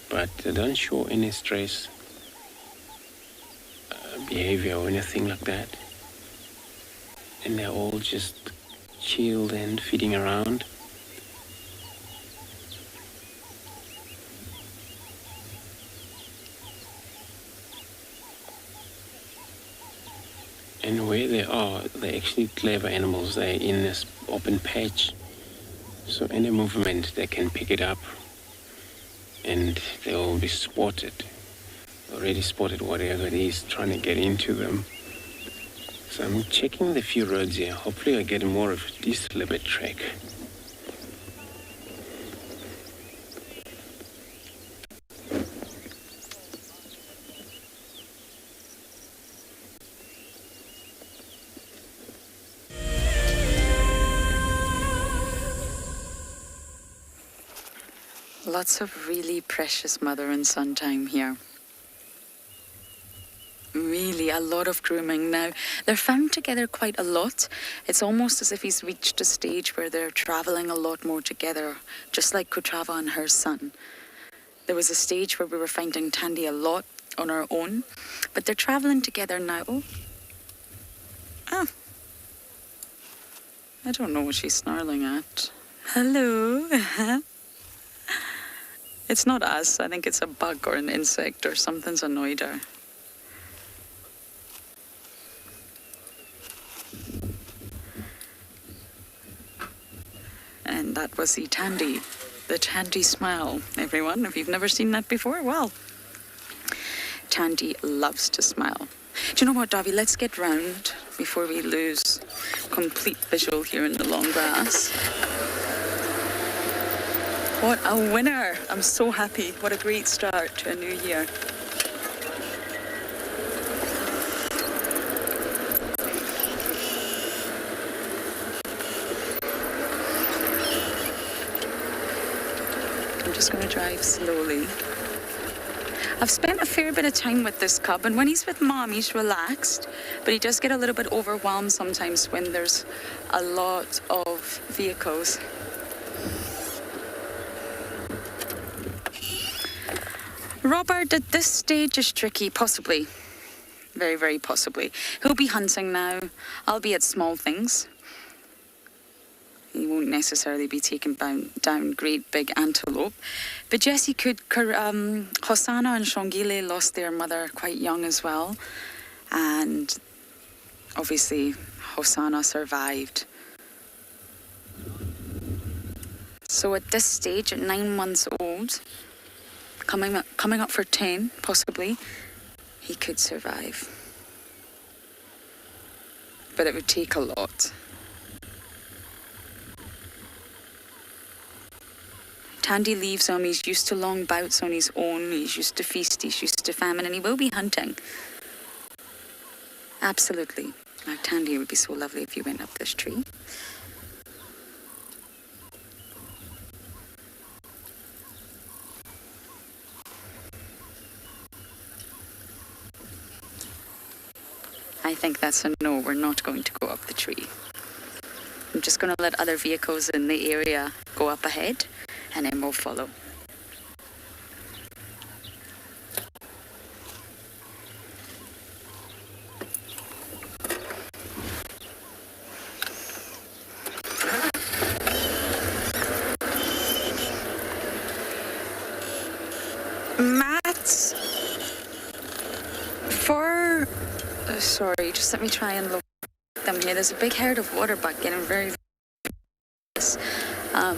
But they don't show any stress behavior or anything like that. And they're all just chilled and feeding around. And where they are, they're actually clever animals. They're in this open patch. So any movement, they can pick it up and they will be spotted. Already spotted whatever it is trying to get into them. So I'm checking the few roads here. Hopefully I get more of this Leopard track. Lots of really precious mother and son time here. Really, a lot of grooming now. They're found together quite a lot. It's almost as if he's reached a stage where they're travelling a lot more together, just like Kotrava and her son. There was a stage where we were finding Tandy a lot on our own, but they're travelling together now. Oh. I don't know what she's snarling at. Hello. It's not us. I think it's a bug or an insect or something's annoyed her. And that was the Tandy smile, everyone. If you've never seen that before, well, Tandy loves to smile. Do you know what, Davi? Let's get round before we lose complete visual here in the long grass. What a winner! I'm so happy. What a great start to a new year. I'm just going to drive slowly. I've spent a fair bit of time with this cub, and when he's with mom, he's relaxed, but he does get a little bit overwhelmed sometimes when there's a lot of vehicles. Robert, at this stage is tricky, possibly. Very, very possibly. He'll be hunting now, albeit small things. He won't necessarily be taking down great big antelope. But Jessie could... Hosanna and Shongile lost their mother quite young as well. And obviously, Hosanna survived. So at this stage, at 9 months old, coming up for 10, possibly, he could survive. But it would take a lot. Tandy leaves him. He's used to long bouts on his own. He's used to feast. He's used to famine. And he will be hunting. Absolutely. Now, Tandy, it would be so lovely if you went up this tree. I think that's a no. We're not going to go up the tree. I'm just going to let other vehicles in the area go up ahead, and then we'll follow. Matt, sorry, just let me try and look at them here. There's a big herd of waterbuck getting very I'm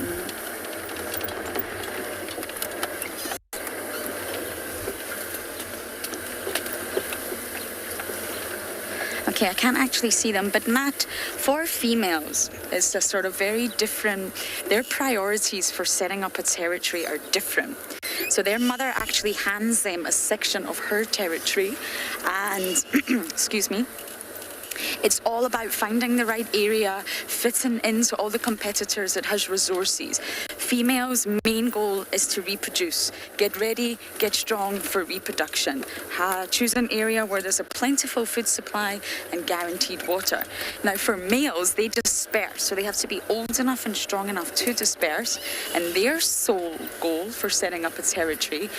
Okay, I can't actually see them, but Matt, for females, it's a sort of very different, their priorities for setting up a territory are different. So their mother actually hands them a section of her territory and, excuse me, it's all about finding the right area, fitting into all the competitors that has resources. Females' main goal is to reproduce. Get ready, get strong for reproduction. Choose an area where there's a plentiful food supply and guaranteed water. Now for males, they disperse, so they have to be old enough and strong enough to disperse, and their sole goal for setting up a territory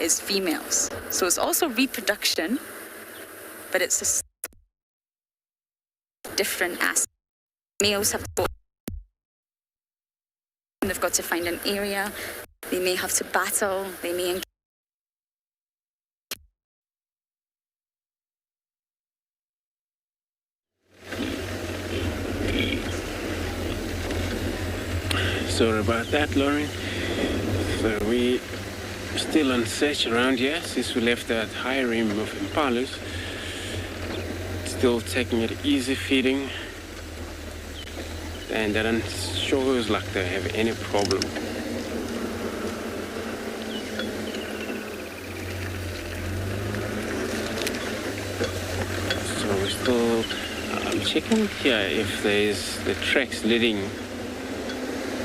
is females. So it's also reproduction, but it's a different aspect. Males have to go, they've got to find an area, they may have to battle, they may Sorry about that, Lauren. So we still on search around here since we left that high rim of impalas. Still taking it easy feeding, and that doesn't show us like they have any problem. So we're still, I'm checking here if there's the tracks leading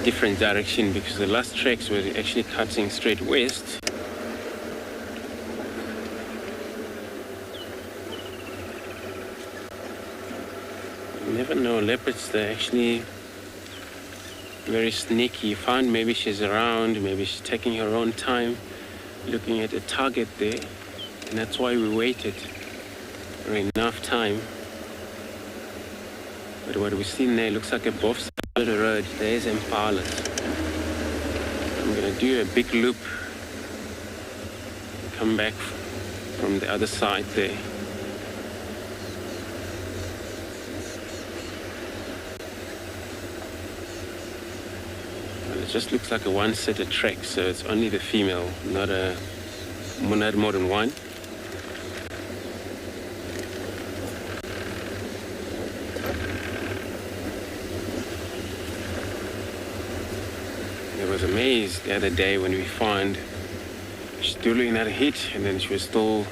different direction, because the last tracks were actually cutting straight west. You never know, leopards, they're actually very sneaky. You find maybe she's around, maybe she's taking her own time, looking at a target there, and that's why we waited for enough time. But what we've seen there looks like a both sides of the road. There's impalas. I'm gonna do a big loop, come back from the other side there. It just looks like a one set of tracks, so it's only the female, not more than one. I was amazed the other day when we found she's doing that hit, and then she was still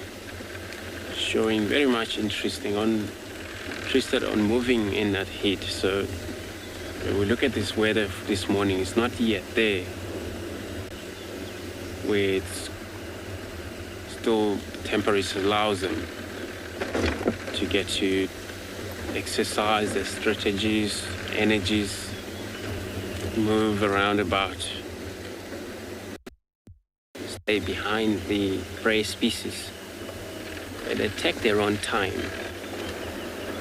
showing very much interested on moving in that heat. So when we look at this weather this morning, it's not yet there where it's still temperature allows them to get to exercise their strategies, energies, move around about, stay behind the prey species. They attack their own time.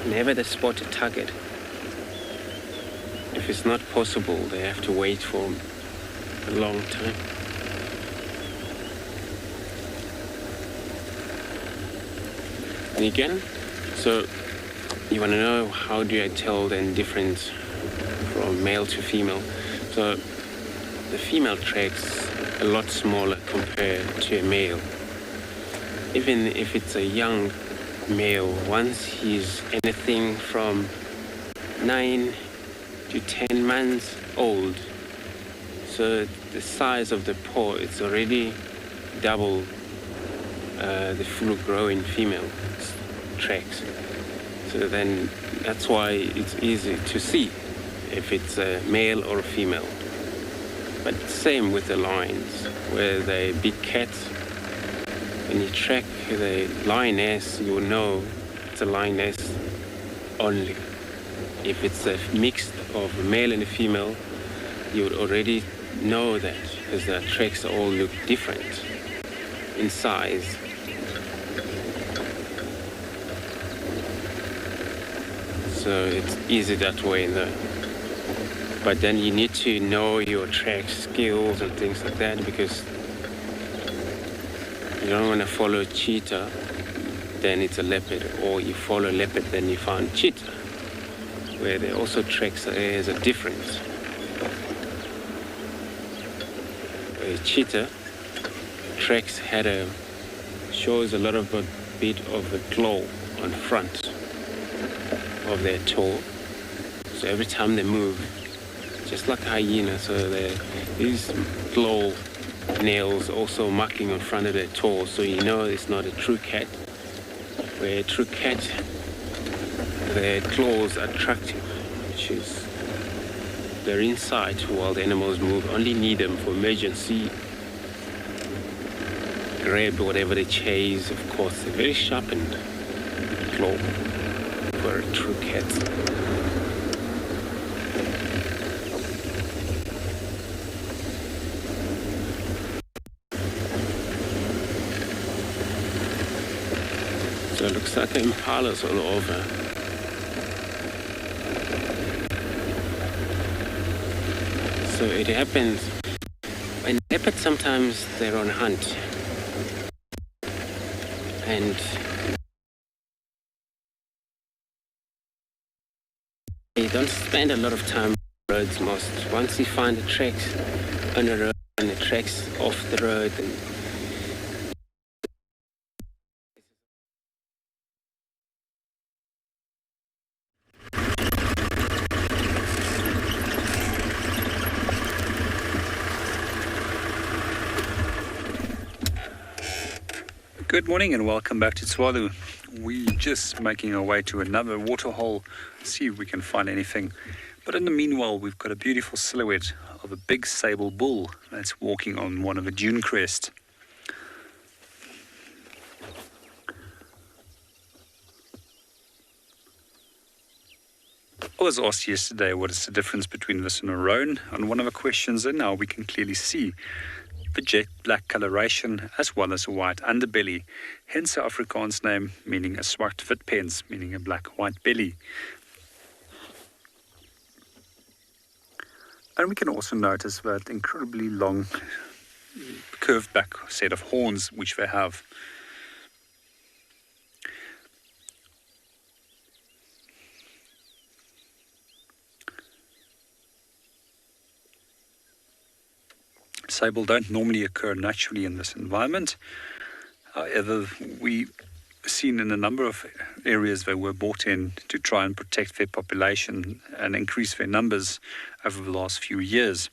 Whenever they spot a target, if it's not possible, they have to wait for a long time. And again, so you want to know how do I tell the difference from male to female? So the female tracks a lot smaller compared to a male. Even if it's a young male, once he's anything from 9 to 10 months old, so the size of the paw is already double the full-grown female tracks. So then that's why it's easy to see if it's a male or a female. But same with the lions, where they're big cats. When you track the lioness, you will know it's a lioness only. If it's a mix of a male and a female, you would already know that, because the tracks all look different in size. So it's easy that way though. But then you need to know your track skills and things like that, because you don't want to follow cheetah, then it's a leopard, or you follow leopard, then you find cheetah, where there also tracks there's a difference. Where cheetah tracks shows a lot of a bit of a claw on front, of their toe. So every time they move, just like a hyena, so these claw nails also marking in front of their toe, so you know it's not a true cat. Where a true cat, their claws are tractive, which is they're inside while the animals move, only need them for emergency, grab whatever they chase. Of course, a very sharpened claw for a true cat. So it looks like impalas all over. So it happens when leopards sometimes they're on hunt and they don't spend a lot of time on roads most. Once you find the tracks on the road and the tracks off the road, and Good morning and welcome back to Tswalu. We're just making our way to another waterhole, see if we can find anything. But in the meanwhile, we've got a beautiful silhouette of a big sable bull that's walking on one of a dune crest. I was asked yesterday what is the difference between this and a roan, and one of the questions, and now we can clearly see the jet black coloration as well as a white underbelly, hence the Afrikaans name meaning a swart witpens, meaning a black-white belly. And we can also notice that incredibly long curved back set of horns which they have. Sable don't normally occur naturally in this environment. However, we've seen in a number of areas they were brought in to try and protect their population and increase their numbers over the last few years.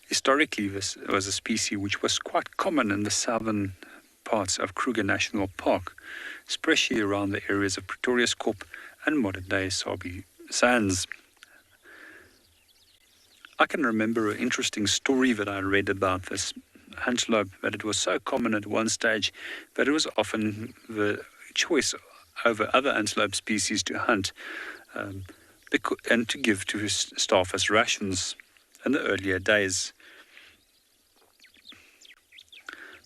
Historically, this was a species which was quite common in the southern parts of Kruger National Park, especially around the areas of Pretoriaskop and modern-day Sabi Sands. I can remember an interesting story that I read about this antelope, that it was so common at one stage that it was often the choice over other antelope species to hunt and to give to his staff as rations in the earlier days.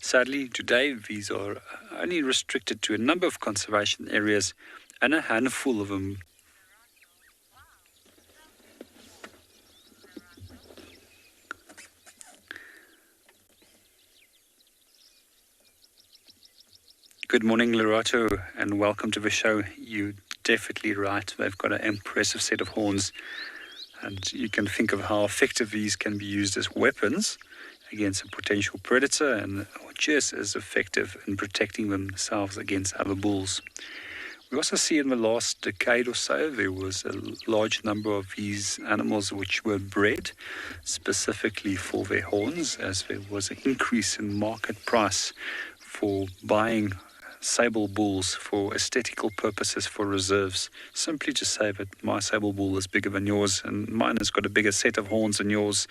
Sadly, today these are only restricted to a number of conservation areas, and a handful of them Good morning, Lerato, and welcome to the show. You're definitely right. They've got an impressive set of horns, and you can think of how effective these can be used as weapons against a potential predator, and just as effective in protecting themselves against other bulls. We also see in the last decade or so there was a large number of these animals which were bred specifically for their horns, as there was an increase in market price for buying sable bulls for aesthetical purposes for reserves, simply to say that my sable bull is bigger than yours and mine has got a bigger set of horns than yours.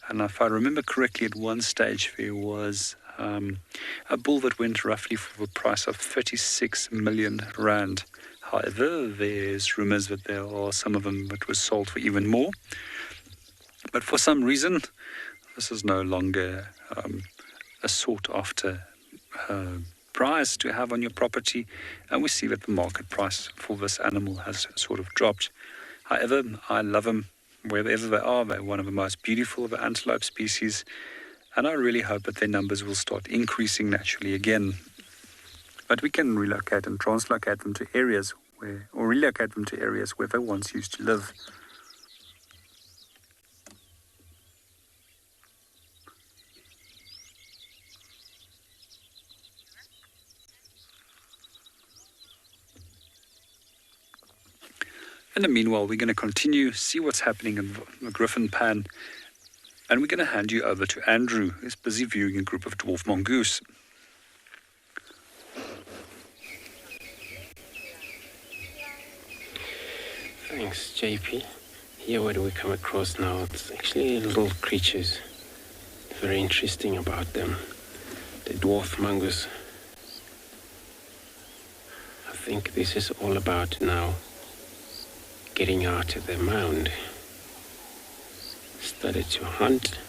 And if I remember correctly, at one stage there was a bull that went roughly for the price of 36 million rand. However, there's rumors that there are some of them that were sold for even more. But for some reason, this is no longer a sought after price to have on your property, and we see that the market price for this animal has sort of dropped. However, I love them wherever they are. They're one of the most beautiful of the antelope species, and I really hope that their numbers will start increasing naturally again. But we can relocate and translocate them to areas relocate them to areas where they once used to live. In the meanwhile, we're going to continue, see what's happening in the Griffin Pan, and we're going to hand you over to Andrew, who's busy viewing a group of Dwarf Mongoose. Thanks, JP. Here what do we come across now? It's actually little creatures. Very interesting about them. The Dwarf Mongoose. I think this is all about now getting out of the mound. Started to hunt.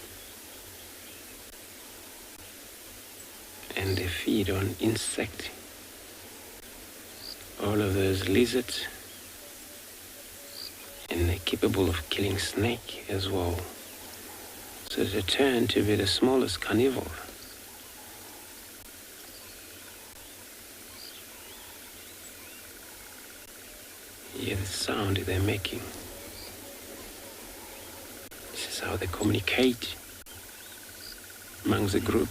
And they feed on insect. All of those lizards. And they're capable of killing snake as well. So they turn to be the smallest carnivore. Hear the sound they're making. This is how they communicate amongst the group.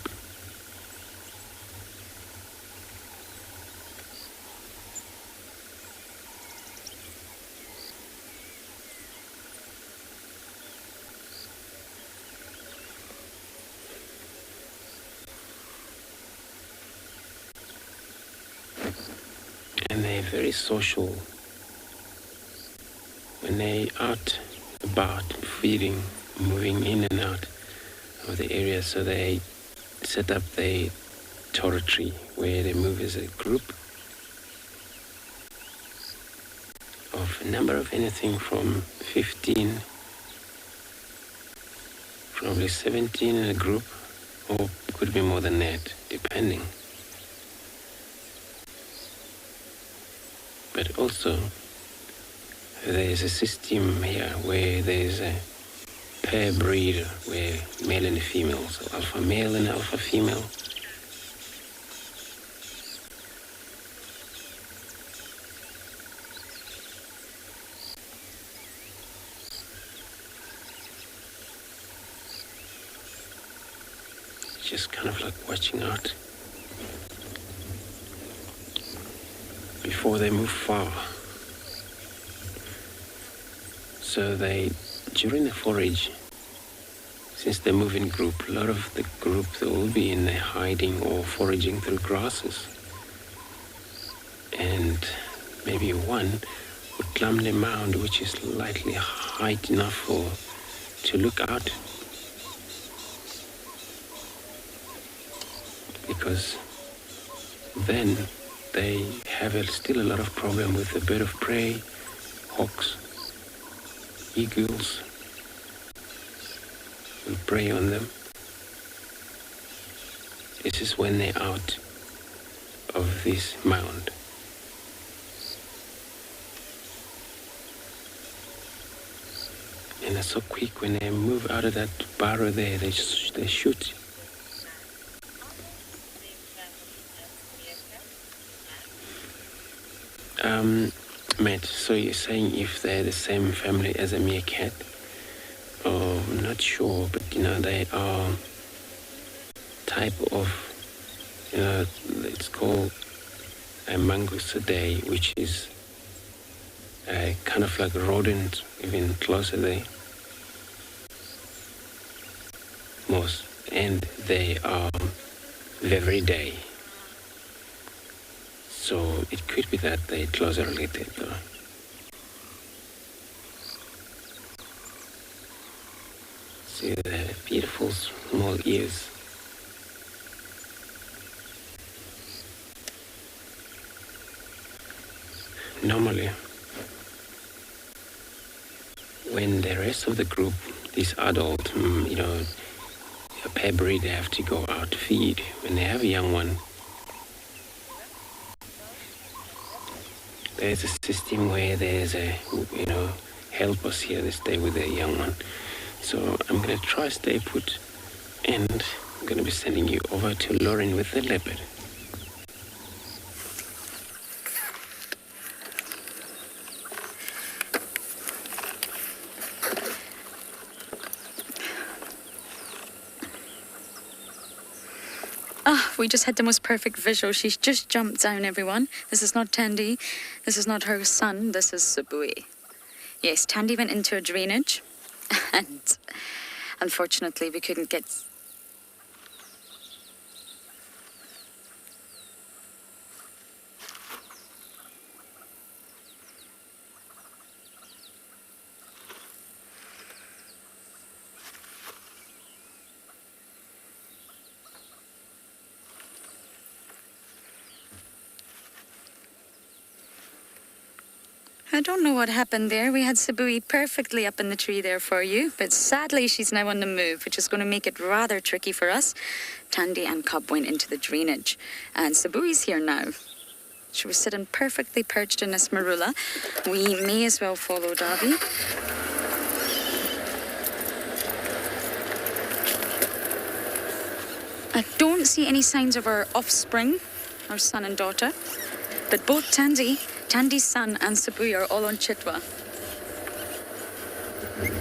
And they're very social. When they're out about feeding, moving in and out of the area, so they set up their territory where they move as a group of a number of anything from 15, probably 17 in a group, or could be more than that, depending. But also, there's a system here where there's a pair breed where male and female, so alpha male and alpha female. Just kind of like watching out before they move far. So they, during the forage, since they move in group, a lot of the group, they will be in there hiding or foraging through grasses. And maybe one would climb the mound, which is slightly height enough to look out. Because then they have still a lot of problem with the bird of prey, hawks, eagles will prey on them. This is when they're out of this mound. And they're so quick when they move out of that burrow there, they shoot. Matt, so you're saying if they're the same family as a meerkat? Oh, I'm not sure, but they are type of, it's called a Mangousidae, which is a kind of like rodent, even closer there. Most, and they are Viveridae. So it could be that they're closer related, though. See the beautiful small ears. Normally, when the rest of the group, this adult, a pair breed, they have to go out to feed. When they have a young one, there's a system where there's a, helpers here, they stay with their young one. So I'm going to try stay put, and I'm going to be sending you over to Lauren with the leopard. We just had the most perfect visual. She's just jumped down, everyone. This is not Tandy. This is not her son. This is Sabui. Yes, Tandy went into a drainage and unfortunately we couldn't get... I don't know what happened there. We had Sabui perfectly up in the tree there for you, but sadly she's now on the move, which is going to make it rather tricky for us. Tandy and Cub went into the drainage, and Sabui's here now. She was sitting perfectly perched in this marula. We may as well follow Darby. I don't see any signs of our offspring, our son and daughter, but both Tandy's son and Sabui are all on Chitwa.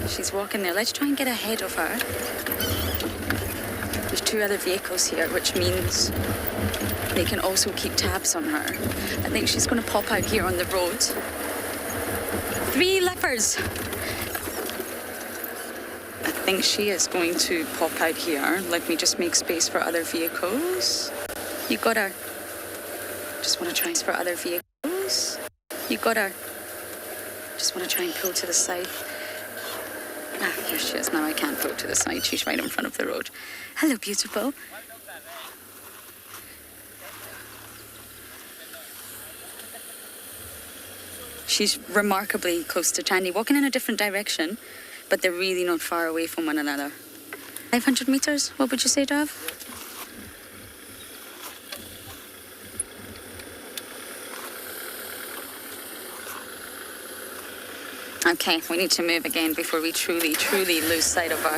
She's walking there. Let's try and get ahead of her. There's 2 other vehicles here, which means they can also keep tabs on her. I think she's going to pop out here on the road. 3 leopards. I think she is going to pop out here. Let me just make space for other vehicles. You got her. Just want to try for other vehicles. You got her. Just want to try and pull to the side. Ah, here she is. Now I can't pull to the side. She's right in front of the road. Hello, beautiful. She's remarkably close to Tandy, walking in a different direction, but they're really not far away from one another. 500 meters, what would you say, Dove? Okay, we need to move again before we truly lose sight of her.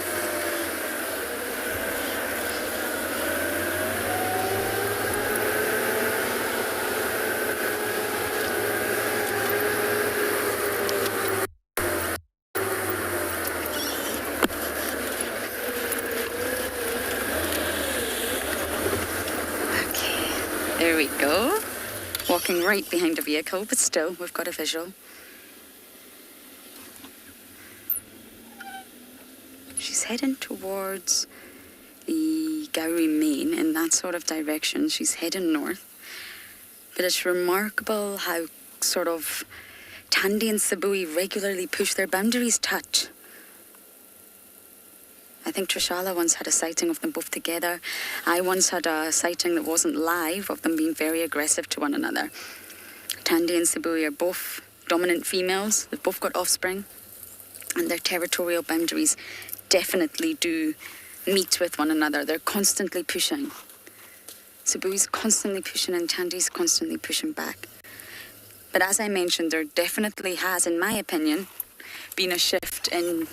Okay, there we go. Walking right behind the vehicle, but still, we've got a visual. She's heading towards the Gowrie Main in that sort of direction. She's heading north. But it's remarkable how sort of Tandy and Sabui regularly push their boundaries touch. I think Trishala once had a sighting of them both together. I once had a sighting that wasn't live of them being very aggressive to one another. Tandy and Sabui are both dominant females. They've both got offspring. And their territorial boundaries definitely do meet with one another. They're constantly pushing. Sabui's constantly pushing and Tandy's constantly pushing back. But as I mentioned, there definitely has, in my opinion, been a shift in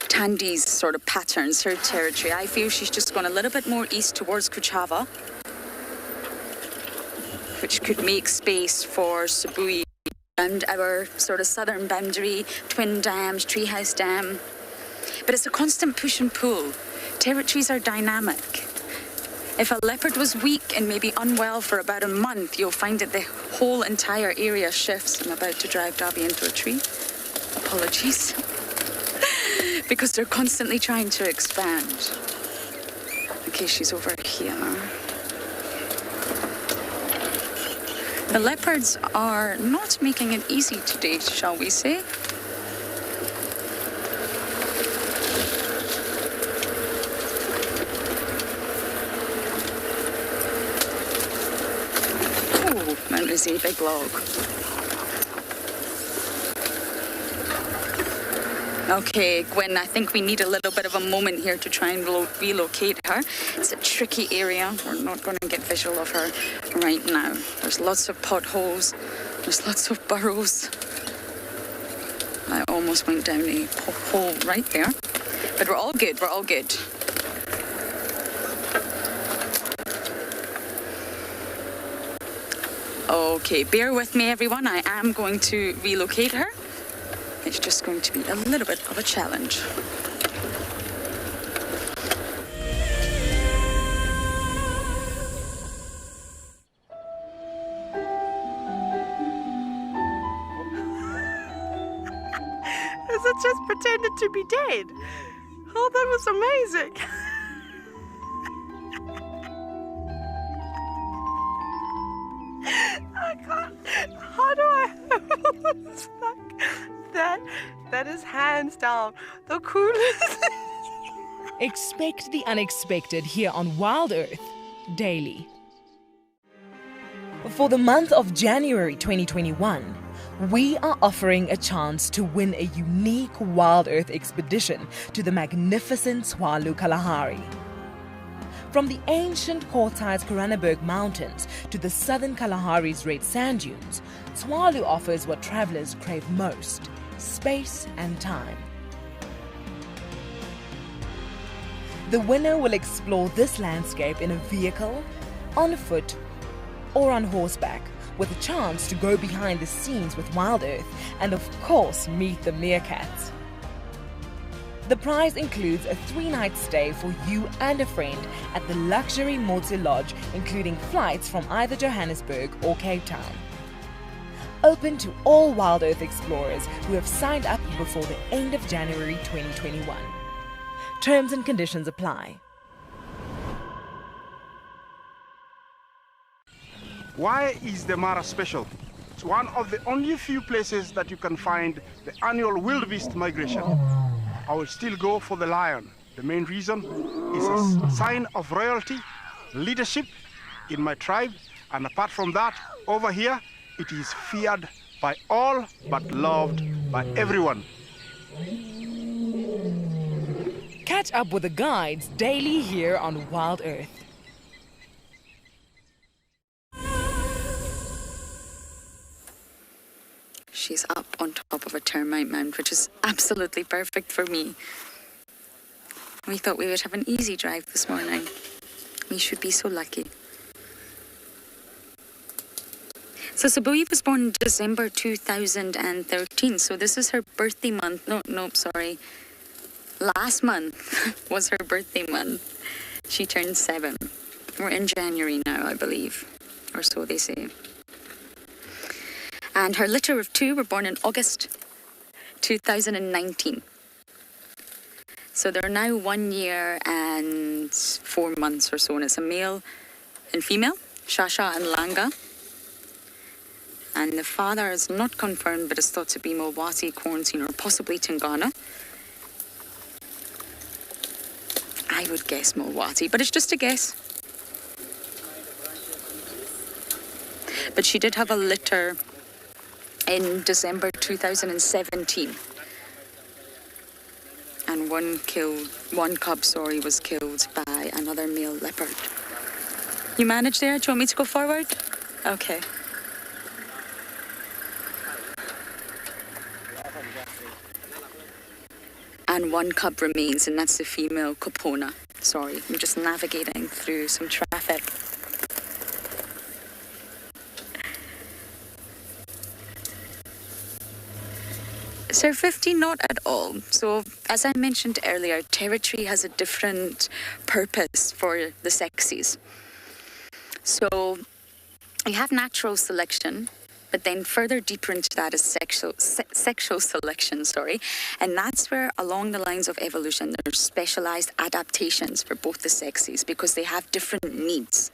Tandy's sort of patterns, her territory. I feel she's just gone a little bit more east towards Kuchava, which could make space for Sabui around our sort of southern boundary, Twin Dams, Treehouse Dam. But it's a constant push and pull. Territories are dynamic. If a leopard was weak and maybe unwell for about a month, you'll find that the whole entire area shifts. I'm about to drive Darby into a tree. Apologies. Because they're constantly trying to expand. Okay, she's over here. The leopards are not making it easy today, shall we say? Oh, Mount Lizzie, big log. Okay, Gwen, I think we need a little bit of a moment here to try and relocate her. It's a tricky area. We're not going to get visual of her right now. There's lots of potholes. There's lots of burrows. I almost went down a hole right there. But we're all good. We're all good. Okay, bear with me, everyone. I am going to relocate her. It's just going to be a little bit of a challenge. dead. Oh, that was amazing. I can't. How do I it's like that is hands down the coolest. Expect the unexpected here on Wild Earth daily. For the month of January 2021, we are offering a chance to win a unique Wild Earth expedition to the magnificent Tswalu Kalahari. From the ancient Kortai's Koranenberg Mountains to the southern Kalahari's red sand dunes, Tswalu offers what travelers crave most: space and time. The winner will explore this landscape in a vehicle, on foot, or on horseback, with a chance to go behind the scenes with Wild Earth and of course meet the meerkats. The prize includes a 3-night stay for you and a friend at the luxury Motse Lodge, including flights from either Johannesburg or Cape Town. Open to all Wild Earth explorers who have signed up before the end of January 2021. Terms and conditions apply. Why is Demora special? It's one of the only few places that you can find the annual wildebeest migration. I will still go for the lion. The main reason is a sign of royalty, leadership in my tribe, and apart from that, over here, it is feared by all but loved by everyone. Catch up with the guides daily here on Wild Earth. She's up on top of a termite mound, which is absolutely perfect for me. We thought we would have an easy drive this morning. We should be so lucky. So Sabui was born in December 2013, so this is her birthday month. No, sorry. Last month was her birthday month. She turned 7. We're in January now, I believe, or so they say. And her litter of 2 were born in August 2019. So they're now 1 year and 4 months or so, and it's a male and female, Shasha and Langa. And the father is not confirmed, but is thought to be Mawati, Quarantine, or possibly Tingana. I would guess Mawati, but it's just a guess. But she did have a litter in December 2017. And one cub, was killed by another male leopard. You managed there? Do you want me to go forward? Okay. And one cub remains, and that's the female Kopona. Sorry, I'm just navigating through some traffic. Sir 50, not at all. So, as I mentioned earlier, territory has a different purpose for the sexes. So, you have natural selection, but then further deeper into that is sexual selection, and that's where, along the lines of evolution, there's specialized adaptations for both the sexes because they have different needs.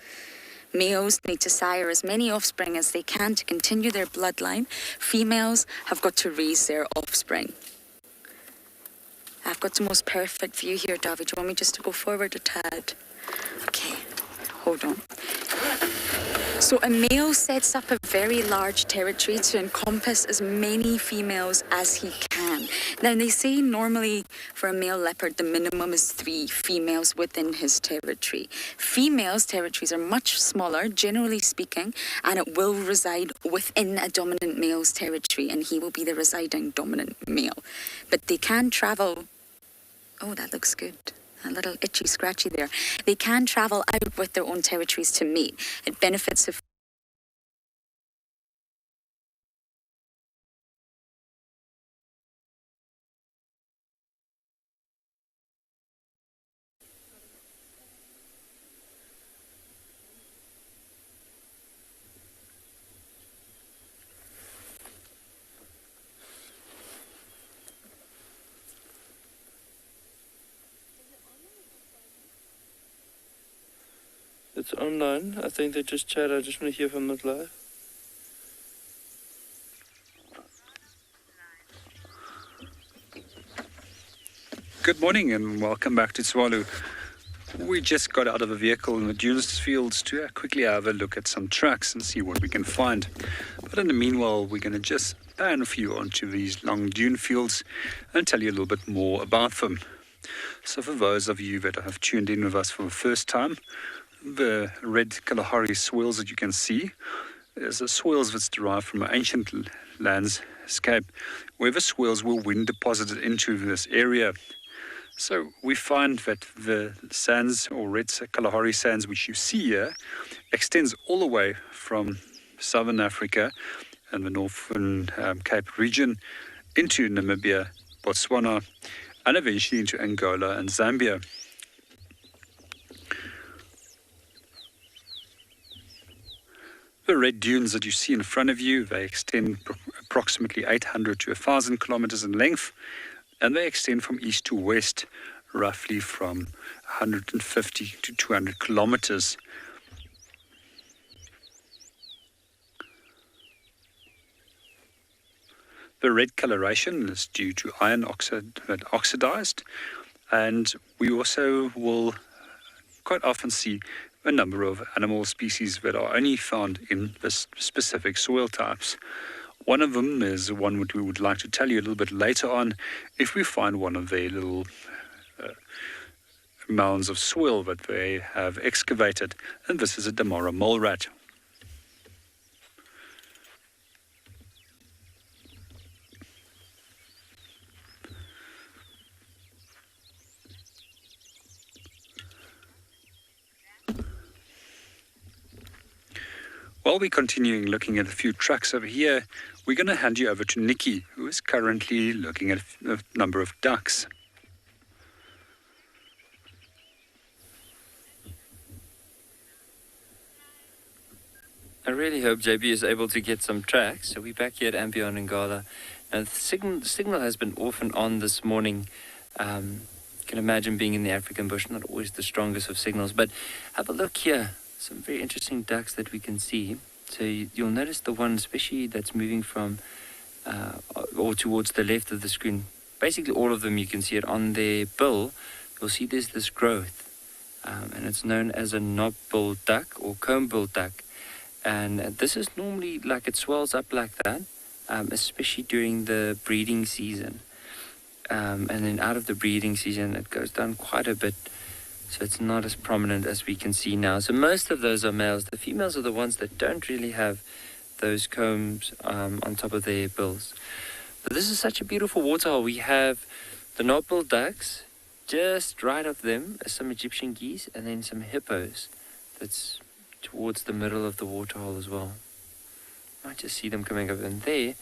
Males need to sire as many offspring as they can to continue their bloodline. Females have got to raise their offspring. I've got the most perfect view here, David. Do you want me just to go forward a tad? Okay, hold on. So a male sets up a very large territory to encompass as many females as he can. Now, they say normally for a male leopard, the minimum is 3 females within his territory. Females' territories are much smaller, generally speaking, and it will reside within a dominant male's territory, and he will be the residing dominant male. But they can travel... Oh, that looks good. A little itchy, scratchy there. They can travel out with their own territories to mate. It benefits if it's online. I think they just chat. I just want to hear if I'm not live. Good morning and welcome back to Tswalu. We just got out of a vehicle in the dunes fields to quickly have a look at some tracks and see what we can find. But in the meanwhile, we're going to just pan for you onto these long dune fields and tell you a little bit more about them. So for those of you that have tuned in with us for the first time, the red Kalahari Swells that you can see is a swells that's derived from an ancient landscape where the swells were wind deposited into this area. So we find that the sands or red Kalahari sands which you see here extends all the way from southern Africa and the northern Cape region into Namibia, Botswana, and eventually into Angola and Zambia. The red dunes that you see in front of you, they extend approximately 800 to 1,000 kilometers in length, and they extend from east to west, roughly from 150 to 200 kilometers. The red coloration is due to iron oxide that oxidized, and we also will quite often see a number of animal species that are only found in this specific soil types. One of them is one that we would like to tell you a little bit later on if we find one of their little mounds of soil that they have excavated, and this is a Demora Mole Rat. While we're continuing looking at a few tracks over here, we're going to hand you over to Nikki, who is currently looking at a number of ducks. I really hope JB is able to get some tracks. So we're back here at Ambion and Gala. And the signal has been off and on this morning. You can imagine being in the African bush, not always the strongest of signals. But have a look here. Some very interesting ducks that we can see. So you'll notice the one especially that's moving from or towards the left of the screen. Basically all of them, you can see it on their bill. You'll see there's this growth. And it's known as a Knobble Duck or comb-bill duck. And this is normally like it swells up like that, especially during the breeding season. And then out of the breeding season, it goes down quite a bit. So it's not as prominent as we can see now. So most of those are males. The females are the ones that don't really have those combs on top of their bills. But this is such a beautiful waterhole. We have the Knobble Ducks. Just right of them are some Egyptian geese and then some hippos. That's towards the middle of the waterhole as well. You might just see them coming up in there.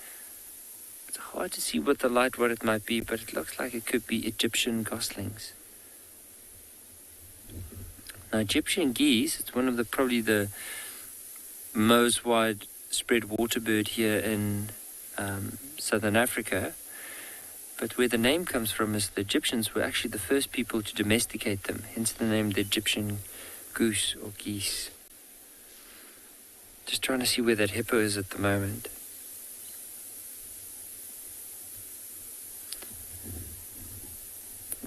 It's hard to see with the light what it might be, but it looks like it could be Egyptian goslings. Now, Egyptian geese, it's one of the probably the most widespread waterbird here in southern Africa. But where the name comes from is the Egyptians were actually the first people to domesticate them, hence the name the Egyptian goose or geese. Just trying to see where that hippo is at the moment.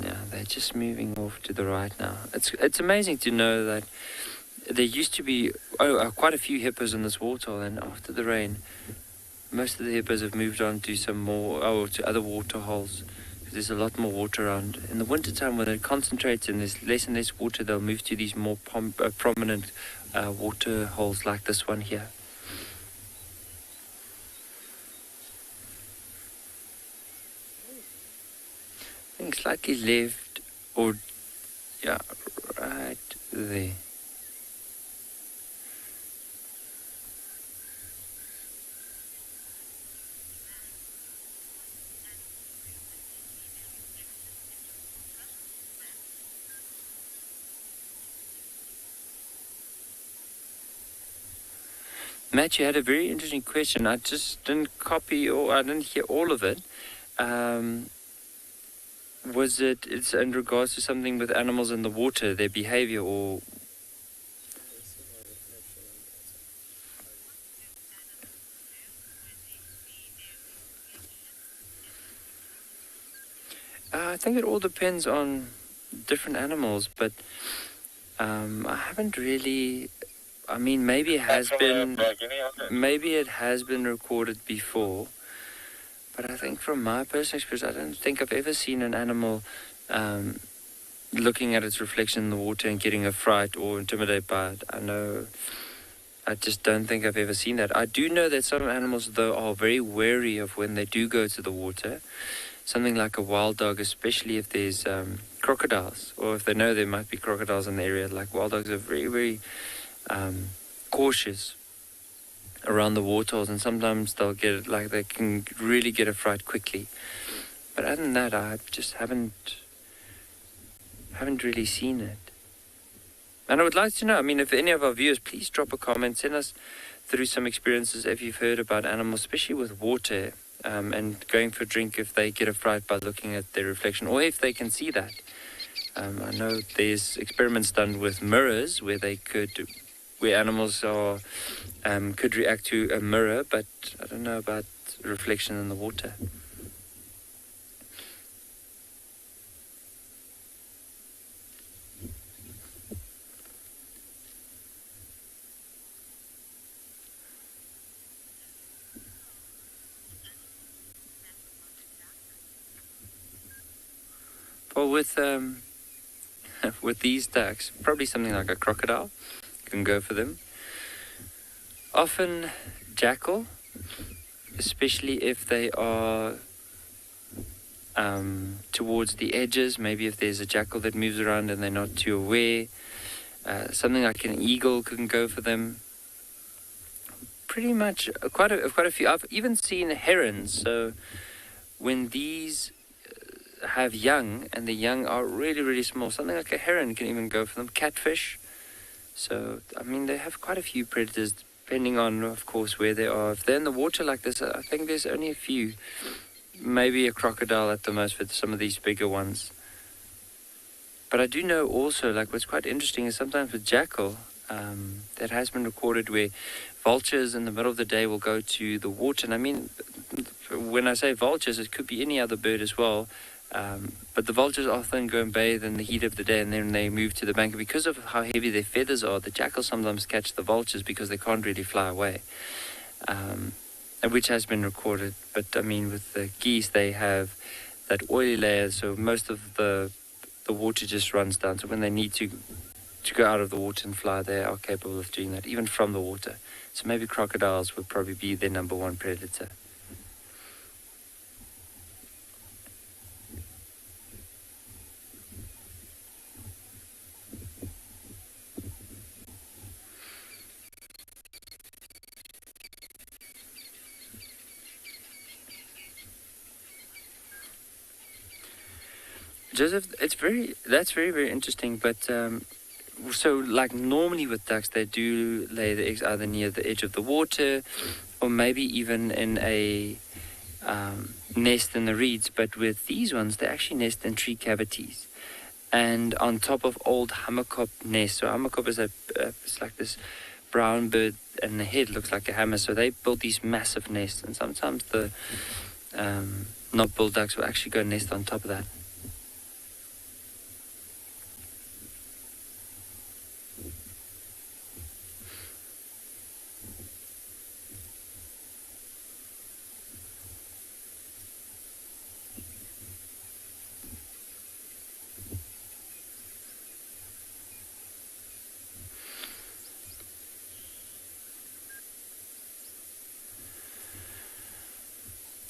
Yeah, they're just moving off to the right now. It's amazing to know that there used to be quite a few hippos in this waterhole, and after the rain, most of the hippos have moved on to some more, to other water holes. There's a lot more water around. In the wintertime, when it concentrates and there's less and less water, they'll move to these more prominent water holes like this one here. I think slightly left, or yeah, right there. Matt, you had a very interesting question. I just didn't copy or I didn't hear all of it. It's in regards to something with animals in the water, their behavior, or? think it all depends on different animals, but I haven't really. I mean, maybe it has been recorded before, but I think from my personal experience, I don't think I've ever seen an animal looking at its reflection in the water and getting a fright or intimidated by it. I just don't think I've ever seen that. I do know that some animals, though, are very wary of when they do go to the water. Something like a wild dog, especially if there's crocodiles, or if they know there might be crocodiles in the area. Like wild dogs are very, very cautious around the waterholes, and sometimes they'll get they can really get a fright quickly. But other than that, I just haven't really seen it. And I would like to know, I mean, if any of our viewers, please drop a comment, send us through some experiences if you've heard about animals, especially with water, and going for a drink if they get a fright by looking at their reflection, or if they can see that. I know there's experiments done with mirrors where animals could react to a mirror, but I don't know about reflection in the water. Well, with these ducks, probably something like a crocodile can go for them. Often jackal, especially if they are towards the edges, maybe if there's a jackal that moves around and they're not too aware. Something like an eagle can go for them. Pretty much quite a few. I've even seen herons. So when these have young, and the young are really, really small, something like a heron can even go for them. Catfish. So, I mean, they have quite a few predators, depending on, of course, where they are. If they're in the water like this, I think there's only a few. Maybe a crocodile at the most for some of these bigger ones. But I do know also, like, what's quite interesting is sometimes with jackal, that has been recorded where vultures in the middle of the day will go to the water. And I mean, when I say vultures, it could be any other bird as well. But the vultures often go and bathe in the heat of the day, and then they move to the bank. And because of how heavy their feathers are, the jackals sometimes catch the vultures because they can't really fly away, and which has been recorded. But I mean, with the geese, they have that oily layer, so most of the water just runs down. So when they need to go out of the water and fly, they are capable of doing that, even from the water. So maybe crocodiles would probably be their number one predator. Joseph, that's very, very interesting, but so like normally with ducks, they do lay the eggs either near the edge of the water or maybe even in a nest in the reeds, but with these ones, they actually nest in tree cavities and on top of old hammerkop nests. So hammerkop is it's like this brown bird and the head looks like a hammer, so they build these massive nests, and sometimes the knob-billed ducks will actually go nest on top of that.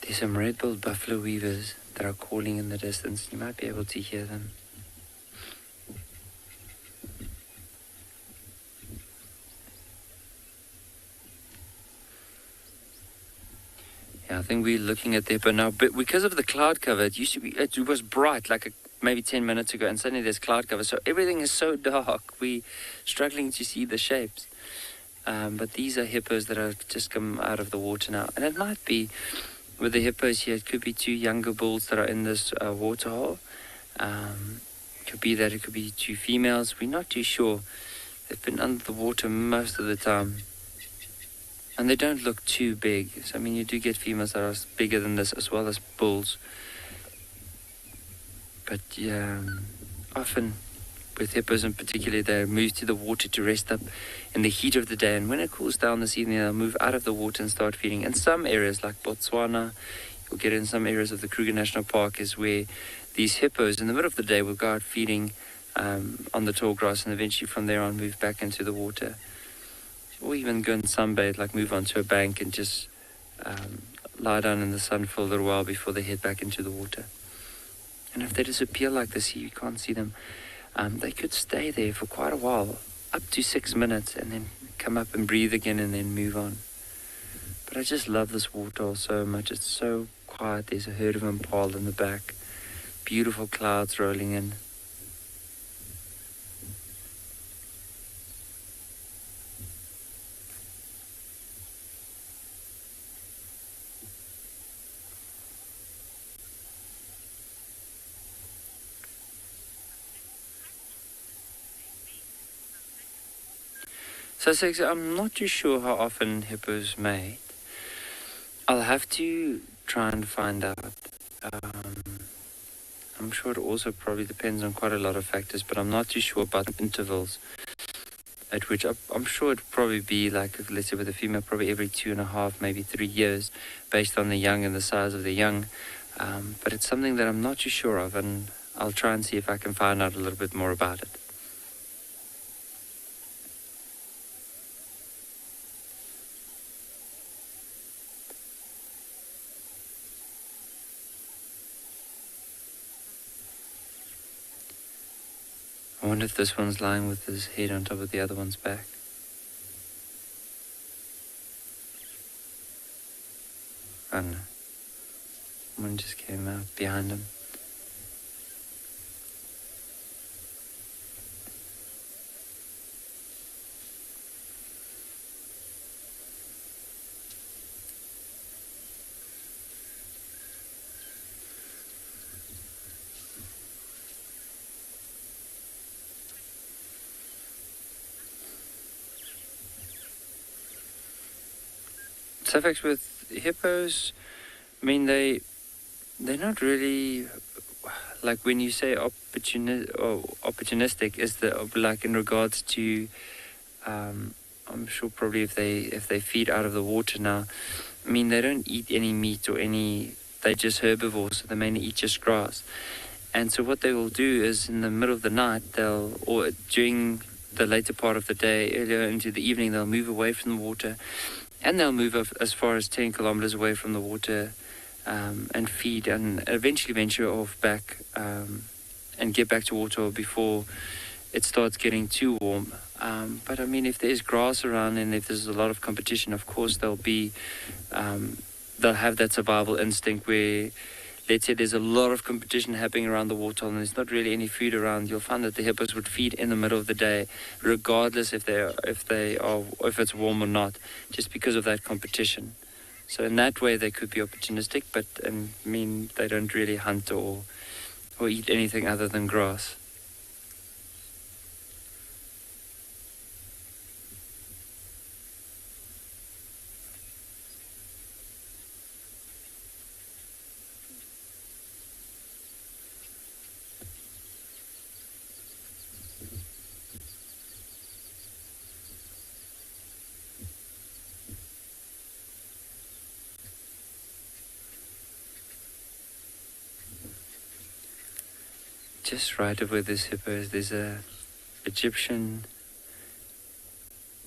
There's some red-billed buffalo weavers that are calling in the distance. You might be able to hear them. Yeah, I think we're looking at there, but now, but because of the cloud cover, it was bright like maybe 10 minutes ago, and suddenly there's cloud cover, so everything is so dark. We're struggling to see the shapes. But these are hippos that have just come out of the water now, and it might be. With the hippos here, it could be two younger bulls that are in this waterhole. Could be that it could be two females. We're not too sure. They've been under the water most of the time. And they don't look too big. So, I mean, you do get females that are bigger than this as well as bulls. But often with hippos in particular, they move to the water to rest up in the heat of the day, and when it cools down this evening, they'll move out of the water and start feeding. In some areas like Botswana, you'll get in some areas of the Kruger National Park, is where these hippos in the middle of the day will go out feeding on the tall grass, and eventually from there on move back into the water, or even go and sunbathe, like move onto a bank and just lie down in the sun for a little while before they head back into the water. And if they disappear like this, you can't see them. They could stay there for quite a while, up to 6 minutes, and then come up and breathe again and then move on. But I just love this waterhole so much. It's so quiet. There's a herd of impala in the back. Beautiful clouds rolling in. So I'm not too sure how often hippos mate. I'll have to try and find out. I'm sure it also probably depends on quite a lot of factors, but I'm not too sure about intervals at which I'm sure it'd probably be like, let's say with a female, probably every 2.5, maybe 3 years, based on the young and the size of the young. But it's something that I'm not too sure of, and I'll try and see if I can find out a little bit more about it. I wonder if this one's lying with his head on top of the other one's back. I don't know. One just came out behind him. Suffix with hippos, I mean, they're not really, like when you say opportunistic, is the like in regards to, I'm sure probably if they feed out of the water now, I mean, they don't eat any meat or they're just herbivores, so they mainly eat just grass. And so what they will do is in the middle of the night, or during the later part of the day, earlier into the evening, they'll move away from the water. And they'll move as far as 10 kilometers away from the water and feed, and eventually venture off back and get back to water before it starts getting too warm. But I mean, if there's grass around and if there's a lot of competition, of course they'll have that survival instinct where, let's say there's a lot of competition happening around the water and there's not really any food around, you'll find that the hippos would feed in the middle of the day, regardless if it's warm or not, just because of that competition. So in that way, they could be opportunistic, but I mean, they don't really hunt or eat anything other than grass. Just right over this hippo, there's a Egyptian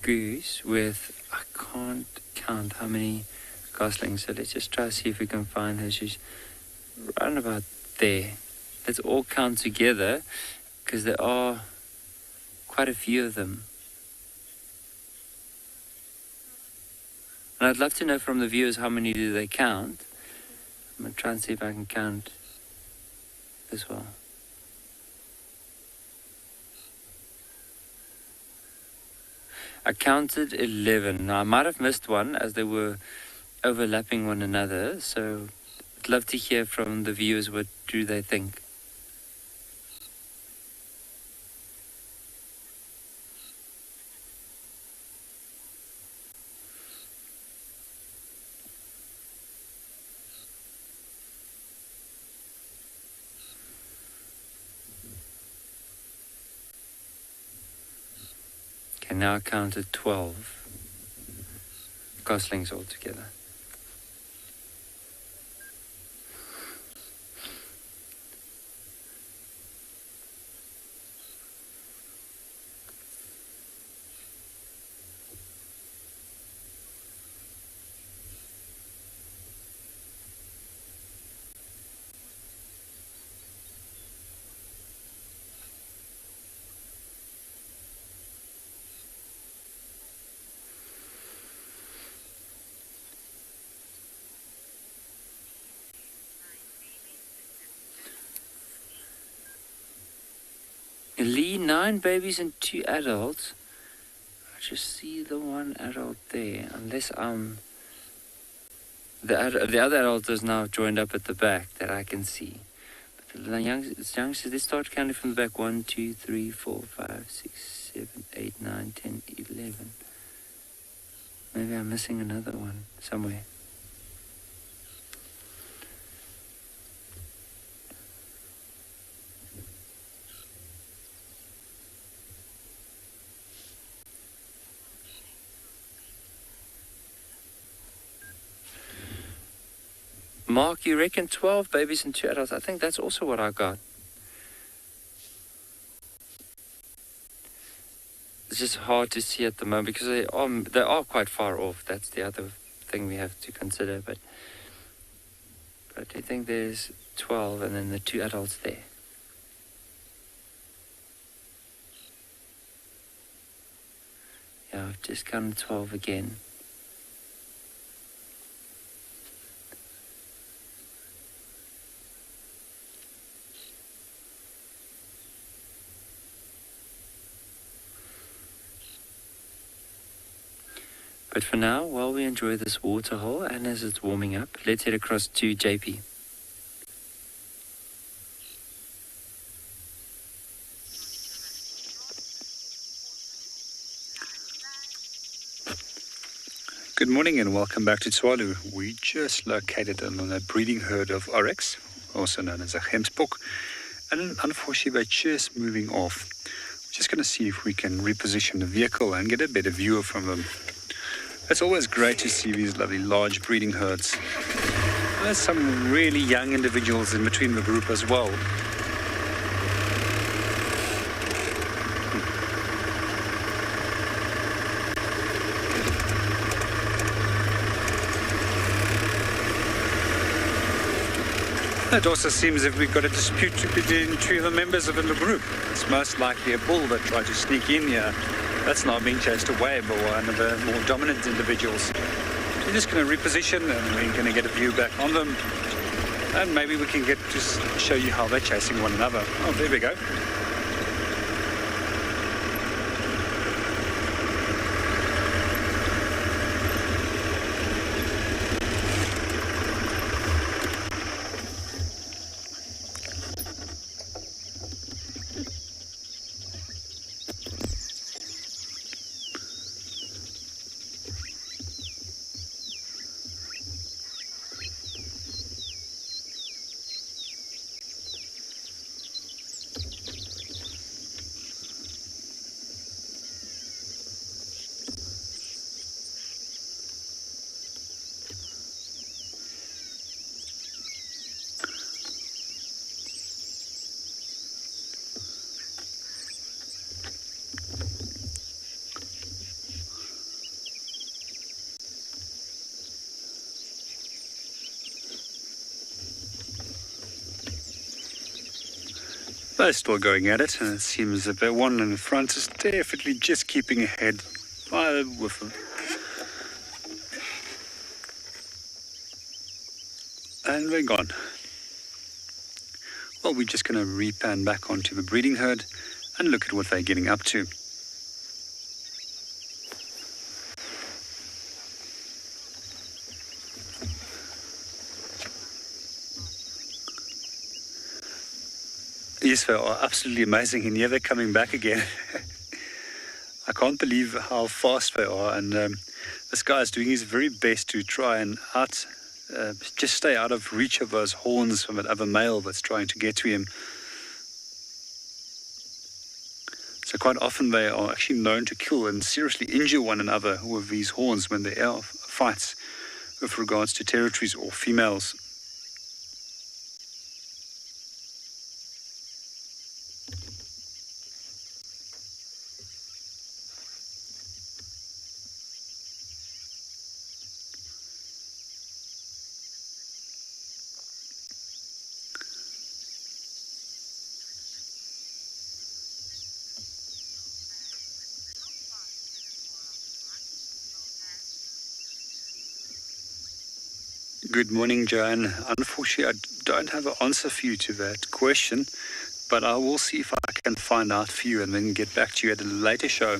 goose with, I can't count how many goslings, so let's just try to see if we can find her. She's right about there. Let's all count together, because there are quite a few of them. And I'd love to know from the viewers how many do they count. I'm going to try and see if I can count as well. I counted 11. Now, I might have missed one as they were overlapping one another, so I'd love to hear from the viewers what do they think. And now I counted 12 goslings altogether. Lee, 9 babies and 2 adults. I just see the one adult there. Unless the other adult is now joined up at the back that I can see. But the youngsters, they start counting from the back. 1, 2, 3, 4, 5, 6, 7, 8, 9, 10, 11. Maybe I'm missing another one somewhere. Mark, you reckon 12 babies and 2 adults? I think that's also what I got. It's just hard to see at the moment because they are quite far off. That's the other thing we have to consider. But I do think there's 12 and then the 2 adults there. Yeah, I've just counted 12 again. But for now, while we enjoy this waterhole and as it's warming up, let's head across to JP. Good morning and welcome back to Tswalu. We just located on a breeding herd of oryx, also known as a gemsbok, and unfortunately they're just moving off. We're just going to see if we can reposition the vehicle and get a better view from them. It's always great to see these lovely large breeding herds. There's some really young individuals in between the group as well. It also seems if we've got a dispute between 2 of the members of the group. It's most likely a bull that tried to sneak in here. That's not being chased away by one of the more dominant individuals. We're just going to reposition and we're going to get a view back on them. And maybe we can get to show you how they're chasing one another. Oh, there we go. They're still going at it, and it seems that the one in the front is definitely just keeping ahead with them. And they're gone. Well, we're just going to repan back onto the breeding herd and look at what they're getting up to. Yes, they are absolutely amazing, and yeah, they're coming back again. I can't believe how fast they are, and this guy is doing his very best to try and just stay out of reach of those horns from that other male that's trying to get to him. So quite often they are actually known to kill and seriously injure one another with these horns when there are fights with regards to territories or females. Good morning, Joanne. Unfortunately, I don't have an answer for you to that question, but I will see if I can find out for you and then get back to you at a later show.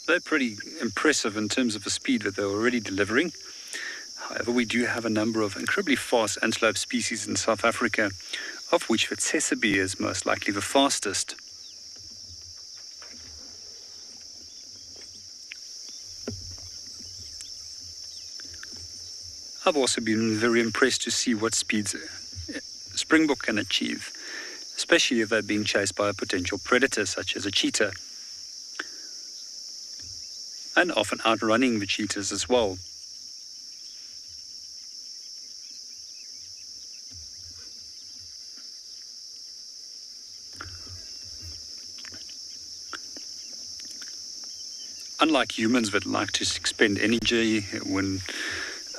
They're pretty impressive in terms of the speed that they're already delivering. However, we do have a number of incredibly fast antelope species in South Africa, of which the Tsesebe is most likely the fastest. I've also been very impressed to see what speeds Springbok can achieve, especially if they're being chased by a potential predator such as a cheetah, and often outrunning the cheetahs as well. Unlike humans that like to expend energy when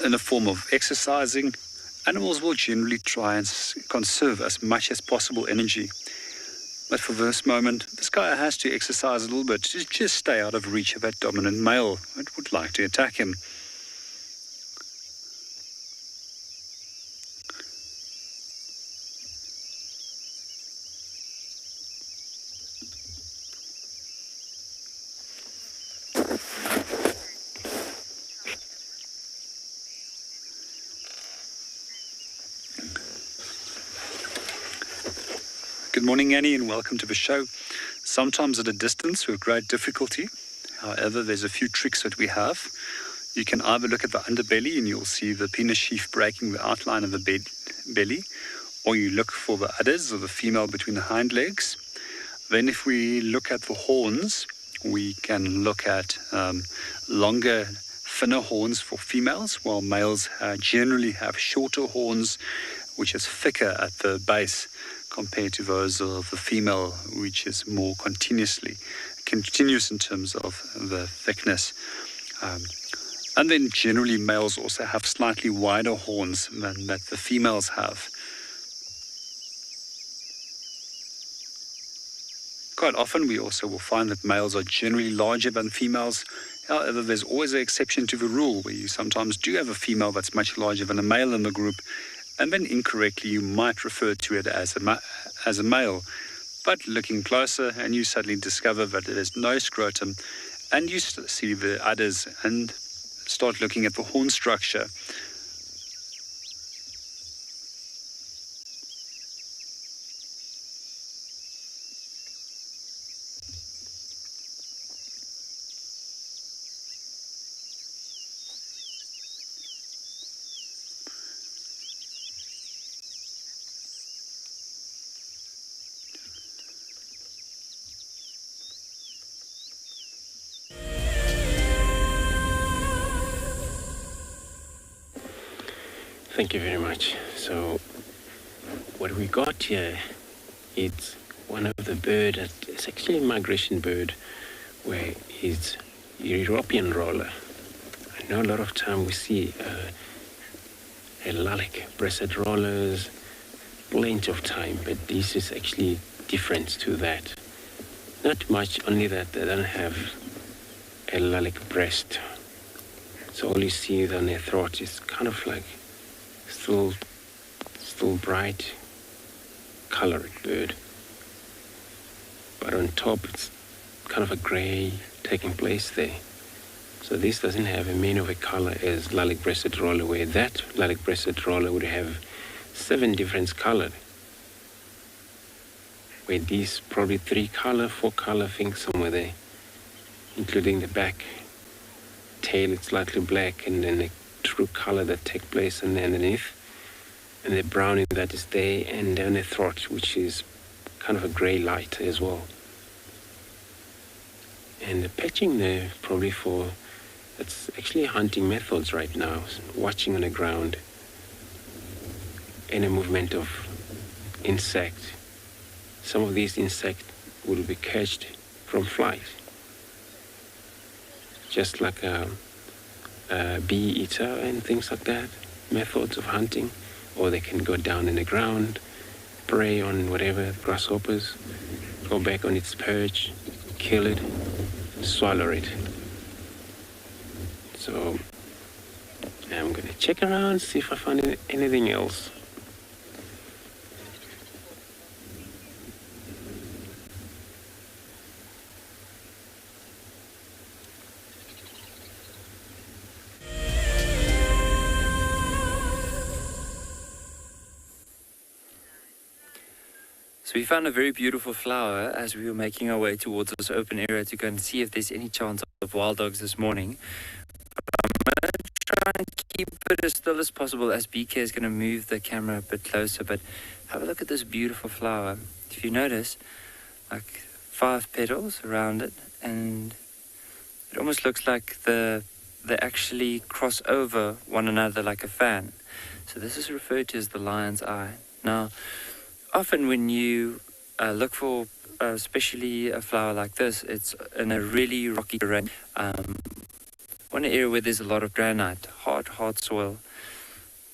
in the form of exercising, animals will generally try and conserve as much as possible energy. But for this moment, this guy has to exercise a little bit to just stay out of reach of that dominant male that would like to attack him. Good morning, Annie, and welcome to the show. Sometimes at a distance with great difficulty. However, there's a few tricks that we have. You can either look at the underbelly and you'll see the penis sheath breaking the outline of the belly, or you look for the udders or the female between the hind legs. Then if we look at the horns, we can look at longer, thinner horns for females, while males generally have shorter horns, which is thicker at the base, compared to those of the female, which is more continuous in terms of the thickness. And then generally males also have slightly wider horns than that the females have. Quite often we also will find that males are generally larger than females. However, there's always an exception to the rule where you sometimes do have a female that's much larger than a male in the group, and then incorrectly you might refer to it as a male. But looking closer and you suddenly discover that it is no scrotum, and you see the udders and start looking at the horn structure. Thank you very much. So what we got here, it's one of the bird, it's actually a migration bird, where it's European roller. I know a lot of time we see a lilac breasted rollers, plenty of time, but this is actually different to that. Not much, only that they don't have a lilac breast. So all you see on their throat is kind of like still bright colored bird, but on top it's kind of a gray taking place there. So this doesn't have a main of a color as lilac-breasted roller, where that lilac-breasted roller would have 7 different colors, where these probably 3 color, 4 color things somewhere there, including the back tail. It's slightly black, and then the fruit color that take place underneath, and the browning that is there, and then the throat, which is kind of a gray light as well. And the patching there, probably it's actually hunting methods right now, watching on the ground, any movement of insect. Some of these insects will be catched from flies, just like a bee eater and things like that, methods of hunting. Or they can go down in the ground, prey on whatever, grasshoppers, go back on its perch, kill it, swallow it. So I'm gonna check around, see if I find anything else. So we found a very beautiful flower as we were making our way towards this open area to go and see if there's any chance of wild dogs this morning. But I'm going to try and keep it as still as possible as BK is going to move the camera a bit closer. But have a look at this beautiful flower. If you notice, like 5 petals around it, and it almost looks like they actually cross over one another like a fan. So this is referred to as the lion's eye. Now, often when you look for especially a flower like this, it's in a really rocky terrain. One area where there's a lot of granite, hard soil.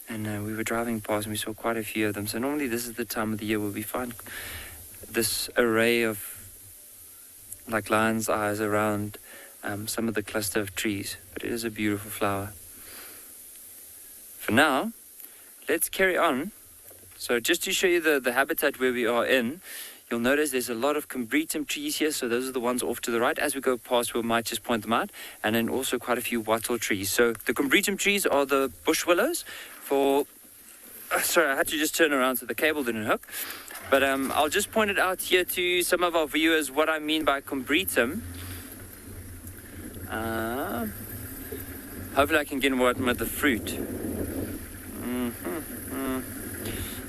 And we were driving past and we saw quite a few of them. So normally this is the time of the year where we find this array of like lion's eyes around some of the cluster of trees. But it is a beautiful flower. For now, let's carry on. So just to show you the habitat where we are in, you'll notice there's a lot of combretum trees here, so those are the ones off to the right. As we go past, we might just point them out, and then also quite a few wattle trees. So the combretum trees are the bush willows sorry, I had to just turn around so the cable didn't hook. But I'll just point it out here to some of our viewers what I mean by combretum. Hopefully I can get one with the fruit.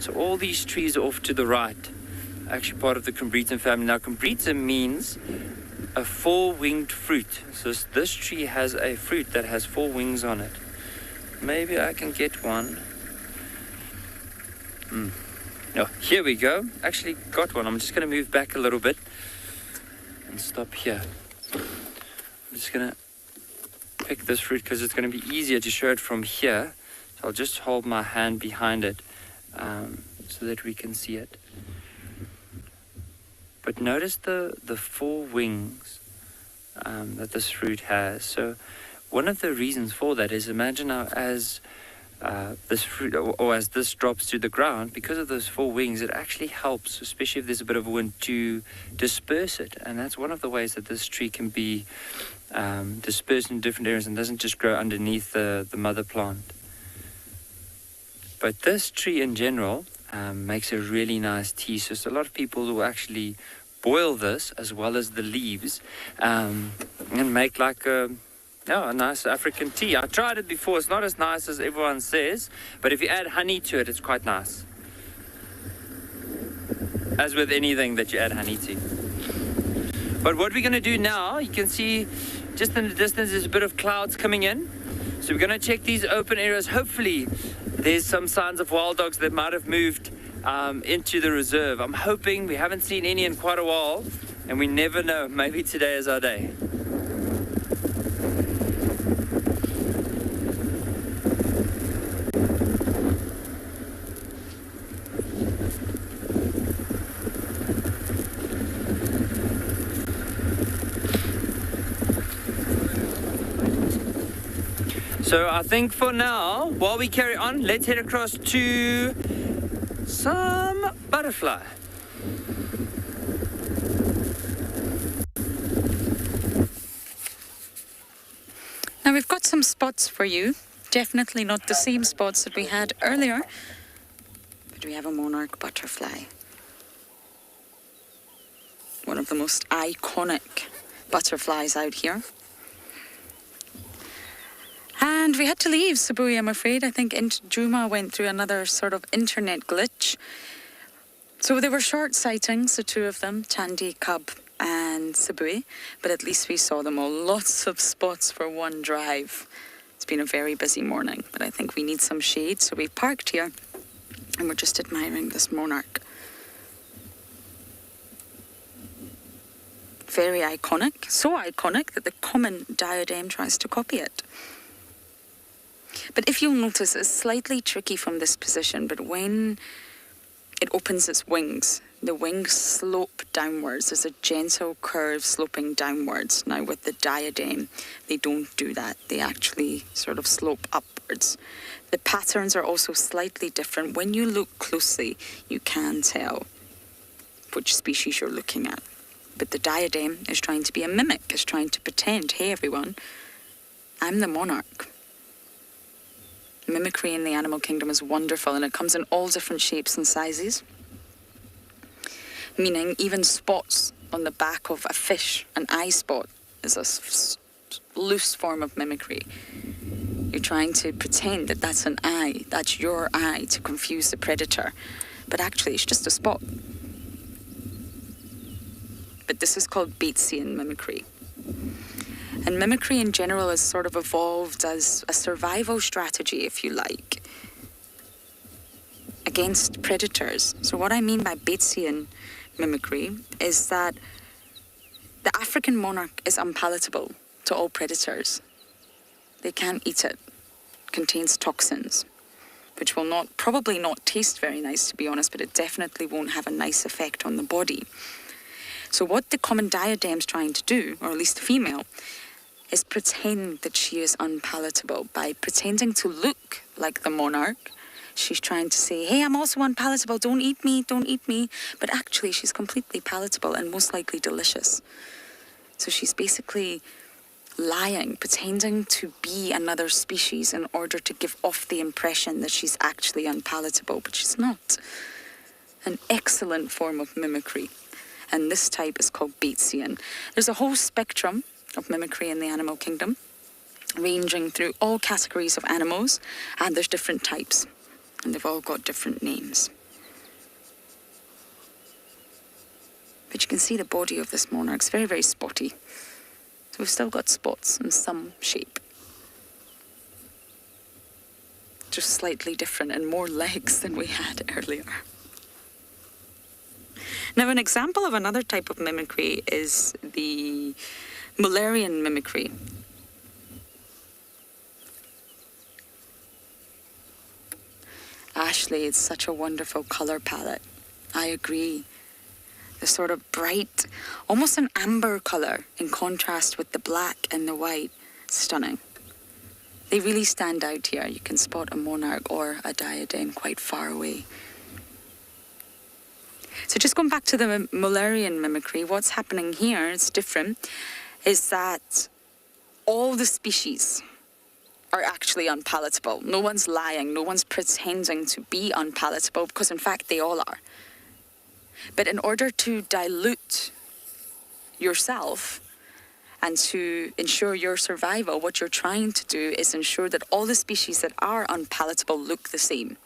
So all these trees are off to the right, actually part of the combretum family. Now combretum means a 4-winged fruit. So this tree has a fruit that has 4 wings on it. Maybe I can get one. Oh, here we go. Actually got one. I'm just going to move back a little bit and stop here. I'm just going to pick this fruit because it's going to be easier to show it from here. So I'll just hold my hand behind it. So that we can see it. But notice the 4 wings that this fruit has. So one of the reasons for that is, imagine now as this fruit, or as this drops to the ground, because of those 4 wings, it actually helps, especially if there's a bit of a wind, to disperse it. And that's one of the ways that this tree can be dispersed in different areas and doesn't just grow underneath the mother plant. But this tree in general makes a really nice tea. So a lot of people will actually boil this as well as the leaves and make like a nice African tea. I tried it before. It's not as nice as everyone says, but if you add honey to it, it's quite nice. As with anything that you add honey to. But what we're going to do now, you can see just in the distance there's a bit of clouds coming in. So we're going to check these open areas. Hopefully there's some signs of wild dogs that might have moved into the reserve. I'm hoping. We haven't seen any in quite a while, and we never know. Maybe today is our day. So I think for now, while we carry on, let's head across to some butterfly. Now we've got some spots for you. Definitely not the same spots that we had earlier, but we have a monarch butterfly. One of the most iconic butterflies out here. And we had to leave Sabui, I'm afraid. I think Juma went through another sort of internet glitch. So there were short sightings, the two of them, Chandy, Cub and Sabui, but at least we saw them all. Lots of spots for one drive. It's been a very busy morning, but I think we need some shade, so we've parked here and we're just admiring this monarch. Very iconic, so iconic that the common diadem tries to copy it. But if you'll notice, it's slightly tricky from this position, but when it opens its wings, the wings slope downwards. There's a gentle curve sloping downwards. Now with the diadem, they don't do that. They actually sort of slope upwards. The patterns are also slightly different. When you look closely, you can tell which species you're looking at. But the diadem is trying to be a mimic, is trying to pretend, hey everyone, I'm the monarch. Mimicry in the animal kingdom is wonderful, and it comes in all different shapes and sizes. Meaning even spots on the back of a fish, an eye spot, is a loose form of mimicry. You're trying to pretend that that's an eye, that's your eye, to confuse the predator. But actually it's just a spot. But this is called Batesian mimicry. And mimicry in general has sort of evolved as a survival strategy, if you like, against predators. So what I mean by Batesian mimicry is that the African monarch is unpalatable to all predators. They can't eat it. It contains toxins, which will probably not taste very nice, to be honest, but it definitely won't have a nice effect on the body. So what the common diadem's trying to do, or at least the female, is pretend that she is unpalatable. By pretending to look like the monarch, she's trying to say, hey, I'm also unpalatable, don't eat me, don't eat me. But actually, she's completely palatable and most likely delicious. So she's basically lying, pretending to be another species in order to give off the impression that she's actually unpalatable, but she's not. An excellent form of mimicry. And this type is called Batesian. There's a whole spectrum of mimicry in the animal kingdom, ranging through all categories of animals, and there's different types, and they've all got different names. But you can see the body of this monarch. It's very, very spotty. So we've still got spots in some shape. Just slightly different and more legs than we had earlier. Now, an example of another type of mimicry is the Mullerian mimicry. Ashley, it's such a wonderful colour palette. I agree. The sort of bright, almost an amber colour in contrast with the black and the white. Stunning. They really stand out here. You can spot a monarch or a diadem quite far away. So just going back to the Mullerian mimicry, what's happening here, it's different, is that all the species are actually unpalatable. No one's lying, no one's pretending to be unpalatable, because in fact they all are. But in order to dilute yourself and to ensure your survival, what you're trying to do is ensure that all the species that are unpalatable look the same.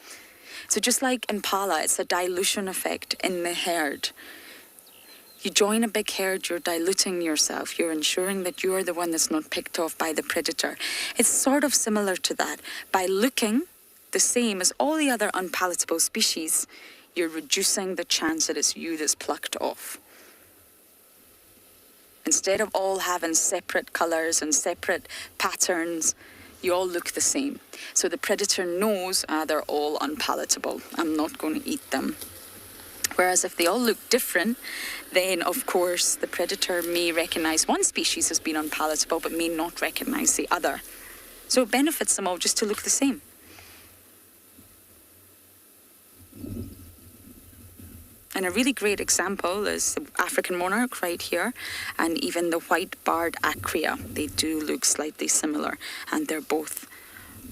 So just like impala, it's a dilution effect in the herd. You join a big herd, you're diluting yourself. You're ensuring that you're the one that's not picked off by the predator. It's sort of similar to that. By looking the same as all the other unpalatable species, you're reducing the chance that it's you that's plucked off. Instead of all having separate colours and separate patterns, you all look the same. So the predator knows, they're all unpalatable. I'm not going to eat them. Whereas if they all look different, then of course the predator may recognise one species as being unpalatable, but may not recognise the other. So it benefits them all just to look the same. And a really great example is the African monarch right here, and even the white-barred acria. They do look slightly similar, and they're both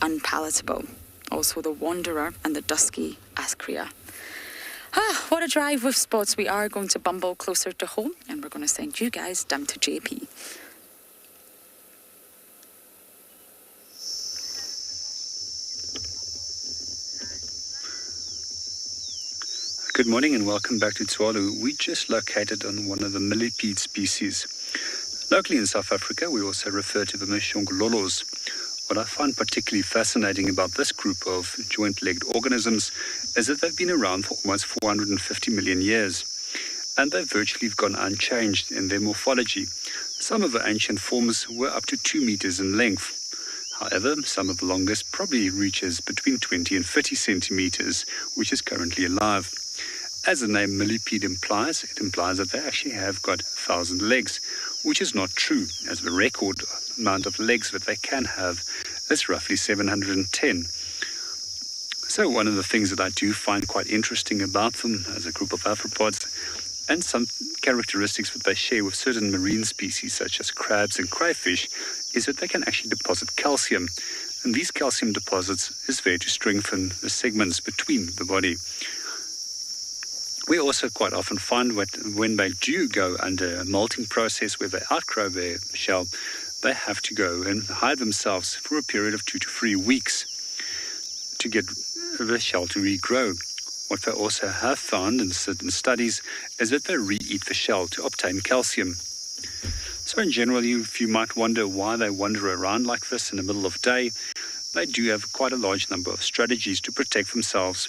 unpalatable. Also the wanderer and the dusky acria. What a drive with spots. We are going to bumble closer to home, and we're going to send you guys down to JP. Good morning and welcome back to Tswalu. We just located on one of the millipede species. Locally in South Africa, we also refer to them as shongololos. What I find particularly fascinating about this group of joint-legged organisms is that they've been around for almost 450 million years, and they've virtually gone unchanged in their morphology. Some of the ancient forms were up to 2 meters in length. However, some of the longest probably reaches between 20 and 30 centimeters, which is currently alive. As the name millipede implies, it implies that they actually have got 1,000 legs, which is not true, as the record amount of legs that they can have is roughly 710. So one of the things that I do find quite interesting about them as a group of arthropods, and some characteristics that they share with certain marine species such as crabs and crayfish, is that they can actually deposit calcium. And these calcium deposits is there to strengthen the segments between the body. We also quite often find that when they do go under a molting process where they outgrow their shell, they have to go and hide themselves for a period of 2 to 3 weeks to get the shell to regrow. What they also have found in certain studies is that they re-eat the shell to obtain calcium. So in general, if you might wonder why they wander around like this in the middle of day, they do have quite a large number of strategies to protect themselves.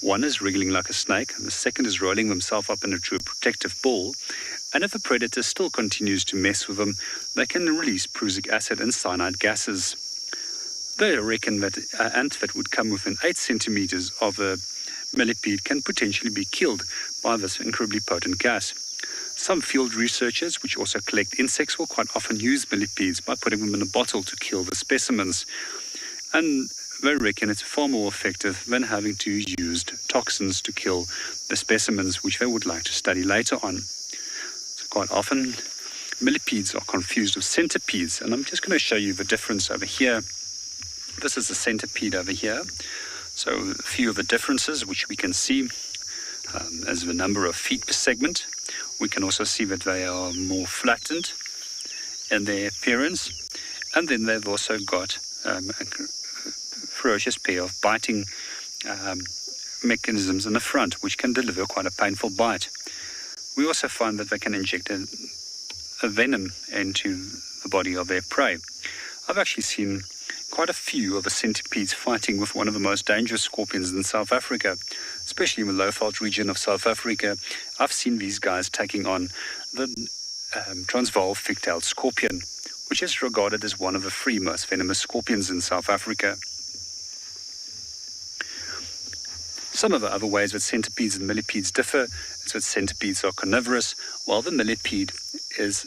One is wriggling like a snake, and the second is rolling themselves up into a protective ball. And if the predator still continues to mess with them, they can release prussic acid and cyanide gases. They reckon that an ant that would come within 8 centimeters of a millipede can potentially be killed by this incredibly potent gas. Some field researchers, which also collect insects, will quite often use millipedes by putting them in a bottle to kill the specimens. And they reckon it's far more effective than having to use toxins to kill the specimens, which they would like to study later on. So quite often, millipedes are confused with centipedes, and I'm just going to show you the difference over here. This is a centipede over here. So a few of the differences which we can see as the number of feet per segment. We can also see that they are more flattened in their appearance. And then they've also got a ferocious pair of biting mechanisms in the front, which can deliver quite a painful bite. We also find that they can inject a venom into the body of their prey. I've actually seen quite a few of the centipedes fighting with one of the most dangerous scorpions in South Africa, especially in the Low-Veld region of South Africa. I've seen these guys taking on the Transvaal thick-tailed scorpion, which is regarded as one of the 3 most venomous scorpions in South Africa. Some of the other ways that centipedes and millipedes differ is that centipedes are carnivorous, while the millipede feeds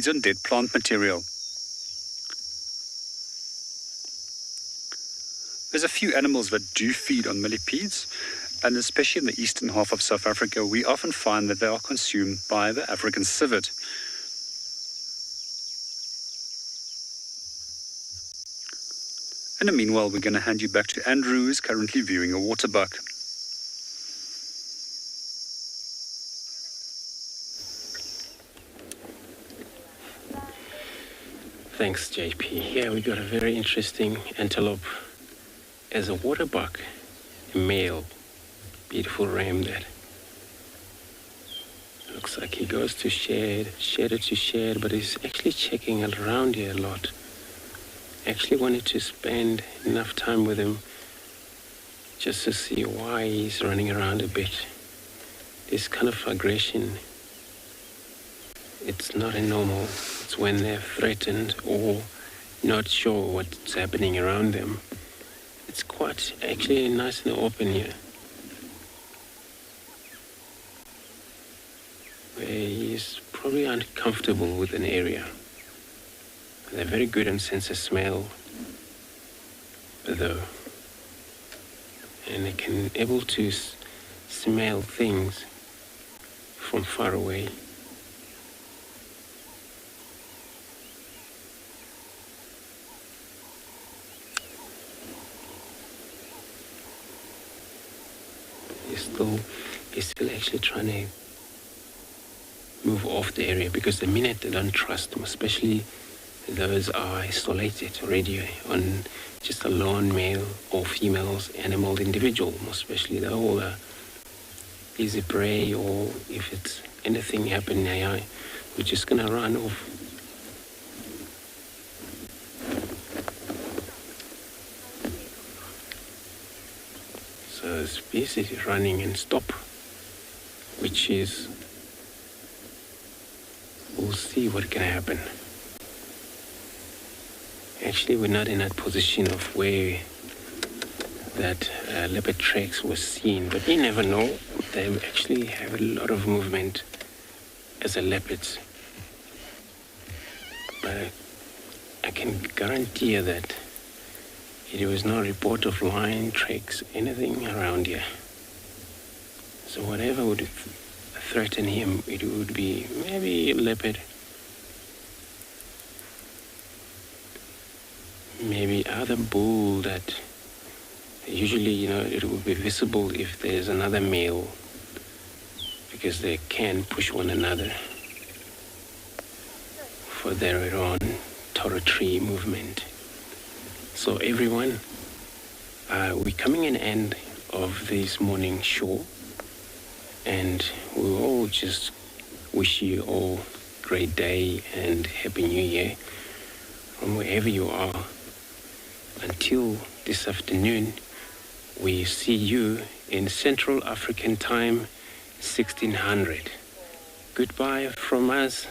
on dead plant material. There's a few animals that do feed on millipedes, and especially in the eastern half of South Africa, we often find that they are consumed by the African civet. In the meanwhile, we're going to hand you back to Andrew, who's currently viewing a waterbuck. Thanks, JP. Here we got a very interesting antelope as a waterbuck, a male, beautiful ram that looks like he goes to shed to shed, but he's actually checking around here a lot. Actually wanted to spend enough time with him just to see why he's running around a bit. This kind of aggression, it's not a normal. It's when they're threatened or not sure what's happening around them. It's quite actually nice and open here, where he's probably uncomfortable with an area. They're very good on sense of smell, though, and they can able to smell things from far away. He's still actually trying to move off the area, because the minute they don't trust them, especially those are isolated already on just a lone male or female animal individual, especially the older easy prey, or if it's anything happening here, we're just gonna run off. So it's basically running and stop, which is, we'll see what can happen. Actually, we're not in that position of where that leopard tracks was seen, but you never know. They actually have a lot of movement as a leopards. But I can guarantee you that there was no report of lion tracks, anything around here. So whatever would threaten him, it would be maybe a leopard, maybe other bull that usually, it will be visible if there's another male, because they can push one another for their own territory movement. So everyone, we're coming in end of this morning show, and we all just wish you all great day and Happy New Year from wherever you are. Until this afternoon, we see you in Central African Time, 1600. Goodbye from us.